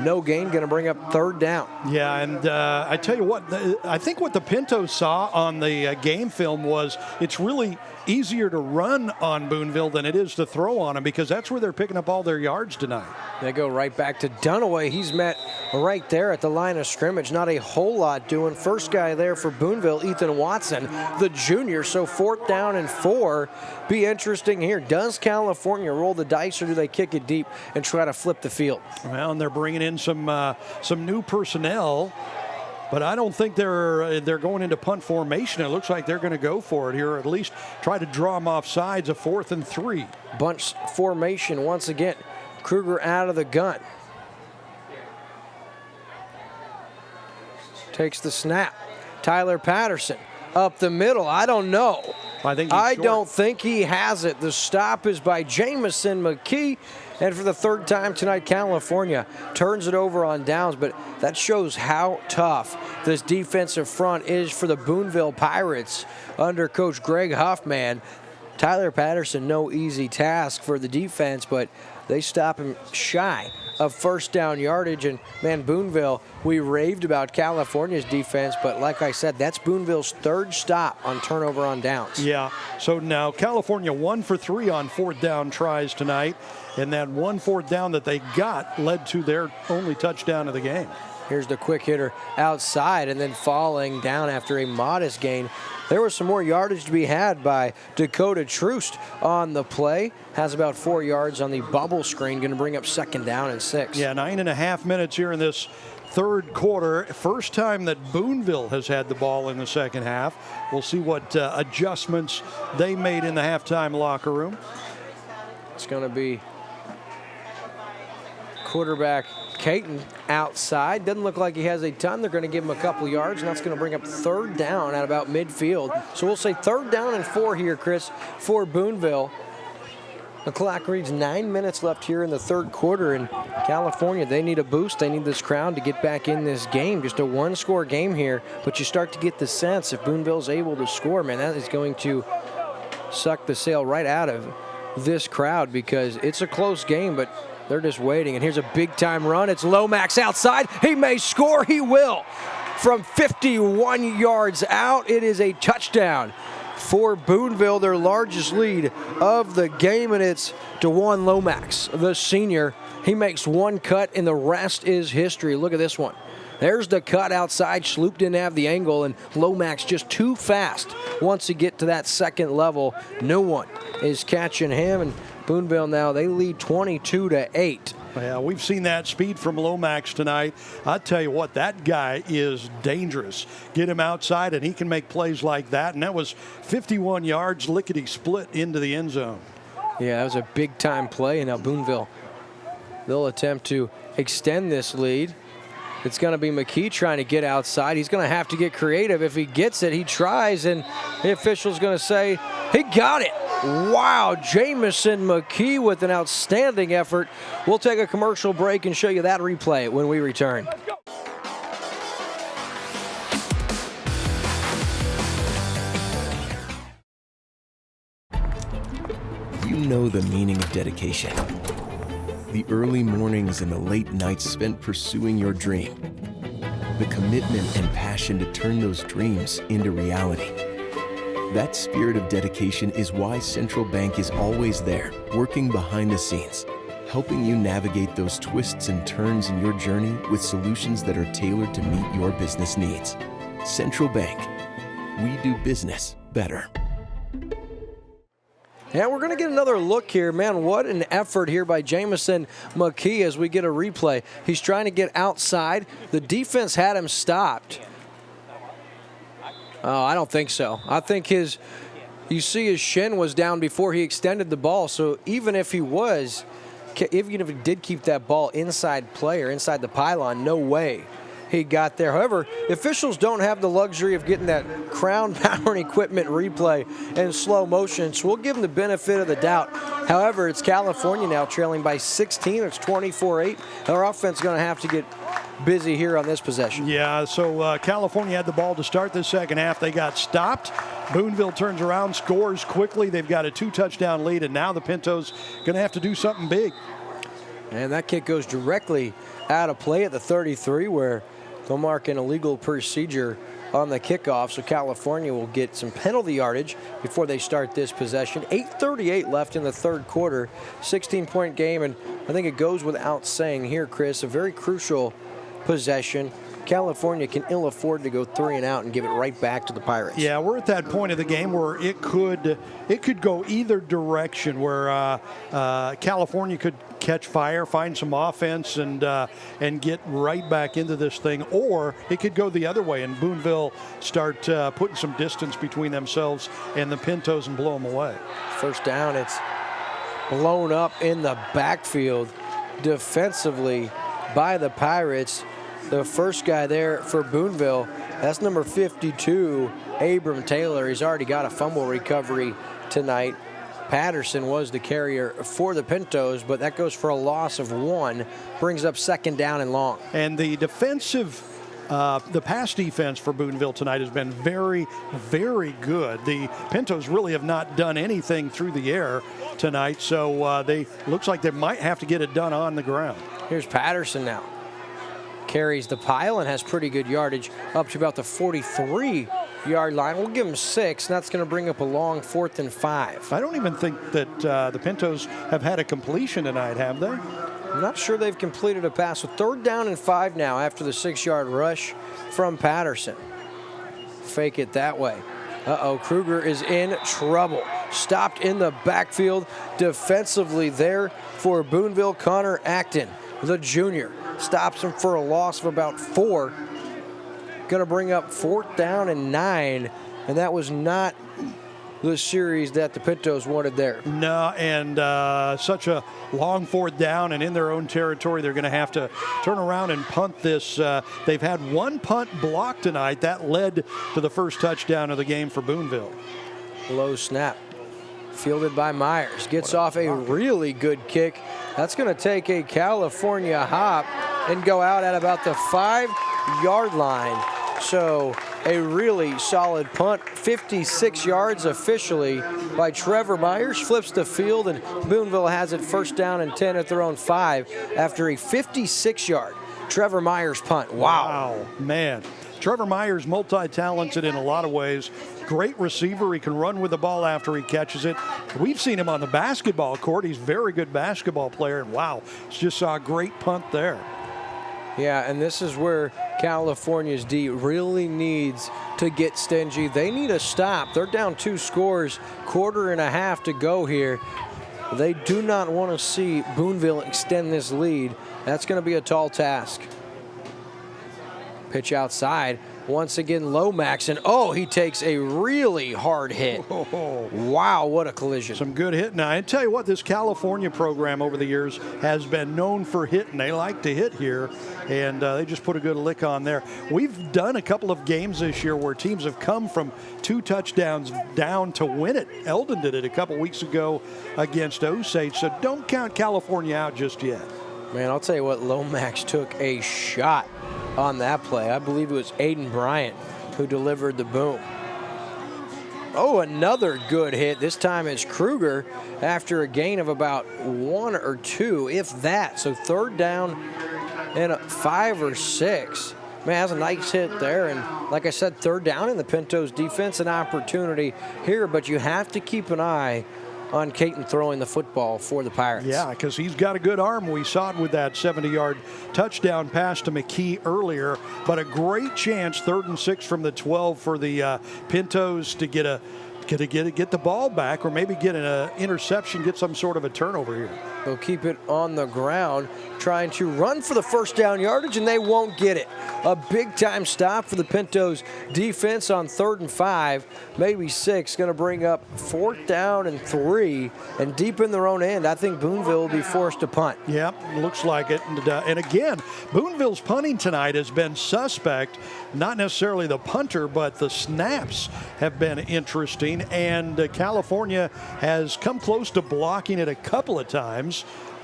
No gain, going to bring up third down. Yeah, and I tell you what, I think what the Pintos saw on the game film was it's really easier to run on Boonville than it is to throw on them, because that's where they're picking up all their yards tonight. They go right back to Dunaway. He's met right there at the line of scrimmage. Not a whole lot doing. First guy there for Boonville, Ethan Watson, the junior. So fourth down and 4. Be interesting here. Does Calfornia roll the dice, or do they kick it deep and try to flip the field? Well, and they're bringing in some new personnel. but I don't think they're going into punt formation. It looks like they're going to go for it here, or at least try to draw them off sides, a 4th and 3. Bunch formation once again. Kruger out of the gun. Takes the snap. Tyler Patterson up the middle. I don't know. I don't think he has it. The stop is by Jamison McKee. And for the 3rd time tonight, Calfornia turns it over on downs. But that shows how tough this defensive front is for the Boonville Pirates under Coach Greg Huffman. Tyler Patterson, no easy task for the defense, but they stop him shy of 1st down yardage. And, man, Boonville, we raved about California's defense, but like I said, that's Boonville's 3rd stop on turnover on downs. Yeah, so now California 1 for 3 on 4th down tries tonight, and that 1 4th down that they got led to their only touchdown of the game. Here's the quick hitter outside and then falling down after a modest gain. There was some more yardage to be had by Dakota Troost on the play. Has about 4 yards on the bubble screen. Going to bring up 2nd down and 6. Yeah, 9.5 minutes here in this 3rd quarter. First time that Boonville has had the ball in the second half. We'll see what adjustments they made in the halftime locker room. It's going to be quarterback Caton outside. Doesn't look like he has a ton. They're going to give him a couple yards, and that's going to bring up 3rd down at about midfield. So we'll say 3rd down and 4 here, Chris, for Boonville. The clock reads 9 minutes left here in the 3rd quarter, and California, they need a boost. They need this crowd to get back in this game. Just a 1-score game here, but you start to get the sense if Boonville's able to score, man, that is going to suck the sail right out of this crowd because it's a close game, but they're just waiting. And here's a big-time run. It's Lomax outside. He may score. He will. From 51 yards out, it is a touchdown for Boonville, their largest lead of the game, and it's DeJuan Lomax, the senior. He makes one cut, and the rest is history. Look at this one. There's the cut outside. Sloop didn't have the angle, and Lomax just too fast. Once he get to that 2nd level, no one is catching him, and Boonville now, they lead 22-8. Yeah, we've seen that speed from Lomax tonight. I tell you what, that guy is dangerous. Get him outside, and he can make plays like that. And that was 51 yards, lickety-split into the end zone. Yeah, that was a big-time play. And now Boonville, they'll attempt to extend this lead. It's going to be McKee trying to get outside. He's going to have to get creative. If he gets it, he tries, and the official's going to say, he got it. Wow, Jamison McKee with an outstanding effort. We'll take a commercial break and show you that replay when we return. You know the meaning of dedication. The early mornings and the late nights spent pursuing your dream. The commitment and passion to turn those dreams into reality. That spirit of dedication is why Central Bank is always there, working behind the scenes, helping you navigate those twists and turns in your journey with solutions that are tailored to meet your business needs. Central Bank, we do business better. Yeah, we're going to get another look here. Man, what an effort here by Jamison McKee as we get a replay. He's trying to get outside. The defense had him stopped. Oh, I don't think so. I think you see his shin was down before he extended the ball. So even if he did keep that ball inside play or inside the pylon, no way he got there. However, officials don't have the luxury of getting that Crown Power and Equipment replay in slow motion, so we'll give them the benefit of the doubt. However, it's California now trailing by 16. It's 24-8. Our offense is going to have to get busy here on this possession. Yeah, so California had the ball to start the second half. They got stopped. Boonville turns around, scores quickly. They've got a 2-touchdown lead, and now the Pintos going to have to do something big. And that kick goes directly out of play at the 33, where they'll mark an illegal procedure on the kickoff, so California will get some penalty yardage before they start this possession. 8:38 left in the 3rd quarter, 16-point game, and I think it goes without saying here, Chris, a very crucial possession. California can ill afford to go 3 and out and give it right back to the Pirates. Yeah, we're at that point of the game where it could go either direction, where California could catch fire, find some offense, and get right back into this thing, or it could go the other way and Boonville start putting some distance between themselves and the Pintos and blow them away. First down, it's blown up in the backfield defensively by the Pirates. The first guy there for Boonville, that's number 52, Abram Taylor. He's already got a fumble recovery tonight. Patterson was the carrier for the Pintos, but that goes for a loss of 1, brings up 2nd down and long. And the the pass defense for Boonville tonight has been very, very good. The Pintos really have not done anything through the air tonight, so looks like they might have to get it done on the ground. Here's Patterson now. Carries the pile and has pretty good yardage up to about the 43-yard line. We'll give him 6, and that's going to bring up a long 4th and 5. I don't even think that the Pintos have had a completion tonight, have they? I'm not sure they've completed a pass. So 3rd down and 5 now after the 6-yard rush from Patterson. Fake it that way. Kruger is in trouble. Stopped in the backfield defensively there for Boonville. Connor Acton, the junior, stops him for a loss of about 4. Going to bring up 4th down and 9, and that was not the series that the Pintos wanted there. No, and such a long 4th down and in their own territory, they're going to have to turn around and punt this. They've had 1 punt block tonight. That led to the first touchdown of the game for Boonville. Low snap. Fielded by Myers. Gets off a really good kick. That's going to take a California hop and go out at about the 5-yard line. So a really solid punt. 56 yards officially by Trevor Myers. Flips the field, and Boonville has it 1st down and 10 at their own 5 after a 56-yard Trevor Myers punt. Wow, man. Trevor Myers, multi-talented in a lot of ways. Great receiver. He can run with the ball after he catches it. We've seen him on the basketball court. He's a very good basketball player. And wow, just saw a great punt there. Yeah, and this is where California's D really needs to get stingy. They need a stop. They're down 2 scores, 1.5 to go here. They do not want to see Boonville extend this lead. That's going to be a tall task. Pitch outside. Once again, Lomax, and he takes a really hard hit. Wow, what a collision. Some good hit. Now, I tell you what, this California program over the years has been known for hitting. They like to hit here, and they just put a good lick on there. We've done a couple of games this year where teams have come from 2 touchdowns down to win it. Eldon did it a couple weeks ago against Osage, so don't count California out just yet. Man, I'll tell you what, Lomax took a shot on that play. I believe it was Aiden Bryant who delivered the boom. Another good hit. This time it's Kruger after a gain of about 1 or 2, if that. So 3rd down and 5 or 6. Man, that's a nice hit there. And like I said, 3rd down in the Pintos defense, an opportunity here, but you have to keep an eye on Caton throwing the football for the Pirates. Yeah, because he's got a good arm. We saw it with that 70-yard touchdown pass to McKee earlier. But a great chance, 3rd and 6 from the 12 for the Pintos to get the ball back, or maybe get an interception, get some sort of a turnover here. They'll keep it on the ground, trying to run for the 1st down yardage, and they won't get it. A big-time stop for the Pintos defense on 3rd and 5, maybe 6, going to bring up 4th down and 3, and deep in their own end, I think Boonville will be forced to punt. Yep, looks like it. And again, Boonville's punting tonight has been suspect. Not necessarily the punter, but the snaps have been interesting, and California has come close to blocking it a couple of times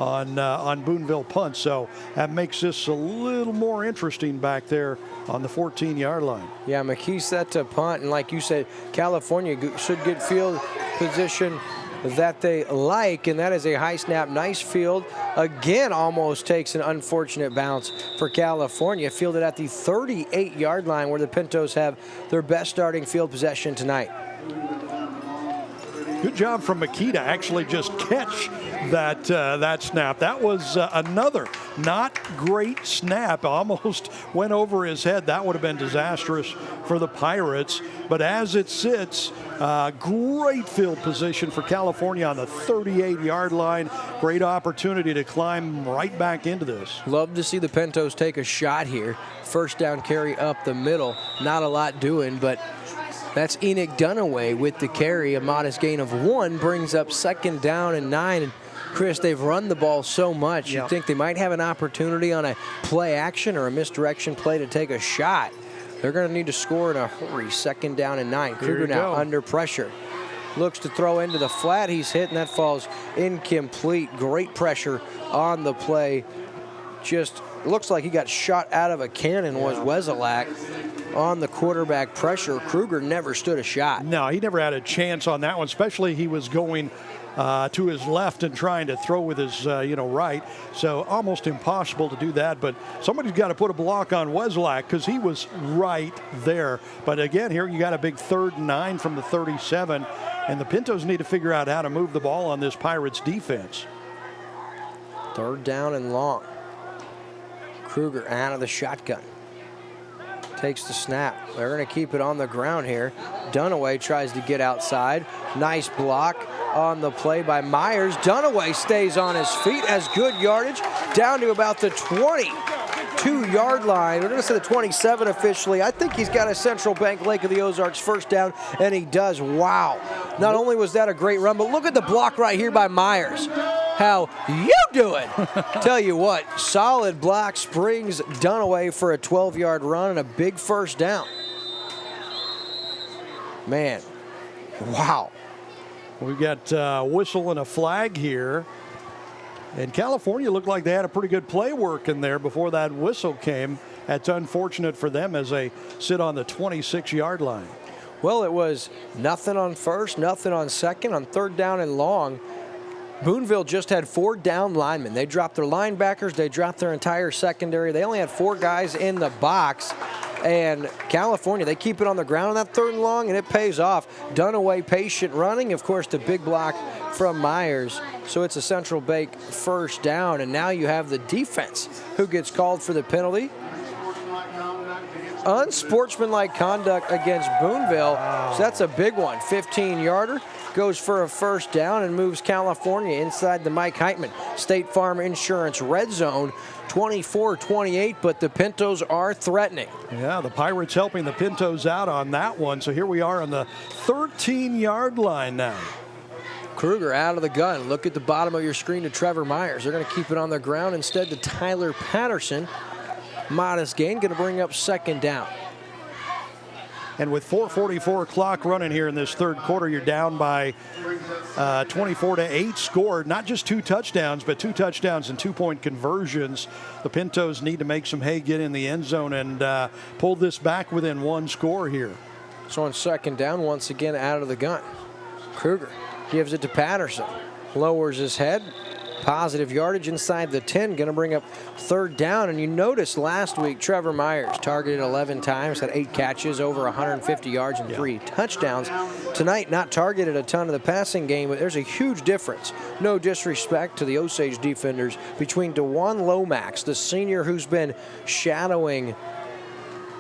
on Boonville punts, so that makes this a little more interesting back there on the 14-yard line. Yeah, McKee set to punt, and like you said, California should get field position that they like, and that is a high snap, nice field. Again, almost takes an unfortunate bounce for California, fielded at the 38-yard line where the Pintos have their best starting field possession tonight. Good job from McKee to actually just catch that snap. That was another not great snap. Almost went over his head. That would have been disastrous for the Pirates. But as it sits, great field position for Calfornia on the 38-yard line. Great opportunity to climb right back into this. Love to see the Pintos take a shot here. First down carry up the middle. Not a lot doing, but that's Enoch Dunaway with the carry. A modest gain of 1 brings up 2nd down and 9. And Chris, they've run the ball so much. Yep. You think they might have an opportunity on a play action or a misdirection play to take a shot. They're going to need to score in a hurry. 2nd down and 9. Kruger now under pressure. Looks to throw into the flat. He's hit, and that falls incomplete. Great pressure on the play. Just looks like he got shot out of a cannon, was Wesolak. On the quarterback pressure, Kruger never stood a shot. No, he never had a chance on that one, especially he was going to his left and trying to throw with his right. So almost impossible to do that. But somebody's got to put a block on Wesolak because he was right there. But again, here you got a big 3rd and 9 from the 37. And the Pintos need to figure out how to move the ball on this Pirates defense. 3rd down and long. Kruger out of the shotgun. Takes the snap. They're going to keep it on the ground here. Dunaway tries to get outside. Nice block on the play by Myers. Dunaway stays on his feet, has good yardage, down to about the 22-yard line. We're going to say the 27 officially. I think he's got a Central Bank Lake of the Ozarks first down, and he does. Wow. Not only was that a great run, but look at the block right here by Myers. How you doing? Tell you what, solid block springs Dunaway for a 12-yard run and a big first down. Man, wow. We've got a whistle and a flag here. And Calfornia looked like they had a pretty good play work in there before that whistle came. That's unfortunate for them as they sit on the 26-yard line. Well, it was nothing on first, nothing on second. On 3rd down and long, Boonville just had 4 down linemen. They dropped their linebackers. They dropped their entire secondary. They only had 4 guys in the box. And Calfornia, they keep it on the ground on that 3rd and long, and it pays off. Dunaway patient running. Of course, the big block from Myers. So it's a Central Bank first down. And now you have the defense who gets called for the penalty. Unsportsmanlike conduct against Boonville. So that's a big one. 15-yarder. Goes for a first down and moves Calfornia inside the Mike Heitman State Farm Insurance red zone, 24-28, but the Pintos are threatening. Yeah, the Pirates helping the Pintos out on that one. So here we are on the 13-yard line now. Kruger out of the gun. Look at the bottom of your screen to Trevor Myers. They're going to keep it on the ground instead to Tyler Patterson. Modest gain, going to bring up 2nd down. And with 4:44 clock running here in this 3rd quarter, you're down by 24-8 scored. Not just 2 touchdowns, but 2 touchdowns and 2-point conversions. The Pintos need to make some hay, get in the end zone, and pull this back within 1 score here. So on 2nd down, once again out of the gun. Kruger gives it to Patterson. Lowers his head. Positive yardage inside the 10, going to bring up 3rd down. And you noticed last week, Trevor Myers targeted 11 times, had 8 catches, over 150 yards and 3 touchdowns. Tonight, not targeted a ton of the passing game, but there's a huge difference. No disrespect to the Osage defenders between DeJuan Lomax, the senior who's been shadowing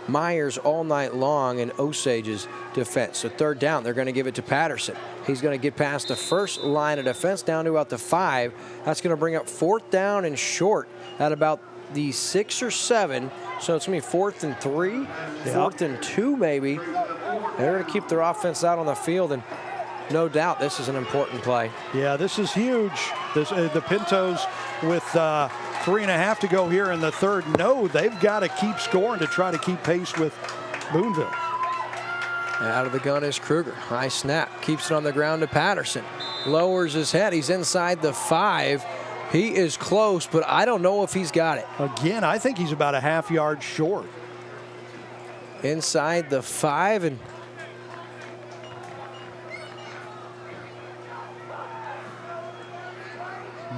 Myers all night long, in Osage's defense. So 3rd down, they're going to give it to Patterson. He's going to get past the first line of defense down to about the 5. That's going to bring up 4th down and short at about the 6 or 7. So it's going to be 4th and 3, 4th and 2 maybe. They're going to keep their offense out on the field, and no doubt this is an important play. Yeah, this is huge. The Pintos with 3.5 to go here in the 3rd. No, they've got to keep scoring to try to keep pace with Boonville. Out of the gun is Kruger. High snap. Keeps it on the ground to Patterson. Lowers his head. He's inside the 5. He is close, but I don't know if he's got it. Again, I think he's about a half yard short. Inside the 5, and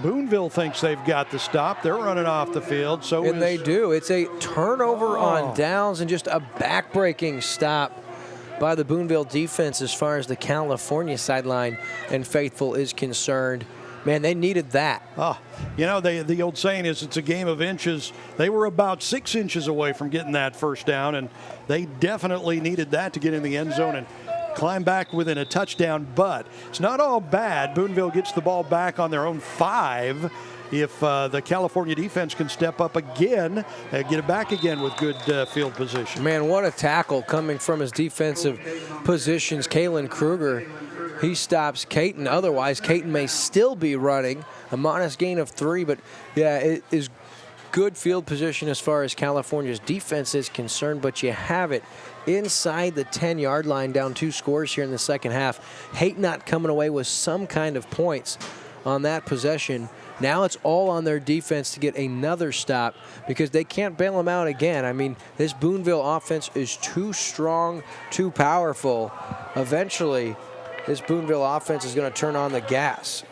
Boonville thinks they've got the stop. They're running off the field. They do. It's a turnover on downs and just a back-breaking stop by the Boonville defense as far as the Calfornia sideline and faithful is concerned. Man, they needed that. Oh, you know, the old saying is it's a game of inches. They were about 6 inches away from getting that first down, and they definitely needed that to get in the end zone and climb back within a touchdown. But it's not all bad. Boonville gets the ball back on their own 5. If the Calfornia defense can step up again, get it back again with good field position. Man, what a tackle coming from his defensive positions. Kalen Kruger, he stops Caton. Otherwise, Caton may still be running. A modest gain of 3, but yeah, it is good field position as far as California's defense is concerned, but you have it inside the 10-yard line, down 2 scores here in the second half. Haight not coming away with some kind of points on that possession. Now it's all on their defense to get another stop because they can't bail them out again. I mean, this Boonville offense is too strong, too powerful. Eventually, this Boonville offense is going to turn on the gas.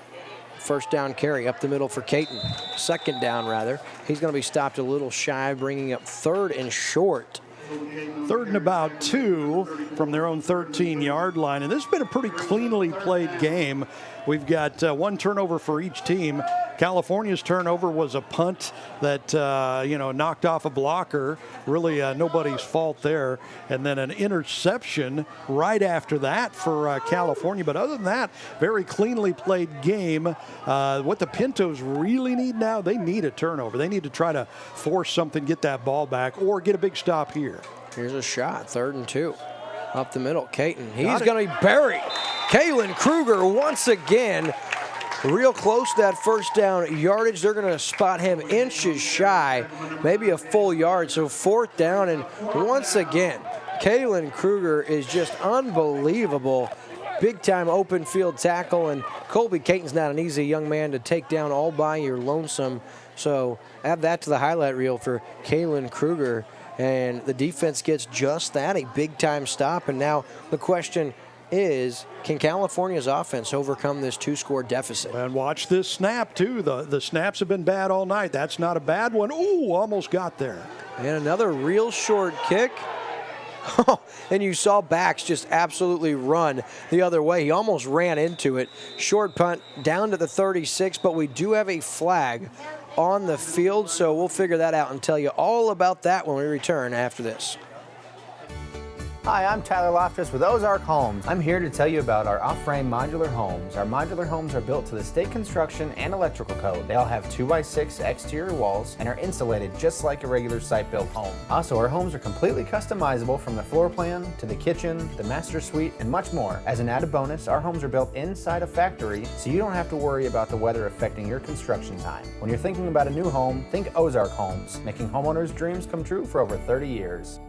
First down carry up the middle for Caton. Second down, rather. He's going to be stopped a little shy, bringing up 3rd and short. 3rd and about 2 from their own 13-yard line. And this has been a pretty cleanly played game. We've got 1 turnover for each team. California's turnover was a punt that, knocked off a blocker. Really nobody's fault there. And then an interception right after that for California. But other than that, very cleanly played game. What the Pintos really need now, they need a turnover. They need to try to force something, get that ball back, or get a big stop here. Here's a shot, 3rd and 2. Up the middle, Caton. He's going to be buried. Kalen Kruger once again real close to that first down yardage. They're going to spot him inches shy, maybe a full yard. So 4th down, and once again, Kalen Kruger is just unbelievable. Big-time open field tackle, and Colby Caton's not an easy young man to take down all by your lonesome. So add that to the highlight reel for Kalen Kruger. And the defense gets just that, a big-time stop. And now the question is, can California's offense overcome this 2-score deficit? And watch this snap, too. The snaps have been bad all night. That's not a bad one. Ooh, almost got there. And another real short kick. And you saw backs just absolutely run the other way. He almost ran into it. Short punt down to the 36, but we do have a flag on the field, so we'll figure that out and tell you all about that when we return after this. Hi, I'm Tyler Loftus with Ozark Homes. I'm here to tell you about our off-frame modular homes. Our modular homes are built to the state construction and electrical code. They all have 2x6 exterior walls and are insulated just like a regular site-built home. Also, our homes are completely customizable from the floor plan to the kitchen, the master suite, and much more. As an added bonus, our homes are built inside a factory, so you don't have to worry about the weather affecting your construction time. When you're thinking about a new home, think Ozark Homes, making homeowners' dreams come true for over 30 years.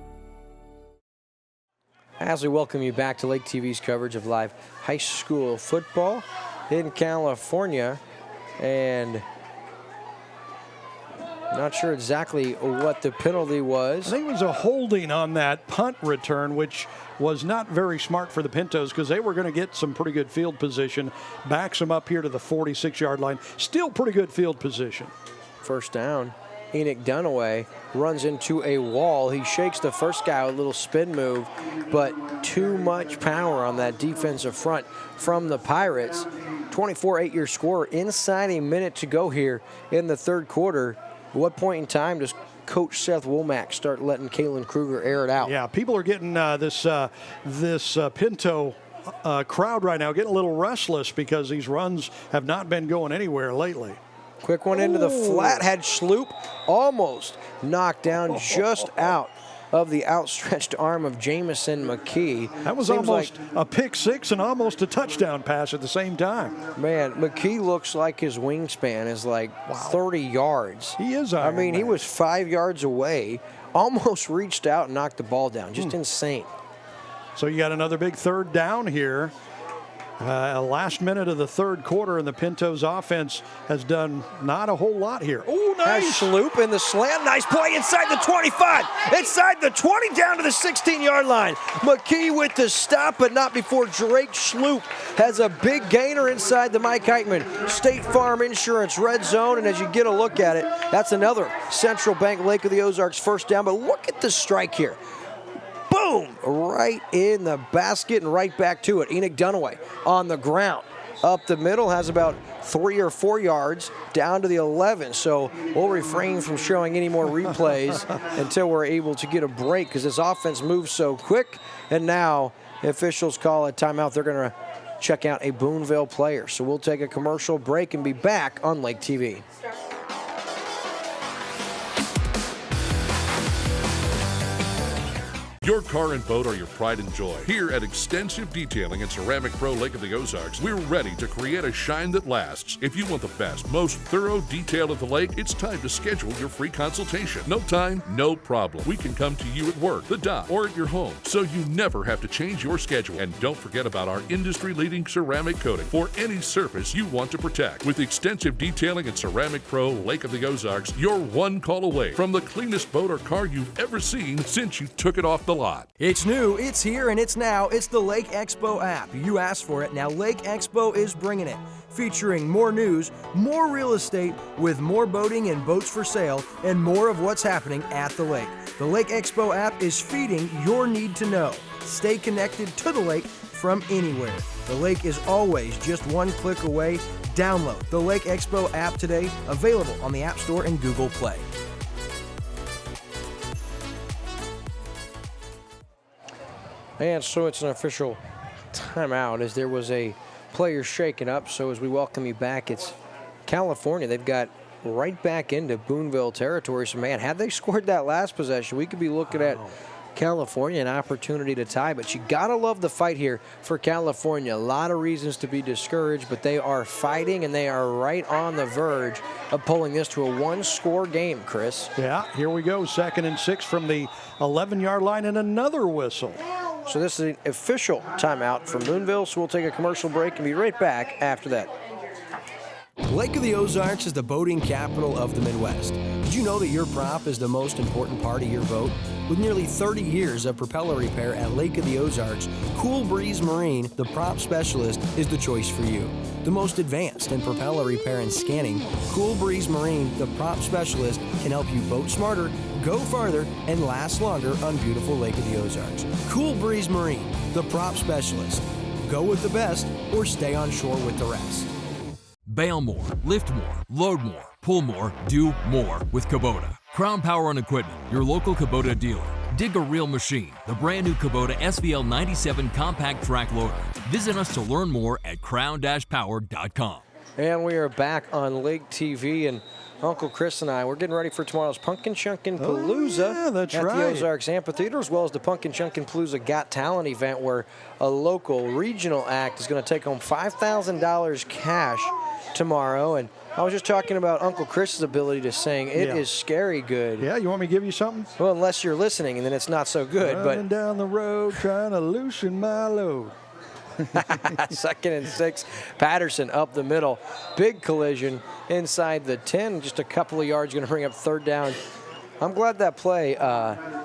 As we welcome you back to Lake TV's coverage of live high school football in California, and not sure exactly what the penalty was. I think it was a holding on that punt return, which was not very smart for the Pintos because they were going to get some pretty good field position. Backs them up here to the 46-yard line. Still pretty good field position. First down. Enoch Dunaway runs into a wall. He shakes the first guy with a little spin move, but too much power on that defensive front from the Pirates. 24-8 your score inside a minute to go here in the 3rd quarter. At what point in time does Coach Seth Womack start letting Kalen Kruger air it out? Yeah, people are getting this Pinto crowd right now getting a little restless because these runs have not been going anywhere lately. Quick one into the flat. Had Schloop almost knocked down just out of the outstretched arm of Jamison McKee. That was almost a pick 6 and almost a touchdown pass at the same time. Man, McKee looks like his wingspan is like 30 yards. He is. I mean, he was 5 yards away, almost reached out and knocked the ball down. Just insane. So you got another big 3rd down here. Last minute of the 3rd quarter, and the Pintos offense has done not a whole lot here. Oh, nice. Has Schloop in the slam. Nice play inside the 25. Inside the 20, down to the 16-yard line. McKee with the stop, but not before Drake Schloop has a big gainer inside the Mike Heitman State Farm Insurance red zone. And as you get a look at it, that's another Central Bank Lake of the Ozarks first down. But look at the strike here. Boom! boom, right in the basket and right back to it. Enoch Dunaway on the ground. Up the middle, has about 3 or 4 yards down to the 11. So we'll refrain from showing any more replays until we're able to get a break because this offense moves so quick. And now officials call a timeout. They're going to check out a Boonville player. So we'll take a commercial break and be back on Lake TV. Your car and boat are your pride and joy. Here at Extensive Detailing and Ceramic Pro Lake of the Ozarks, we're ready to create a shine that lasts. If you want the best, most thorough detail of the lake, it's time to schedule your free consultation. No time, no problem. We can come to you at work, the dock, or at your home, so you never have to change your schedule. And don't forget about our industry-leading ceramic coating for any surface you want to protect. With Extensive Detailing and Ceramic Pro Lake of the Ozarks, you're one call away from the cleanest boat or car you've ever seen since you took it off the lot. It's new, it's here, and it's now. It's the Lake Expo app. You asked for it. Now Lake Expo is bringing it. Featuring more news, more real estate, with more boating and boats for sale, and more of what's happening at the lake. The Lake Expo app is feeding your need to know. Stay connected to the lake from anywhere. The lake is always just one click away. Download the Lake Expo app today, available on the App Store and Google Play. And so it's an official timeout as there was a player shaken up. So as we welcome you back, it's Calfornia. They've got right back into Boonville territory. So, man, had they scored that last possession, we could be looking at Calfornia an opportunity to tie. But you got to love the fight here for Calfornia. A lot of reasons to be discouraged, but they are fighting, and they are right on the verge of pulling this to a one-score game, Chris. Yeah, here we go. 2nd and 6 from the 11-yard line and another whistle. So this is an official timeout from Boonville, so we'll take a commercial break and be right back after that. Lake of the Ozarks is the boating capital of the Midwest. Did you know that your prop is the most important part of your boat? With nearly 30 years of propeller repair at Lake of the Ozarks, Cool Breeze Marine, the prop specialist, is the choice for you. The most advanced in propeller repair and scanning, Cool Breeze Marine, the prop specialist, can help you boat smarter, go farther, and last longer on beautiful Lake of the Ozarks. Cool Breeze Marine, the prop specialist. Go with the best or stay on shore with the rest. Bail more, lift more, load more, pull more, do more with Kubota. Crown Power and Equipment, your local Kubota dealer. Dig a real machine, the brand new Kubota SVL 97 compact track loader. Visit us to learn more at crown-power.com. And we are back on Lake TV, and Uncle Chris and I, we're getting ready for tomorrow's Pumpkin Chunkin' Palooza at the Ozarks Amphitheater, as well as the Pumpkin Chunkin' Palooza Got Talent event, where a local regional act is going to take home $5,000 cash tomorrow. And I was just talking about Uncle Chris's ability to sing. It is scary good. Yeah, you want me to give you something? Well, unless you're listening, and then it's not so good. Running down the road trying to loosen my load. 2nd and 6, Patterson up the middle. Big collision inside the 10. Just a couple of yards, going to bring up 3rd down. I'm glad that play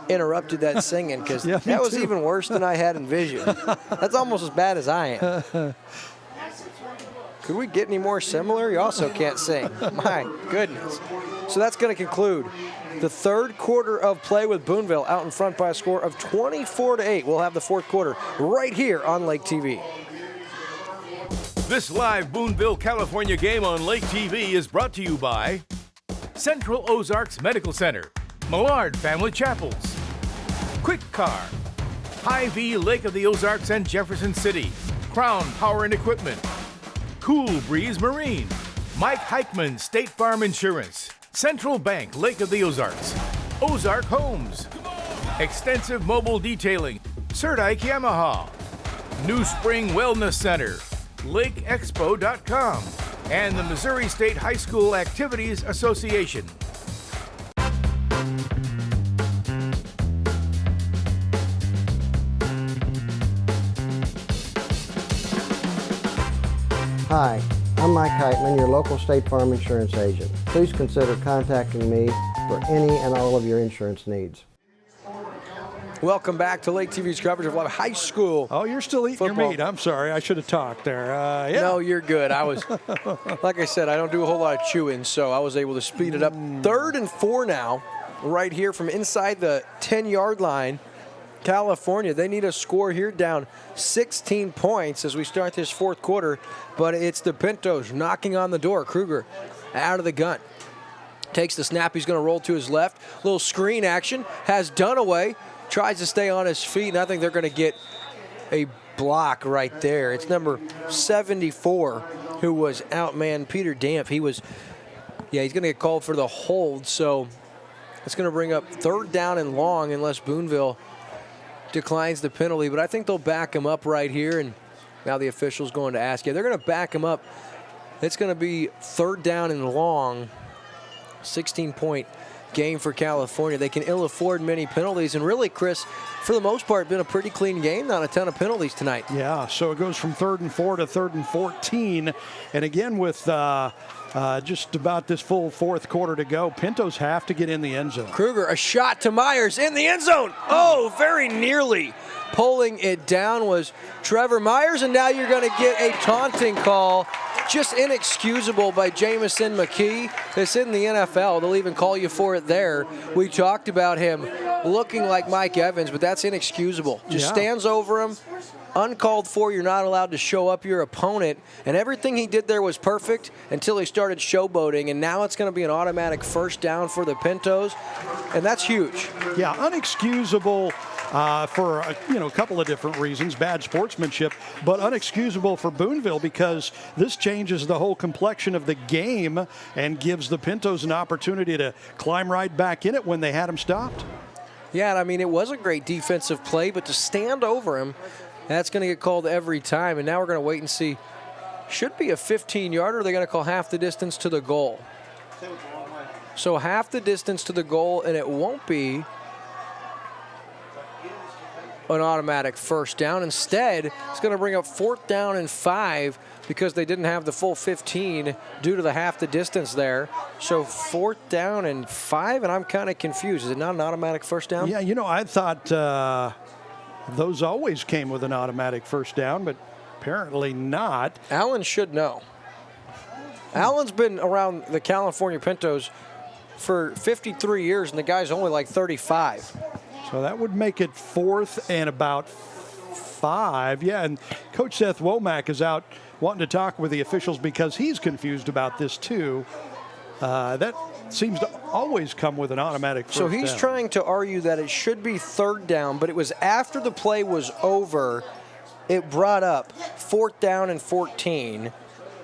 interrupted that singing, because that was even worse than I had envisioned. That's almost as bad as I am. Could we get any more similar? You also can't sing. My goodness. So that's going to conclude the 3rd quarter of play with Boonville out in front by a score of 24-8. We'll have the 4th quarter right here on Lake TV. This live Boonville, California game on Lake TV is brought to you by Central Ozarks Medical Center, Millard Family Chapels, Quick Car, Hy-Vee Lake of the Ozarks and Jefferson City, Crown Power and Equipment, Cool Breeze Marine, Mike Heichman State Farm Insurance, Central Bank Lake of the Ozarks, Ozark Homes, Extensive Mobile Detailing, Serdike Yamaha, New Spring Wellness Center, LakeExpo.com, and the Missouri State High School Activities Association. Hi, I'm Mike Heitman, your local State Farm insurance agent. Please consider contacting me for any and all of your insurance needs. Welcome back to Lake TV's coverage of live high school. Oh, you're still eating football. your meat. I'm sorry. I should have talked there. No, you're good. I was, like I said, I don't do a whole lot of chewing, so I was able to speed it up. 3rd and 4 now, right here from inside the 10-yard line. Calfornia. They need a score here, down 16 points as we start this fourth quarter, but it's the Pintos knocking on the door. Kruger out of the gun. Takes the snap. He's going to roll to his left. Little screen action. Has Dunaway. Tries to stay on his feet, and I think they're going to get a block right there. It's number 74 who was outmanned, Peter Damp. He's going to get called for the hold, so it's going to bring up 3rd down and long unless Boonville declines the penalty, but I think they'll back him up right here, and now the official's going to ask. Yeah, they're going to back him up. It's going to be 3rd down and long. 16-point game for Calfornia. They can ill afford many penalties, and really, Chris, for the most part, been a pretty clean game. Not a ton of penalties tonight. Yeah, so it goes from 3rd and 4 to 3rd and 14, and again with just about this full fourth quarter to go, Pintos have to get in the end zone. Kruger, a shot to Myers in the end zone. Oh, very nearly. Pulling it down was Trevor Myers, and now you're going to get a taunting call. Just inexcusable by Jamison McKee. It's in the NFL. They'll even call you for it there. We talked about him looking like Mike Evans, but that's inexcusable. Just stands over him. Uncalled for. You're not allowed to show up your opponent. And everything he did there was perfect until he started showboating. And now it's going to be an automatic 1st down for the Pintos. And that's huge. Yeah, unexcusable. For a couple of different reasons, bad sportsmanship, but unexcusable for Boonville because this changes the whole complexion of the game and gives the Pintos an opportunity to climb right back in it when they had him stopped. Yeah, and I mean, it was a great defensive play, but to stand over him, that's going to get called every time. And now we're going to wait and see. Should be a 15-yarder. They're going to call half the distance to the goal. So half the distance to the goal, and it won't be an automatic 1st down. Instead, it's going to bring up 4th down and 5 because they didn't have the full 15 due to the half the distance there. So 4th down and 5, and I'm kind of confused. Is it not an automatic 1st down? Yeah, I thought those always came with an automatic 1st down, but apparently not. Allen should know. Allen's been around the Calfornia Pintos for 53 years, and the guy's only like 35. So that would make it 4th and about 5. Yeah, and Coach Seth Womack is out wanting to talk with the officials because he's confused about this too. That seems to always come with an automatic 1st down. So he's trying to argue that it should be 3rd down, but it was after the play was over, it brought up 4th down and 14.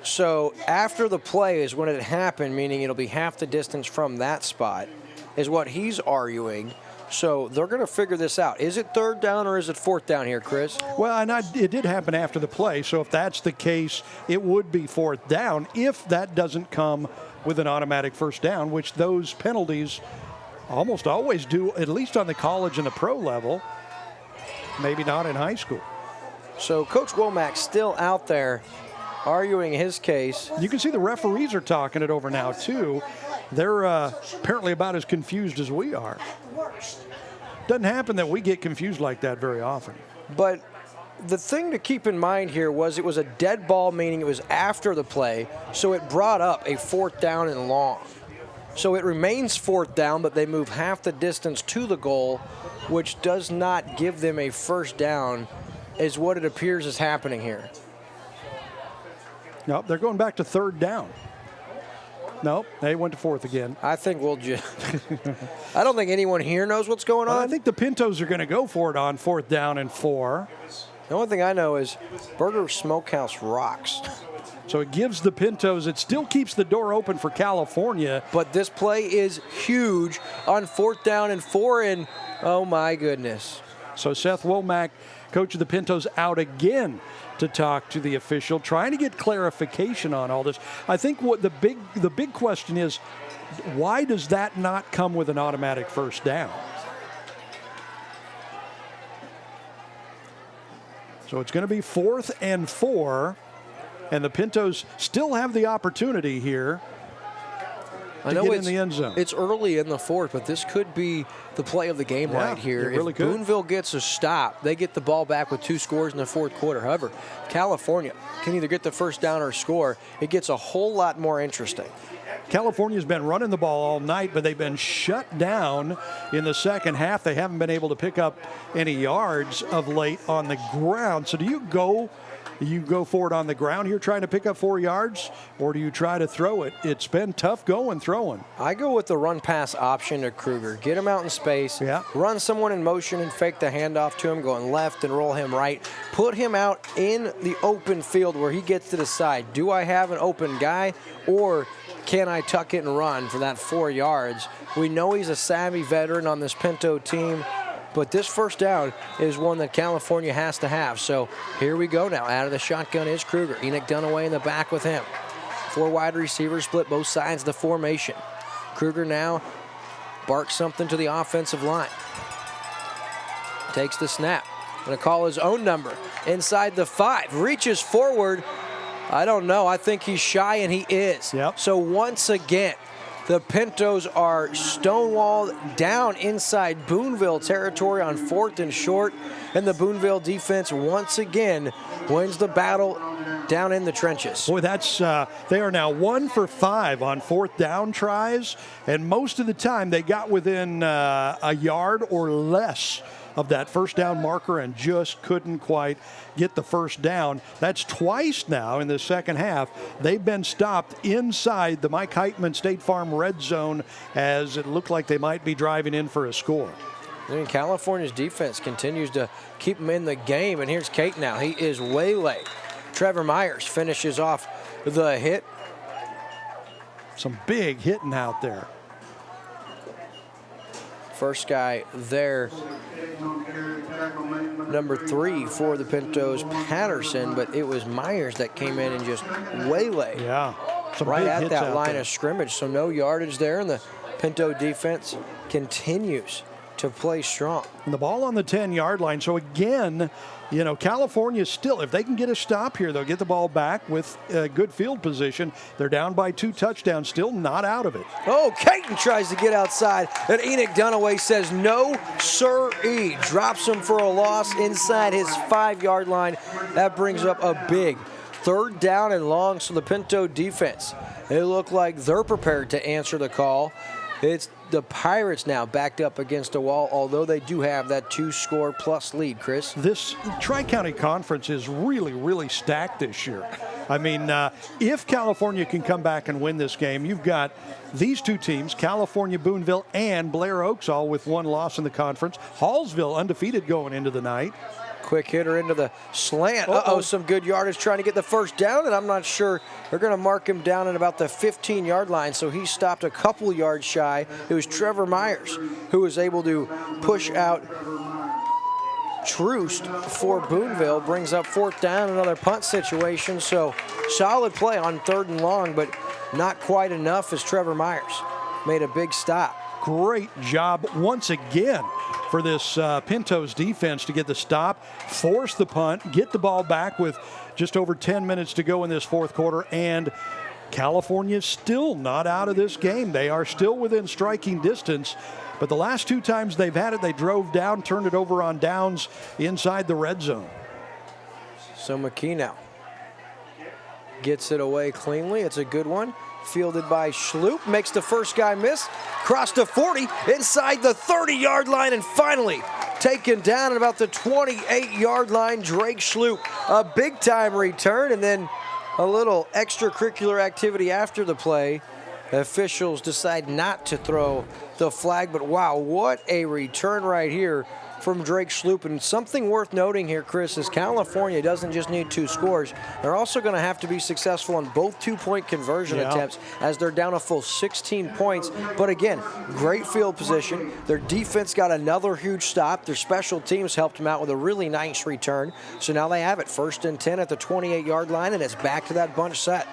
So after the play is when it happened, meaning it'll be half the distance from that spot, is what he's arguing. So they're going to figure this out. Is it 3rd down or is it 4th down here, Chris? Well, and it did happen after the play. So if that's the case, it would be 4th down if that doesn't come with an automatic 1st down, which those penalties almost always do, at least on the college and the pro level, maybe not in high school. So Coach Womack's still out there arguing his case. You can see the referees are talking it over now, too. They're apparently about as confused as we are. Doesn't happen that we get confused like that very often. But the thing to keep in mind here was it was a dead ball, meaning it was after the play, so it brought up a 4th down and long. So it remains 4th down, but they move half the distance to the goal, which does not give them a 1st down, is what it appears is happening here. Nope, they're going back to 3rd down. Nope, they went to 4th again. I think we'll just... I don't think anyone here knows what's going on. I think the Pintos are going to go for it on 4th down and 4. The only thing I know is Burger Smokehouse rocks. So it gives the Pintos, it still keeps the door open for Calfornia. But this play is huge on 4th down and 4, and oh my goodness. So Seth Womack, coach of the Pintos, out again to talk to the official, trying to get clarification on all this. I think what the big question is, why does that not come with an automatic 1st down? So it's going to be 4th and 4, and the Pintos still have the opportunity here to get in the end zone. It's early in the 4th, but this could be the play of the game right here. It really if could. Boonville gets a stop, they get the ball back with 2 scores in the 4th quarter. However, Calfornia can either get the 1st down or score. It gets a whole lot more interesting. California's been running the ball all night, but they've been shut down in the second half. They haven't been able to pick up any yards of late on the ground. So do you go for it on the ground here trying to pick up 4 yards, or do you try to throw it? It's been tough throwing. I go with the run-pass option to Kruger. Get him out in space, run someone in motion and fake the handoff to him, going left and roll him right. Put him out in the open field where he gets to decide, do I have an open guy, or can I tuck it and run for that 4 yards? We know he's a savvy veteran on this Pinto team, but this first down is one that California has to have. So here we go now. Out of the shotgun is Kruger. Enoch Dunaway in the back with him. 4 wide receivers split both sides of the formation. Kruger now barks something to the offensive line. Takes the snap. Going to call his own number. Inside the 5. Reaches forward. I don't know. I think he's shy, and he is. So once again, the Pintos are stonewalled down inside Boonville territory on 4th and short, and the Boonville defense once again wins the battle down in the trenches. Boy, that's they are now 1 for 5 on 4th down tries, and most of the time they got within a yard or less of that first down marker and just couldn't quite get the first down. That's twice now in the second half. They've been stopped inside the Mike Heitman State Farm red zone as it looked like they might be driving in for a score. And California's defense continues to keep them in the game, and here's Kate now. He is way late. Trevor Myers finishes off the hit. Some big hitting out there. First guy there, number 3 for the Pintos, Patterson, but it was Myers that came in and just waylaid. Right at that line of scrimmage, so no yardage there, and the Pinto defense continues to play strong. And the ball on the 10-yard line, so again, you know, California still, if they can get a stop here, they'll get the ball back with good field position. They're down by 2 touchdowns, still not out of it. Oh, Caton tries to get outside, and Enoch Dunaway says no, sir-e. Drops him for a loss inside his 5-yard line. That brings up a big 3rd down and long, so the Pinto defense, they look like they're prepared to answer the call. It's the Pirates now backed up against a wall, although they do have that 2-score plus lead, Chris. This Tri-County Conference is really, really stacked this year. I mean, if California can come back and win this game, you've got these 2 teams, California, Boonville, and Blair Oaks, all with 1 loss in the conference. Hallsville undefeated going into the night. Quick hitter into the slant. Some good yardage trying to get the first down, and I'm not sure. They're going to mark him down at about the 15-yard line, so he stopped a couple yards shy. It was Trevor Myers who was able to push out Troost for Boonville. Brings up 4th down, another punt situation, so solid play on 3rd and long, but not quite enough as Trevor Myers made a big stop. Great job once again for this Pintos defense to get the stop, force the punt, get the ball back with just over 10 minutes to go in this 4th quarter, and California's still not out of this game. They are still within striking distance, but the last 2 times they've had it, they drove down, turned it over on downs inside the red zone. So McKee now gets it away cleanly. It's a good one. Fielded by Schloop, makes the first guy miss, crossed to 40, inside the 30-yard line, and finally taken down at about the 28-yard line. Drake Schloop, a big-time return, and then a little extracurricular activity after the play. Officials decide not to throw the flag, but wow, what a return right here from Drake Schloop. And something worth noting here, Chris, is California doesn't just need 2 scores. They're also going to have to be successful on both 2-point conversion attempts, as they're down a full 16 points. But again, great field position. Their defense got another huge stop. Their special teams helped them out with a really nice return. So now they have it 1st and 10 at the 28-yard line, and it's back to that bunch set.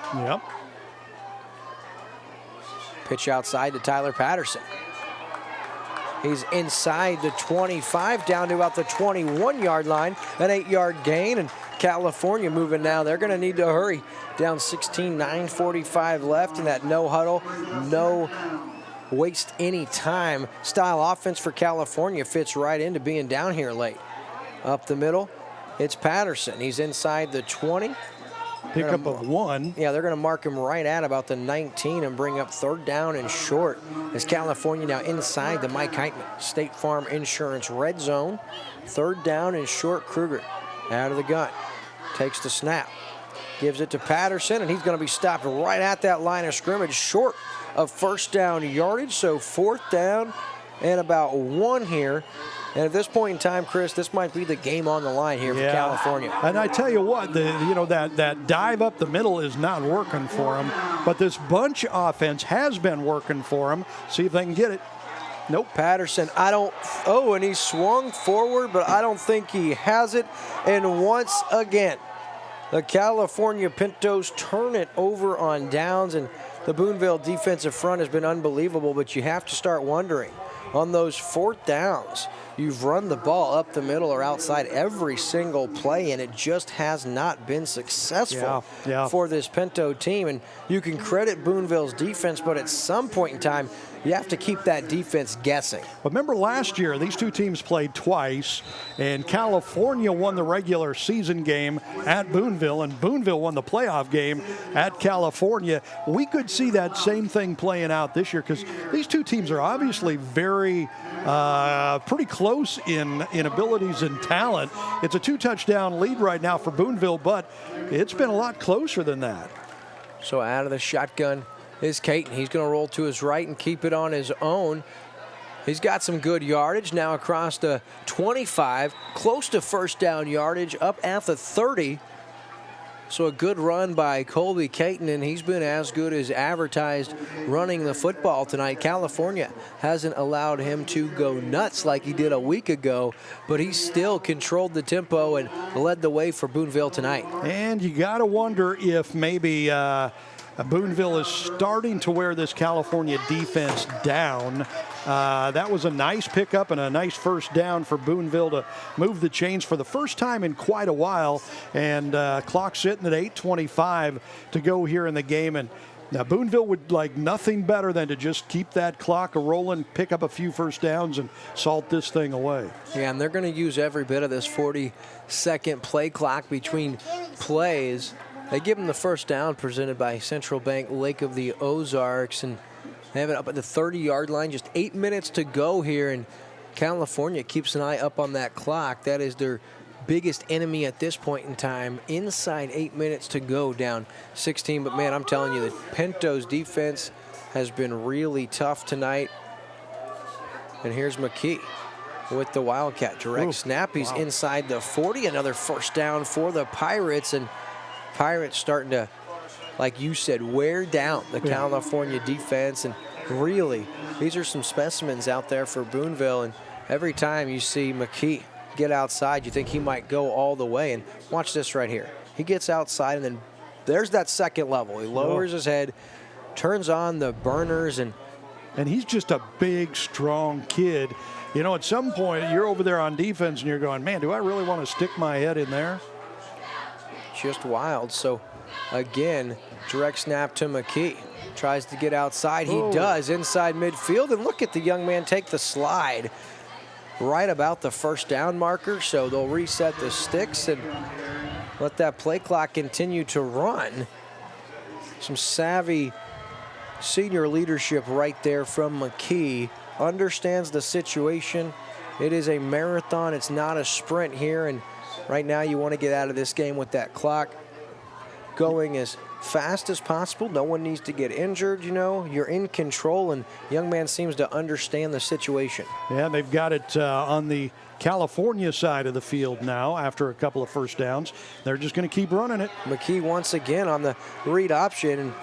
Pitch outside to Tyler Patterson. He's inside the 25, down to about the 21-yard line, an 8-yard gain, and California moving now. They're going to need to hurry. Down 16, 9:45 left in that no huddle, no waste any time style offense for California. Fits right into being down here late. Up the middle, it's Patterson. He's inside the 20, Pickup of 1. Yeah, they're going to mark him right at about the 19 and bring up 3rd down and short. As Calfornia now inside the Mike Heitman State Farm Insurance red zone. 3rd down and short. Kruger out of the gun. Takes the snap. Gives it to Patterson, and he's going to be stopped right at that line of scrimmage, short of 1st down yardage. So 4th down and about 1 here. And at this point in time, Chris, this might be the game on the line here for Calfornia. And I tell you what, that dive up the middle is not working for them. But this bunch offense has been working for them. See if they can get it. Nope. Patterson, and he swung forward, but I don't think he has it. And once again, the Calfornia Pintos turn it over on downs, and the Boonville defensive front has been unbelievable, but you have to start wondering on those 4th downs. You've run the ball up the middle or outside every single play, and it just has not been successful for this Pinto team. And you can credit Boonville's defense, but at some point in time, you have to keep that defense guessing. But remember last year, these two teams played twice, and Calfornia won the regular season game at Boonville, and Boonville won the playoff game at Calfornia. We could see that same thing playing out this year because these two teams are obviously very pretty close in abilities and talent. It's a 2-touchdown lead right now for Boonville, but it's been a lot closer than that. So out of the shotgun is Caton. He's going to roll to his right and keep it on his own. He's got some good yardage now across the 25, close to 1st down yardage, up at the 30. So a good run by Colby Caton, and he's been as good as advertised running the football tonight. Calfornia hasn't allowed him to go nuts like he did a week ago, but he still controlled the tempo and led the way for Boonville tonight. And you got to wonder if maybe Boonville is starting to wear this Calfornia defense down. That was a nice pickup and a nice 1st down for Boonville to move the chains for the first time in quite a while. And clock sitting at 8:25 to go here in the game. And now Boonville would like nothing better than to just keep that clock rolling, pick up a few 1st downs, and salt this thing away. Yeah, and they're going to use every bit of this 40-second play clock between plays. They give them the 1st down presented by Central Bank Lake of the Ozarks, and they have it up at the 30-yard line. Just 8 minutes to go here, and Calfornia keeps an eye up on that clock. That is their biggest enemy at this point in time. Inside 8 minutes to go, down 16. But, man, I'm telling you, the Pintos defense has been really tough tonight. And here's McKee with the Wildcat. Direct snap. He's inside the 40. Another 1st down for the Pirates, and Pirates starting to, like you said, wear down the Calfornia defense. And really, these are some specimens out there for Boonville. And every time you see McKee get outside, you think he might go all the way. And watch this right here. He gets outside, and then there's that 2nd level. He lowers his head, turns on the burners, and he's just a big, strong kid. You know, at some point, you're over there on defense, and you're going, man, do I really want to stick my head in there? Just wild. So again, direct snap to McKee. Tries to get outside. He does inside midfield. And look at the young man take the slide right about the 1st down marker. So they'll reset the sticks and let that play clock continue to run. Some savvy senior leadership right there from McKee. Understands the situation. It is a marathon. It's not a sprint here. And right now, you want to get out of this game with that clock going as fast as possible. No one needs to get injured, you know. You're in control, and young man seems to understand the situation. Yeah, they've got it on the Calfornia side of the field now after a couple of 1st downs. They're just going to keep running it. McKee once again on the read option, and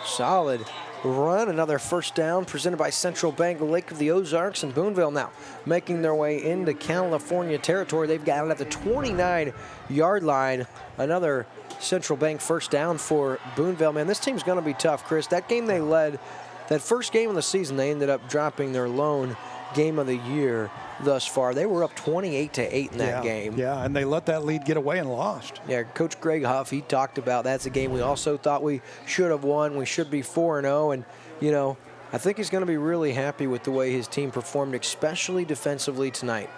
solid run. Another 1st down presented by Central Bank Lake of the Ozarks, and Boonville now making their way into Calfornia territory. They've got it at the 29-yard line. Another Central Bank 1st down for Boonville. Man, this team's going to be tough, Chris. That game they led, that first game of the season, they ended up dropping their lone game of the year thus far. They were up 28-8 in that game. Yeah, and they let that lead get away and lost. Yeah, Coach Greg Huff, he talked about that's a game we also thought we should have won. We should be 4-0, and, you know, I think he's going to be really happy with the way his team performed, especially defensively tonight.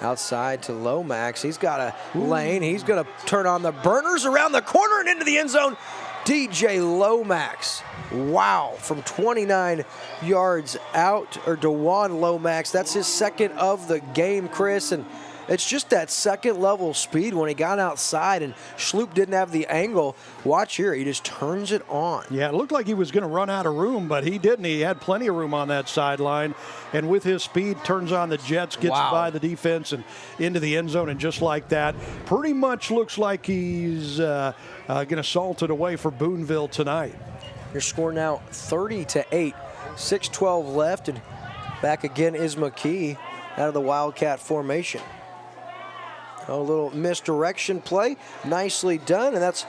Outside to Lomax. He's got a lane. He's going to turn on the burners around the corner and into the end zone. DJ Lomax. Wow. From 29 yards out, or DeJuan Lomax. That's his second of the game, Chris. And it's just that second level speed when he got outside and Schloop didn't have the angle. Watch here, he just turns it on. Yeah, it looked like he was going to run out of room, but he didn't. He had plenty of room on that sideline. And with his speed, turns on the jets, gets by the defense and into the end zone. And just like that, pretty much looks like he's going to salt it away for Boonville tonight. Your score now 30-8, 6:12 left. And back again is McKee out of the Wildcat formation. A little misdirection play, nicely done, and that's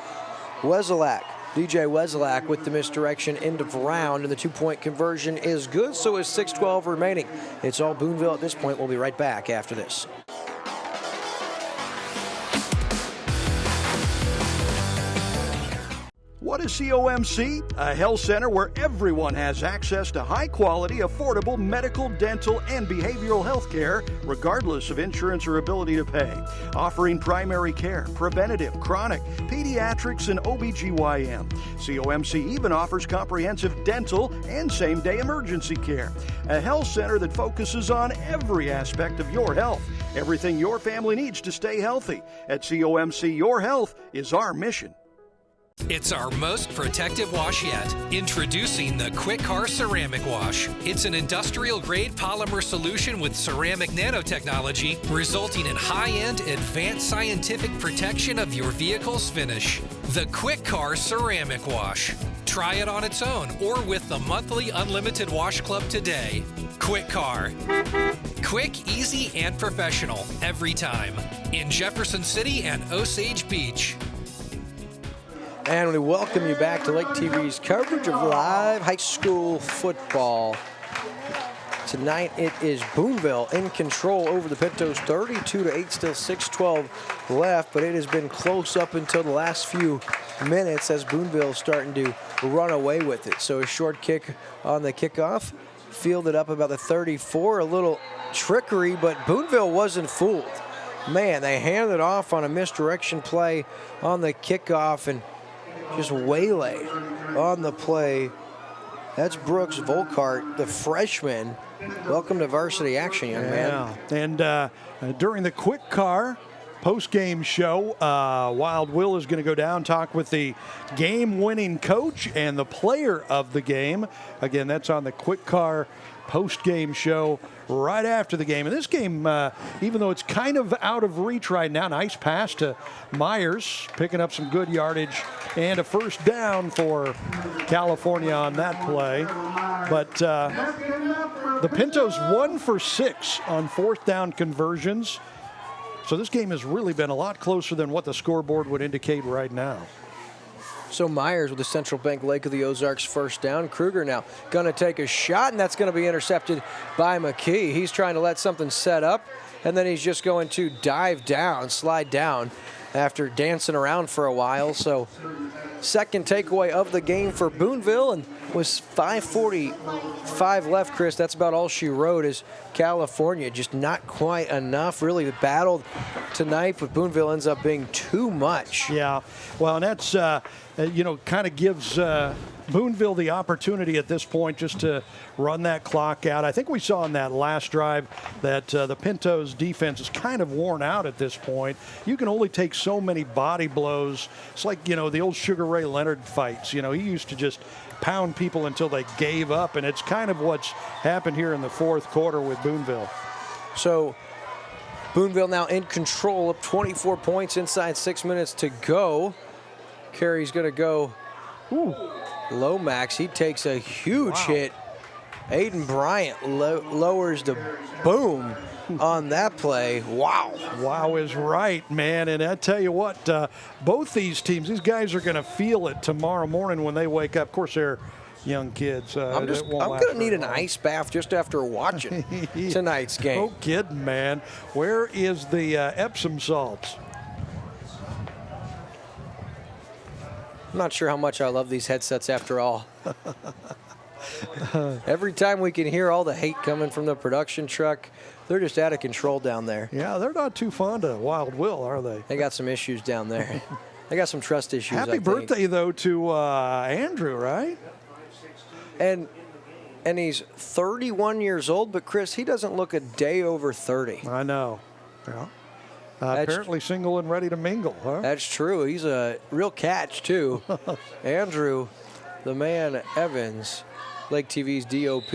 Wesolak. DJ Wesolak with the misdirection into Brown, and the 2-point conversion is good, so is 6:12 remaining. It's all Boonville at this point. We'll be right back after this. What is COMC? A health center where everyone has access to high-quality, affordable medical, dental, and behavioral health care, regardless of insurance or ability to pay. Offering primary care, preventative, chronic, pediatrics, and OBGYN. COMC even offers comprehensive dental and same-day emergency care. A health center that focuses on every aspect of your health. Everything your family needs to stay healthy. At COMC, your health is our mission. It's our most protective wash yet. Introducing the Quick Car Ceramic Wash. It's an industrial-grade polymer solution with ceramic nanotechnology, resulting in high-end, advanced scientific protection of your vehicle's finish. The Quick Car Ceramic Wash. Try it on its own or with the monthly Unlimited Wash Club today. Quick Car. Quick, easy, and professional every time. In Jefferson City and Osage Beach. And we welcome you back to Lake TV's coverage of live high school football. Tonight it is Boonville in control over the Pintos, 32-8, still 6:12 left, but it has been close up until the last few minutes as Boonville is starting to run away with it. So a short kick on the kickoff, fielded up about the 34, a little trickery, but Boonville wasn't fooled. Man, they handed off on a misdirection play on the kickoff and just waylaid on the play. That's Brooks Volkart, the freshman. Welcome to varsity action, young man. And during the Quick Car post-game show, Wild Will is going to go down, talk with the game-winning coach and the player of the game. Again, that's on the Quick Car post-game show right after the game. And this game, even though it's kind of out of reach right now, nice pass to Myers, picking up some good yardage and a first down for Calfornia on that play. But the Pintos 1 for 6 on fourth down conversions. So this game has really been a lot closer than what the scoreboard would indicate right now. So Myers with the Central Bank Lake of the Ozarks first down. Kruger now going to take a shot, and that's going to be intercepted by McKee. He's trying to let something set up, and then he's just going to dive down, slide down after dancing around for a while. So second takeaway of the game for Boonville, and was 5:45 left, Chris. That's about all she wrote. Is Calfornia just not quite enough. Really battled tonight, but Boonville ends up being too much. Yeah, well, and that's, kind of gives Boonville the opportunity at this point just to run that clock out. I think we saw in that last drive that the Pintos defense is kind of worn out at this point. You can only take so many body blows. It's like, the old Sugar Ray Leonard fights. He used to just pound people until they gave up, and it's kind of what's happened here in the fourth quarter with Boonville. So Boonville now in control, up 24 points inside 6 minutes to go. Carey's going to go Lomax. He takes a huge hit. Aiden Bryant lowers the boom on that play. Wow. Wow is right, man. And I tell you what, both these teams, these guys are going to feel it tomorrow morning when they wake up. Of course, they're young kids. I'm going to need an ice bath just after watching tonight's game. No kidding, man. Where is the Epsom salts? I'm not sure how much I love these headsets after all. Every time we can hear all the hate coming from the production truck, they're just out of control down there. Yeah, they're not too fond of Wild Will, are they? They got some issues down there. They got some trust issues. Happy birthday, though, to Andrew, right? And he's 31 years old, but Chris, he doesn't look a day over 30. I know. Yeah. Apparently single and ready to mingle, huh? That's true. He's a real catch, too. Andrew, the man Evans, Lake TV's DOP,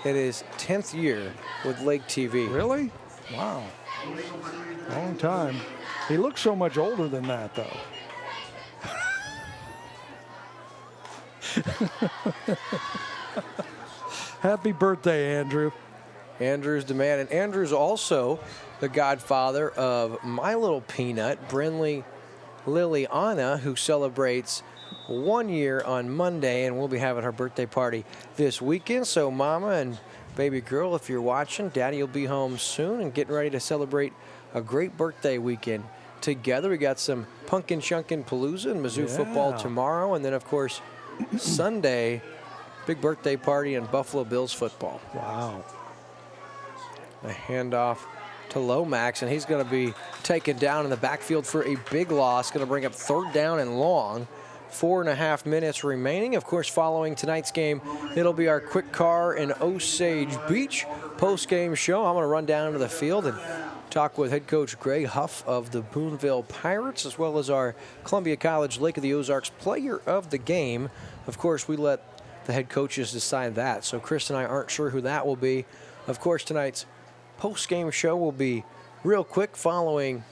in his 10th year with Lake TV. Really? Wow. Long time. He looks so much older than that, though. Happy birthday, Andrew. Andrew's the man. And Andrew's also the godfather of my little peanut, Brinley Liliana, who celebrates 1 year on Monday, and we'll be having her birthday party this weekend. So mama and baby girl, if you're watching, daddy will be home soon and getting ready to celebrate a great birthday weekend together. We got some Pumpkin Chunkin' Palooza and Mizzou football tomorrow, and then of course Sunday, big birthday party and Buffalo Bills football. Wow. A handoff to Lomax, and he's going to be taken down in the backfield for a big loss. Going to bring up 3rd down and long. 4.5 minutes remaining. Of course, following tonight's game, it'll be our quick car in Osage Beach post-game show. I'm going to run down to the field and talk with head coach Greg Huff of the Boonville Pirates, as well as our Columbia College Lake of the Ozarks player of the game. Of course, we let the head coaches decide that, so Chris and I aren't sure who that will be. Of course, tonight's post-game show will be real quick following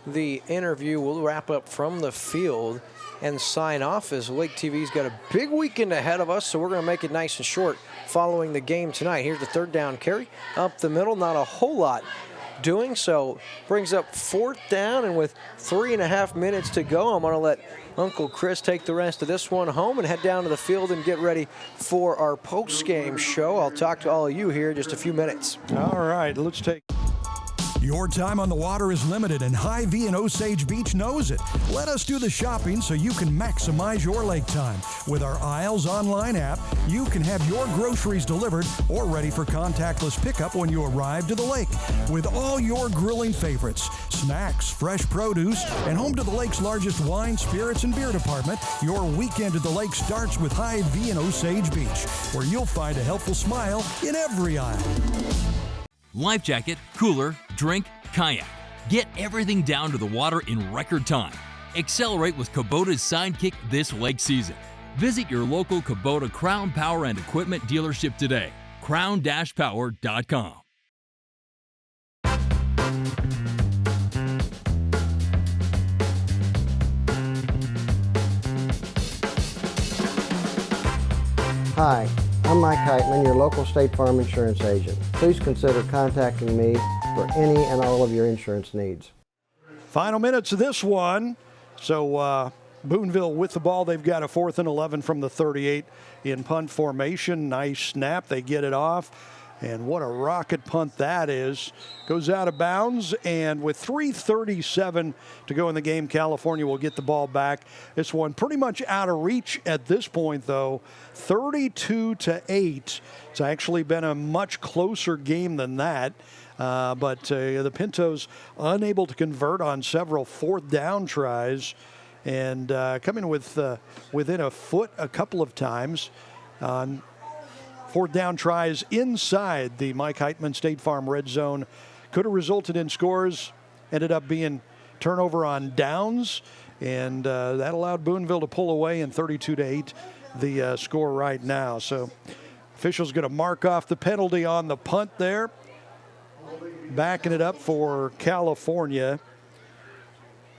the interview. We'll wrap up from the field and sign off, as Lake TV's got a big weekend ahead of us, so we're going to make it nice and short following the game tonight. Here's the 3rd down carry up the middle. Not a whole lot doing, so brings up 4th down, and with 3.5 minutes to go, I'm going to let Uncle Chris take the rest of this one home and head down to the field and get ready for our post-game show. I'll talk to all of you here in just a few minutes. All right, let's take... Your time on the water is limited, and Hy-Vee in Osage Beach knows it. Let us do the shopping so you can maximize your lake time. With our Isles online app, you can have your groceries delivered or ready for contactless pickup when you arrive to the lake. With all your grilling favorites, snacks, fresh produce, and home to the lake's largest wine, spirits, and beer department, your weekend at the lake starts with Hy-Vee in Osage Beach, where you'll find a helpful smile in every aisle. Life jacket, cooler, drink, kayak. Get everything down to the water in record time. Accelerate with Kubota's Sidekick this lake season. Visit your local Kubota Crown Power and Equipment dealership today. crown-power.com. Hi, I'm Mike Heitman, your local State Farm insurance agent. Please consider contacting me for any and all of your insurance needs. Final minutes of this one. So Boonville with the ball. They've got a 4th and 11 from the 38 in punt formation. Nice snap. They get it off. And what a rocket punt that is. Goes out of bounds, and with 3:37 to go in the game, Calfornia will get the ball back. This one pretty much out of reach at this point, though. 32-8. It's actually been a much closer game than that. But the Pintos unable to convert on several 4th down tries, and coming within a foot a couple of times on 4th down tries inside the Mike Heitman State Farm red zone. Could have resulted in scores. Ended up being turnover on downs, and that allowed Boonville to pull away, and 32-8 the score right now. So officials going to mark off the penalty on the punt there. Backing it up for Calfornia.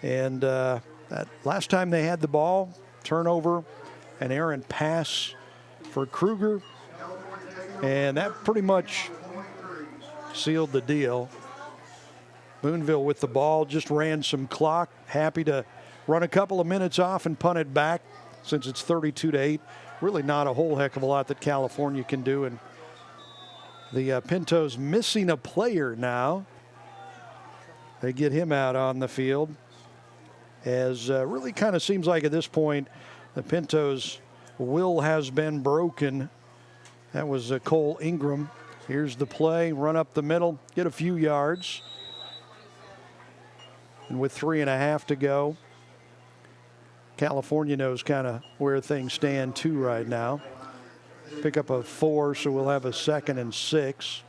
And that last time they had the ball, turnover, an errant pass for Kruger. And that pretty much sealed the deal. Boonville with the ball, just ran some clock. Happy to run a couple of minutes off and punt it back since it's 32-8. Really not a whole heck of a lot that Calfornia can do. And the Pintos missing a player now. They get him out on the field. As really kind of seems like at this point the Pintos' will has been broken That was Cole Ingram. Here's the play, run up the middle, get a few yards. And with 3.5 to go, Calfornia knows kind of where things stand too right now. Pick up a 4, so we'll have a 2nd and 6.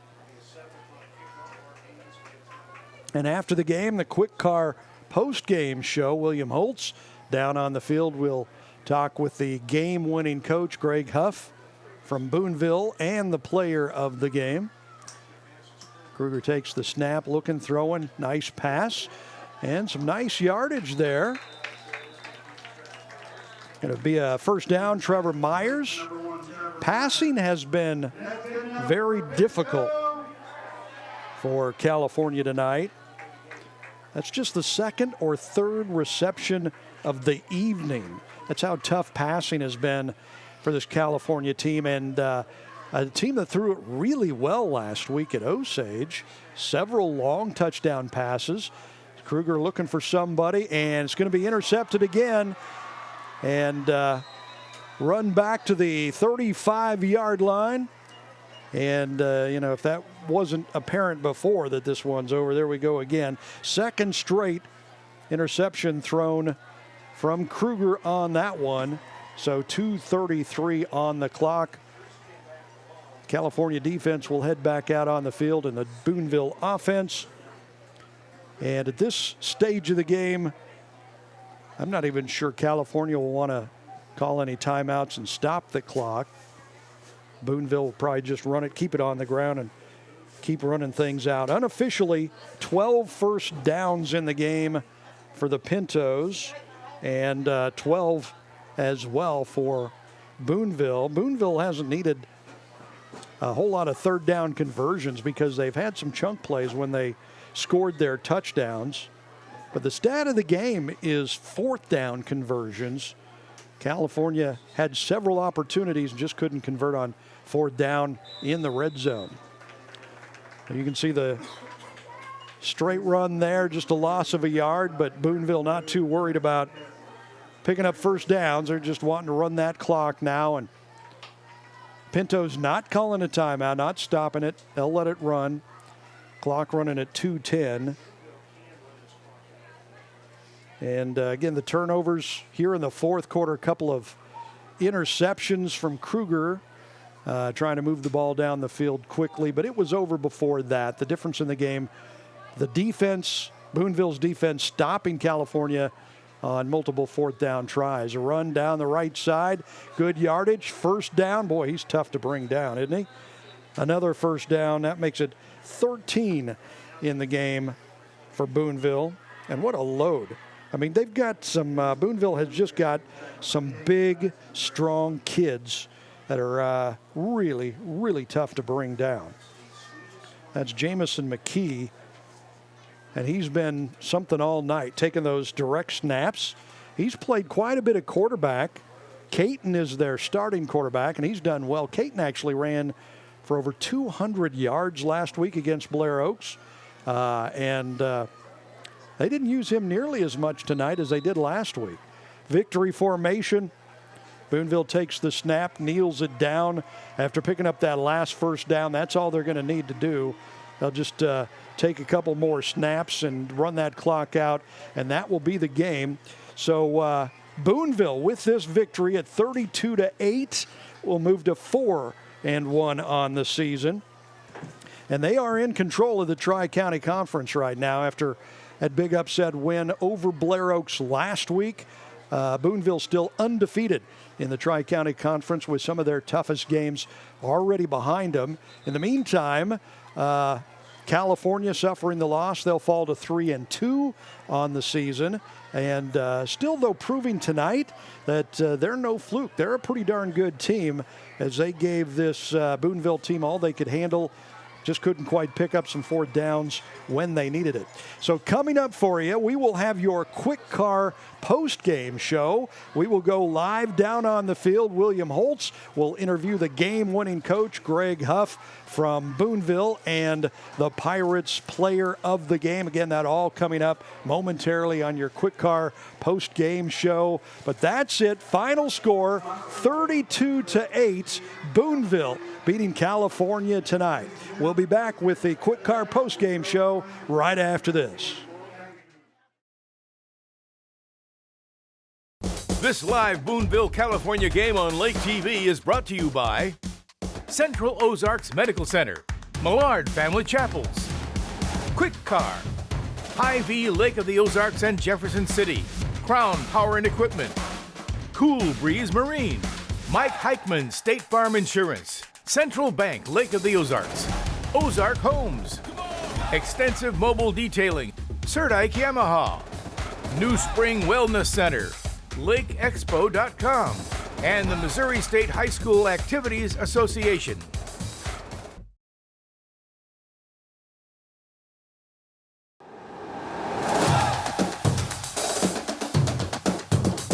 And after the game, the Quick Car post-game show, William Holtz down on the field will talk with the game-winning coach, Greg Huff, from Boonville, and the player of the game. Kruger takes the snap, looking, throwing, nice pass, and some nice yardage there. Going to be a first down, Trevor Myers. Passing has been very difficult for Calfornia tonight. That's just the 2nd or 3rd reception of the evening. That's how tough passing has been for this Calfornia team, and a team that threw it really well last week at Osage. Several long touchdown passes. Kruger looking for somebody, and it's going to be intercepted again and run back to the 35-yard line. And, if that wasn't apparent before that this one's over, there we go again. 2nd straight interception thrown from Kruger on that one. So 2:33 on the clock. Calfornia defense will head back out on the field, and the Boonville offense. And at this stage of the game, I'm not even sure Calfornia will want to call any timeouts and stop the clock. Boonville will probably just run it, keep it on the ground, and keep running things out. Unofficially, 12 first downs in the game for the Pintos, and 12 as well for Boonville. Boonville hasn't needed a whole lot of third down conversions because they've had some chunk plays when they scored their touchdowns. But the stat of the game is 4th down conversions. Calfornia had several opportunities and just couldn't convert on 4th down in the red zone. You can see the straight run there, just a loss of a yard, but Boonville not too worried about picking up first downs. They're just wanting to run that clock now, and Pinto's not calling a timeout, not stopping it. They'll let it run. Clock running at 2:10. And again, the turnovers here in the 4th quarter, a couple of interceptions from Kruger, trying to move the ball down the field quickly, but it was over before that. The difference in the game, the defense, Boonville's defense stopping Calfornia on multiple 4th down tries. A run down the right side, good yardage, first down. Boy, he's tough to bring down, isn't he? Another first down. That makes it 13 in the game for Boonville. And what a load. I mean, they've got some, Boonville has just got some big, strong kids that are really, really tough to bring down. That's Jamison McKee, and he's been something all night, taking those direct snaps. He's played quite a bit of quarterback. Caton is their starting quarterback, and he's done well. Caton actually ran for over 200 yards last week against Blair Oaks, and they didn't use him nearly as much tonight as they did last week. Victory formation. Boonville takes the snap, kneels it down after picking up that last first down. That's all they're going to need to do. They'll just take a couple more snaps and run that clock out, and that will be the game. So Boonville, with this victory at 32-8, will move to 4-1 on the season. And they are in control of the Tri-County Conference right now after that big upset win over Blair Oaks last week. Boonville still undefeated in the Tri-County Conference with some of their toughest games already behind them. In the meantime, Calfornia suffering the loss. They'll fall to 3-2 on the season. And still, though, proving tonight that they're no fluke. They're a pretty darn good team as they gave this Boonville team all they could handle. just couldn't quite pick up some fourth downs when they needed it. So coming up for you, we will have your Quick Car post-game show. We will go live down on the field. William Holtz will interview the game-winning coach, Greg Huff, from Boonville, and the Pirates player of the game. Again, that all coming up momentarily on your Quick Car post-game show. But that's it. Final score, 32-8, Boonville beating Calfornia tonight. We'll be back with the Quick Car post-game show right after this. This live Boonville, California game on Lake TV is brought to you by Central Ozarks Medical Center, Millard Family Chapels, Quick Car, Hy-Vee Lake of the Ozarks and Jefferson City, Crown Power and Equipment, Cool Breeze Marine, Mike Heitman State Farm Insurance, Central Bank Lake of the Ozarks, Ozark Homes, Extensive Mobile Detailing, Serdike Yamaha, New Spring Wellness Center, LakeExpo.com, and the Missouri State High School Activities Association.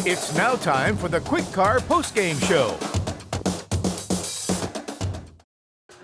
It's now time for the Quick Car postgame show.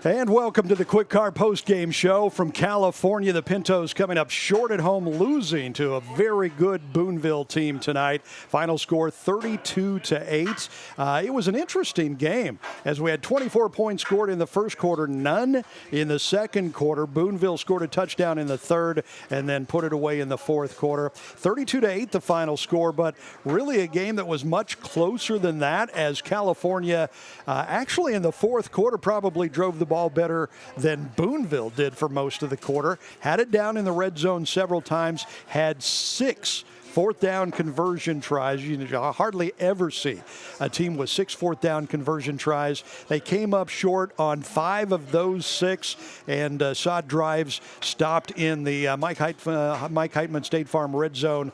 And welcome to the Quick Car postgame show from Calfornia. The Pintos coming up short at home, losing to a very good Boonville team tonight. Final score 32-8. It was an interesting game as we had 24 points scored in the first quarter, none in the second quarter. Boonville scored a touchdown in the third and then put it away in the fourth quarter. 32-8 the final score, but really a game that was much closer than that, as Calfornia actually in the fourth quarter probably drove the ball better than Boonville did for most of the quarter. Had it down in the red zone several times, had 6 fourth down conversion tries. You hardly ever see a team with 6 fourth down conversion tries. They came up short on 5 of those 6 and saw drives stopped in the Mike Heitman State Farm red zone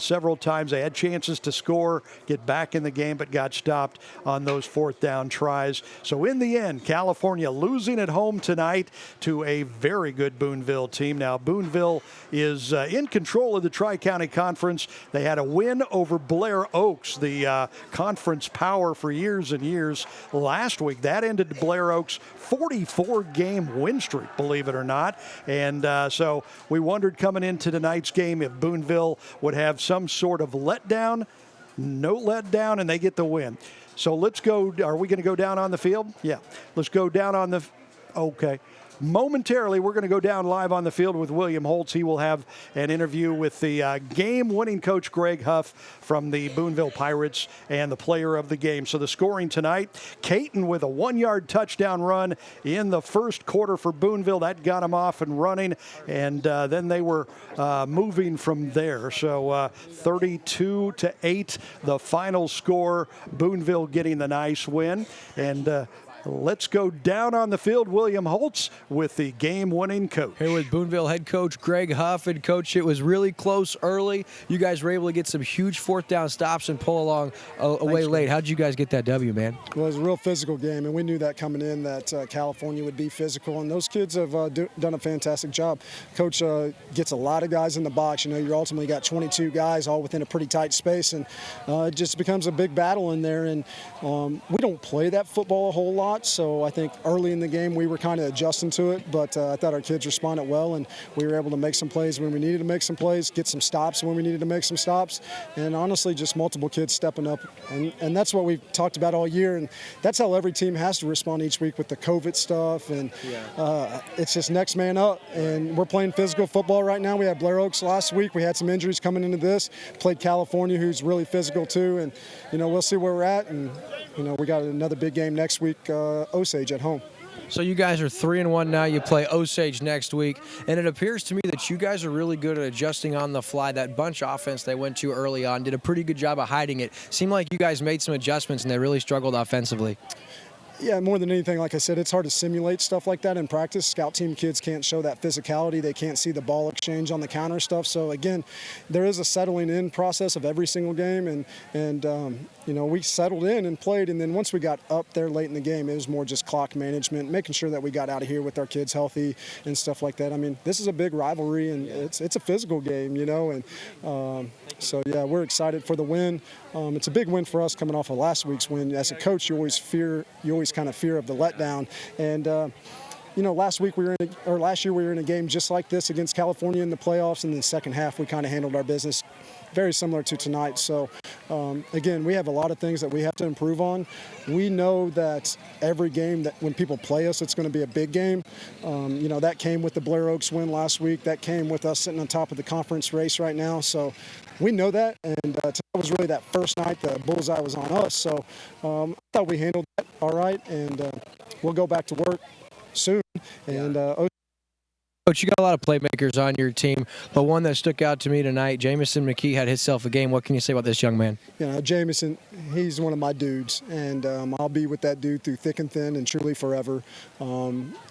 several times. They had chances to score, get back in the game, but got stopped on those fourth down tries. So in the end, Calfornia losing at home tonight to a very good Boonville team. Now, Boonville is in control of the Tri-County Conference. They had a win over Blair Oaks, the conference power for years and years last week. That ended Blair Oaks' 44-game win streak, believe it or not. And so we wondered coming into tonight's game if Boonville would have some sort of letdown. No letdown, and they get the win. So let's go. Are we going to go down on the field? Yeah. Let's go down on the – okay. Momentarily, we're going to go down live on the field with William Holtz. He will have an interview with the game-winning coach, Greg Huff, from the Boonville Pirates and the player of the game. So the scoring tonight, Caton with a 1-yard touchdown run in the first quarter for Boonville. That got them off and running, and then they were moving from there. So 32-8, the final score, Boonville getting the nice win. And let's go down on the field. William Holtz with the game-winning coach. Here with Boonville head coach Greg Huff. And coach, it was really close early. You guys were able to get some huge fourth down stops and pull along away late. How did you guys get that W, man? Well, it was a real physical game, and we knew that coming in that Calfornia would be physical, and those kids have done a fantastic job. Coach gets a lot of guys in the box. You know, you ultimately got 22 guys all within a pretty tight space, and it just becomes a big battle in there. And we don't play that football a whole lot. So I think early in the game we were kind of adjusting to it, but I thought our kids responded well, and we were able to make some plays when we needed to make some plays, get some stops when we needed to make some stops, and honestly just multiple kids stepping up. And that's what we've talked about all year, and that's how every team has to respond each week with the COVID stuff, and it's just next man up. And we're playing physical football right now. We had Blair Oaks last week. We had some injuries coming into this. Played Calfornia, who's really physical too, and we'll see where we're at. And we got another big game next week, Osage at home. So you guys are 3-1 now. You play Osage next week, and it appears to me that you guys are really good at adjusting on the fly. That bunch offense they went to early on did a pretty good job of hiding it. Seemed like you guys made some adjustments, and they really struggled offensively. Yeah, more than anything, like I said, it's hard to simulate stuff like that in practice. Scout team kids can't show that physicality. They can't see the ball exchange on the counter stuff. So, again, there is a settling in process of every single game. And we settled in and played. And then once we got up there late in the game, it was more just clock management, making sure that we got out of here with our kids healthy and stuff like that. I mean, this is a big rivalry, and it's a physical game, And so, yeah, we're excited for the win. It's a big win for us coming off of last week's win. As a coach, you always kind of fear of the letdown. And, last year we were in a game just like this against Calfornia in the playoffs. And in the second half, we kind of handled our business very similar to tonight. So, again, we have a lot of things that we have to improve on. We know that every game that when people play us, it's going to be a big game. That came with the Blair Oaks win last week. That came with us sitting on top of the conference race right now. So we know that. And tonight was really that first night. The bullseye was on us. So I thought we handled that all right. And we'll go back to work soon. And Coach, you got a lot of playmakers on your team, but one that stuck out to me tonight, Jamison McKee had himself a game. What can you say about this young man? Jamison, he's one of my dudes, and I'll be with that dude through thick and thin and truly forever.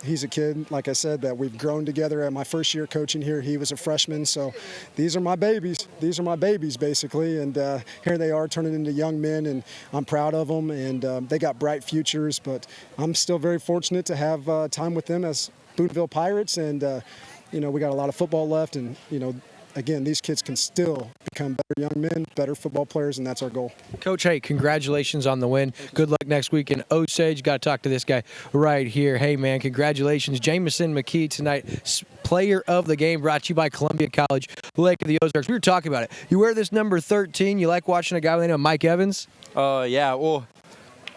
He's a kid, like I said, that we've grown together. At my first year coaching here, he was a freshman, so these are my babies. These are my babies, basically, and here they are turning into young men, and I'm proud of them, and they got bright futures, but I'm still very fortunate to have time with them as Boonville Pirates, and we got a lot of football left, and again, these kids can still become better young men, better football players, and that's our goal. Coach, hey, congratulations on the win. Good luck next week in Osage. Got to talk to this guy right here. Hey, man, congratulations. Jamison McKee tonight, player of the game, brought to you by Columbia College, Lake of the Ozarks. We were talking about it. You wear this number 13. You like watching a guy by the name of Mike Evans? Yeah, well,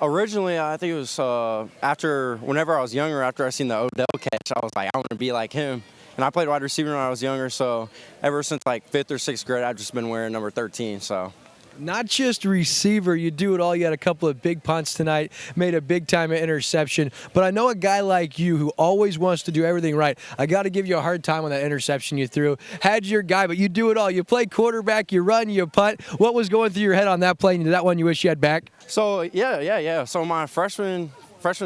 originally, I think it was whenever I was younger, after I seen the Odell catch, I was like, I want to be like him. And I played wide receiver when I was younger, so ever since like 5th or 6th grade, I've just been wearing number 13. So. Not just receiver, you do it all. You had a couple of big punts tonight, made a big-time interception. But I know a guy like you who always wants to do everything right. I got to give you a hard time on that interception you threw. Had your guy, but you do it all. You play quarterback, you run, you punt. What was going through your head on that play, and that one you wish you had back? So, yeah. So my freshman,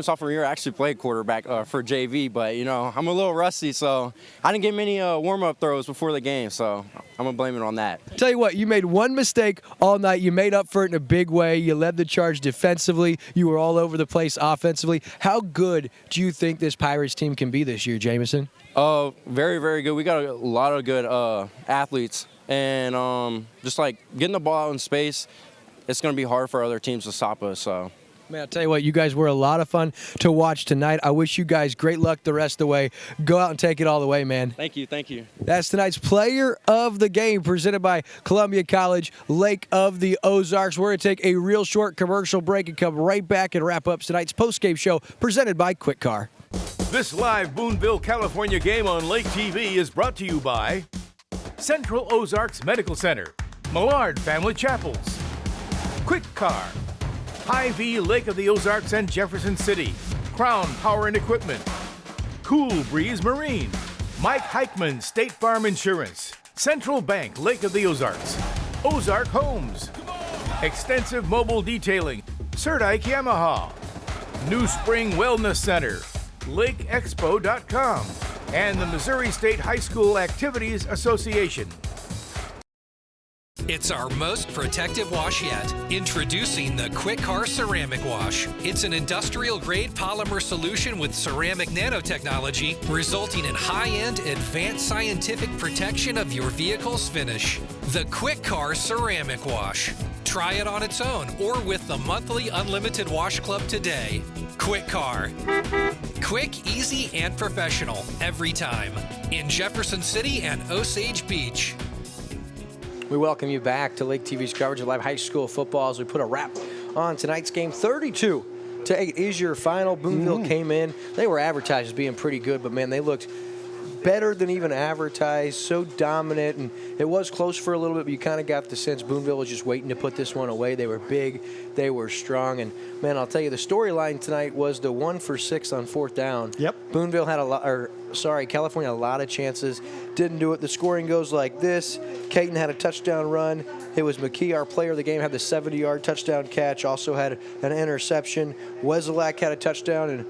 sophomore year, I actually played quarterback for JV, but, I'm a little rusty, so I didn't get many warm-up throws before the game, so I'm going to blame it on that. Tell you what, you made one mistake all night. You made up for it in a big way. You led the charge defensively. You were all over the place offensively. How good do you think this Pirates team can be this year, Jamison? Very, very good. We got a lot of good athletes, and just like getting the ball out in space, it's going to be hard for other teams to stop us, so. Man, I'll tell you what, you guys were a lot of fun to watch tonight. I wish you guys great luck the rest of the way. Go out and take it all the way, man. Thank you. That's tonight's Player of the Game, presented by Columbia College, Lake of the Ozarks. We're going to take a real short commercial break and come right back and wrap up tonight's postgame show, presented by Quick Car. This live Boonville, California game on Lake TV is brought to you by Central Ozarks Medical Center, Millard Family Chapels, Quick Car, Hy-Vee, Lake of the Ozarks and Jefferson City, Crown Power and Equipment, Cool Breeze Marine, Mike Heichman State Farm Insurance, Central Bank, Lake of the Ozarks, Ozark Homes, Extensive Mobile Detailing, Serdike Yamaha, New Spring Wellness Center, LakeExpo.com, and the Missouri State High School Activities Association. It's our most protective wash yet. Introducing the Quick Car Ceramic Wash. It's an industrial-grade polymer solution with ceramic nanotechnology, resulting in high-end, advanced scientific protection of your vehicle's finish. The Quick Car Ceramic Wash. Try it on its own or with the monthly Unlimited Wash Club today. Quick Car. Quick, easy, and professional every time. In Jefferson City and Osage Beach. We welcome you back to Lake TV's coverage of live high school football as we put a wrap on tonight's game. 32-8 is your final. Boonville came in. They were advertised as being pretty good, but, man, they looked better than even advertised, so dominant, and it was close for a little bit, but you kind of got the sense Boonville was just waiting to put this one away. They were big, they were strong, and man, I'll tell you, the storyline tonight was the 1 for 6 on 4th down. Yep. Boonville had California had a lot of chances, didn't do it. The scoring goes like this. Caton had a touchdown run. It was McKee, our player of the game, had the 70-yard touchdown catch, also had an interception. Wezelak had a touchdown, and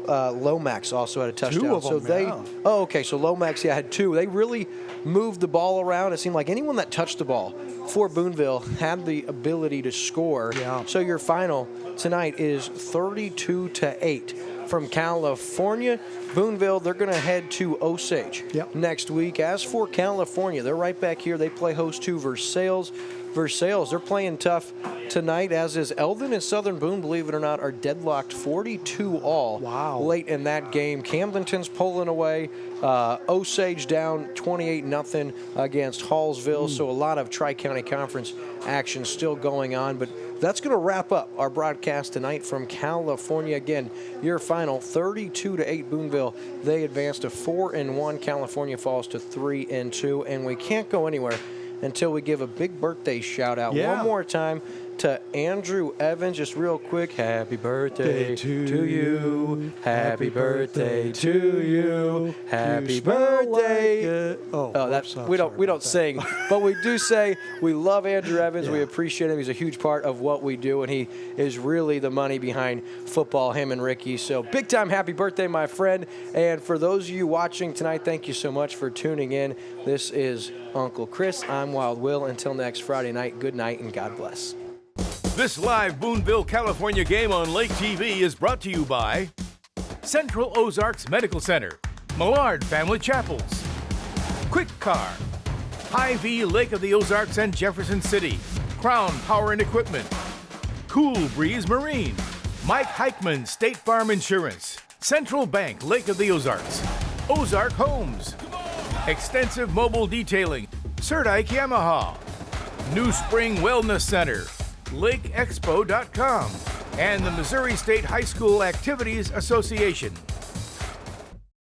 Lomax also had a touchdown. 2 of them, So Lomax, had 2. They really moved the ball around. It seemed like anyone that touched the ball for Boonville had the ability to score. Yeah. So your final tonight is 32-8 from Calfornia. Boonville, they're going to head to Osage next week. As for Calfornia, they're right back here. They play host to Versailles. They're playing tough tonight, as is Eldon and Southern Boone, believe it or not, are deadlocked 42-all late in that game. Camdenton's pulling away. Osage down 28-0 against Hallsville. So a lot of Tri-County Conference action still going on. But that's going to wrap up our broadcast tonight from Calfornia. Again, your final 32-8 Boonville. They advance to 4-1. Calfornia falls to 3-2. And we can't go anywhere until we give a big birthday shout out one more time to Andrew Evans. Just real quick, happy birthday to you. Happy birthday to you. Happy birthday. We don't sing, but we do say we love Andrew Evans. We appreciate him. He's a huge part of what we do, and he is really the money behind football, him and Ricky. So big time happy birthday, my friend. And for those of you watching tonight, thank you so much for tuning in. This is Uncle Chris. I'm Wild Will. Until next Friday night, good night and God bless. This live Boonville, California game on Lake TV is brought to you by Central Ozarks Medical Center, Millard Family Chapels, Quick Car, Hy-Vee Lake of the Ozarks and Jefferson City, Crown Power and Equipment, Cool Breeze Marine, Mike Heichman State Farm Insurance, Central Bank Lake of the Ozarks, Ozark Homes, Extensive Mobile Detailing, Serdike Yamaha, New Spring Wellness Center, LakeExpo.com, and the Missouri State High School Activities Association.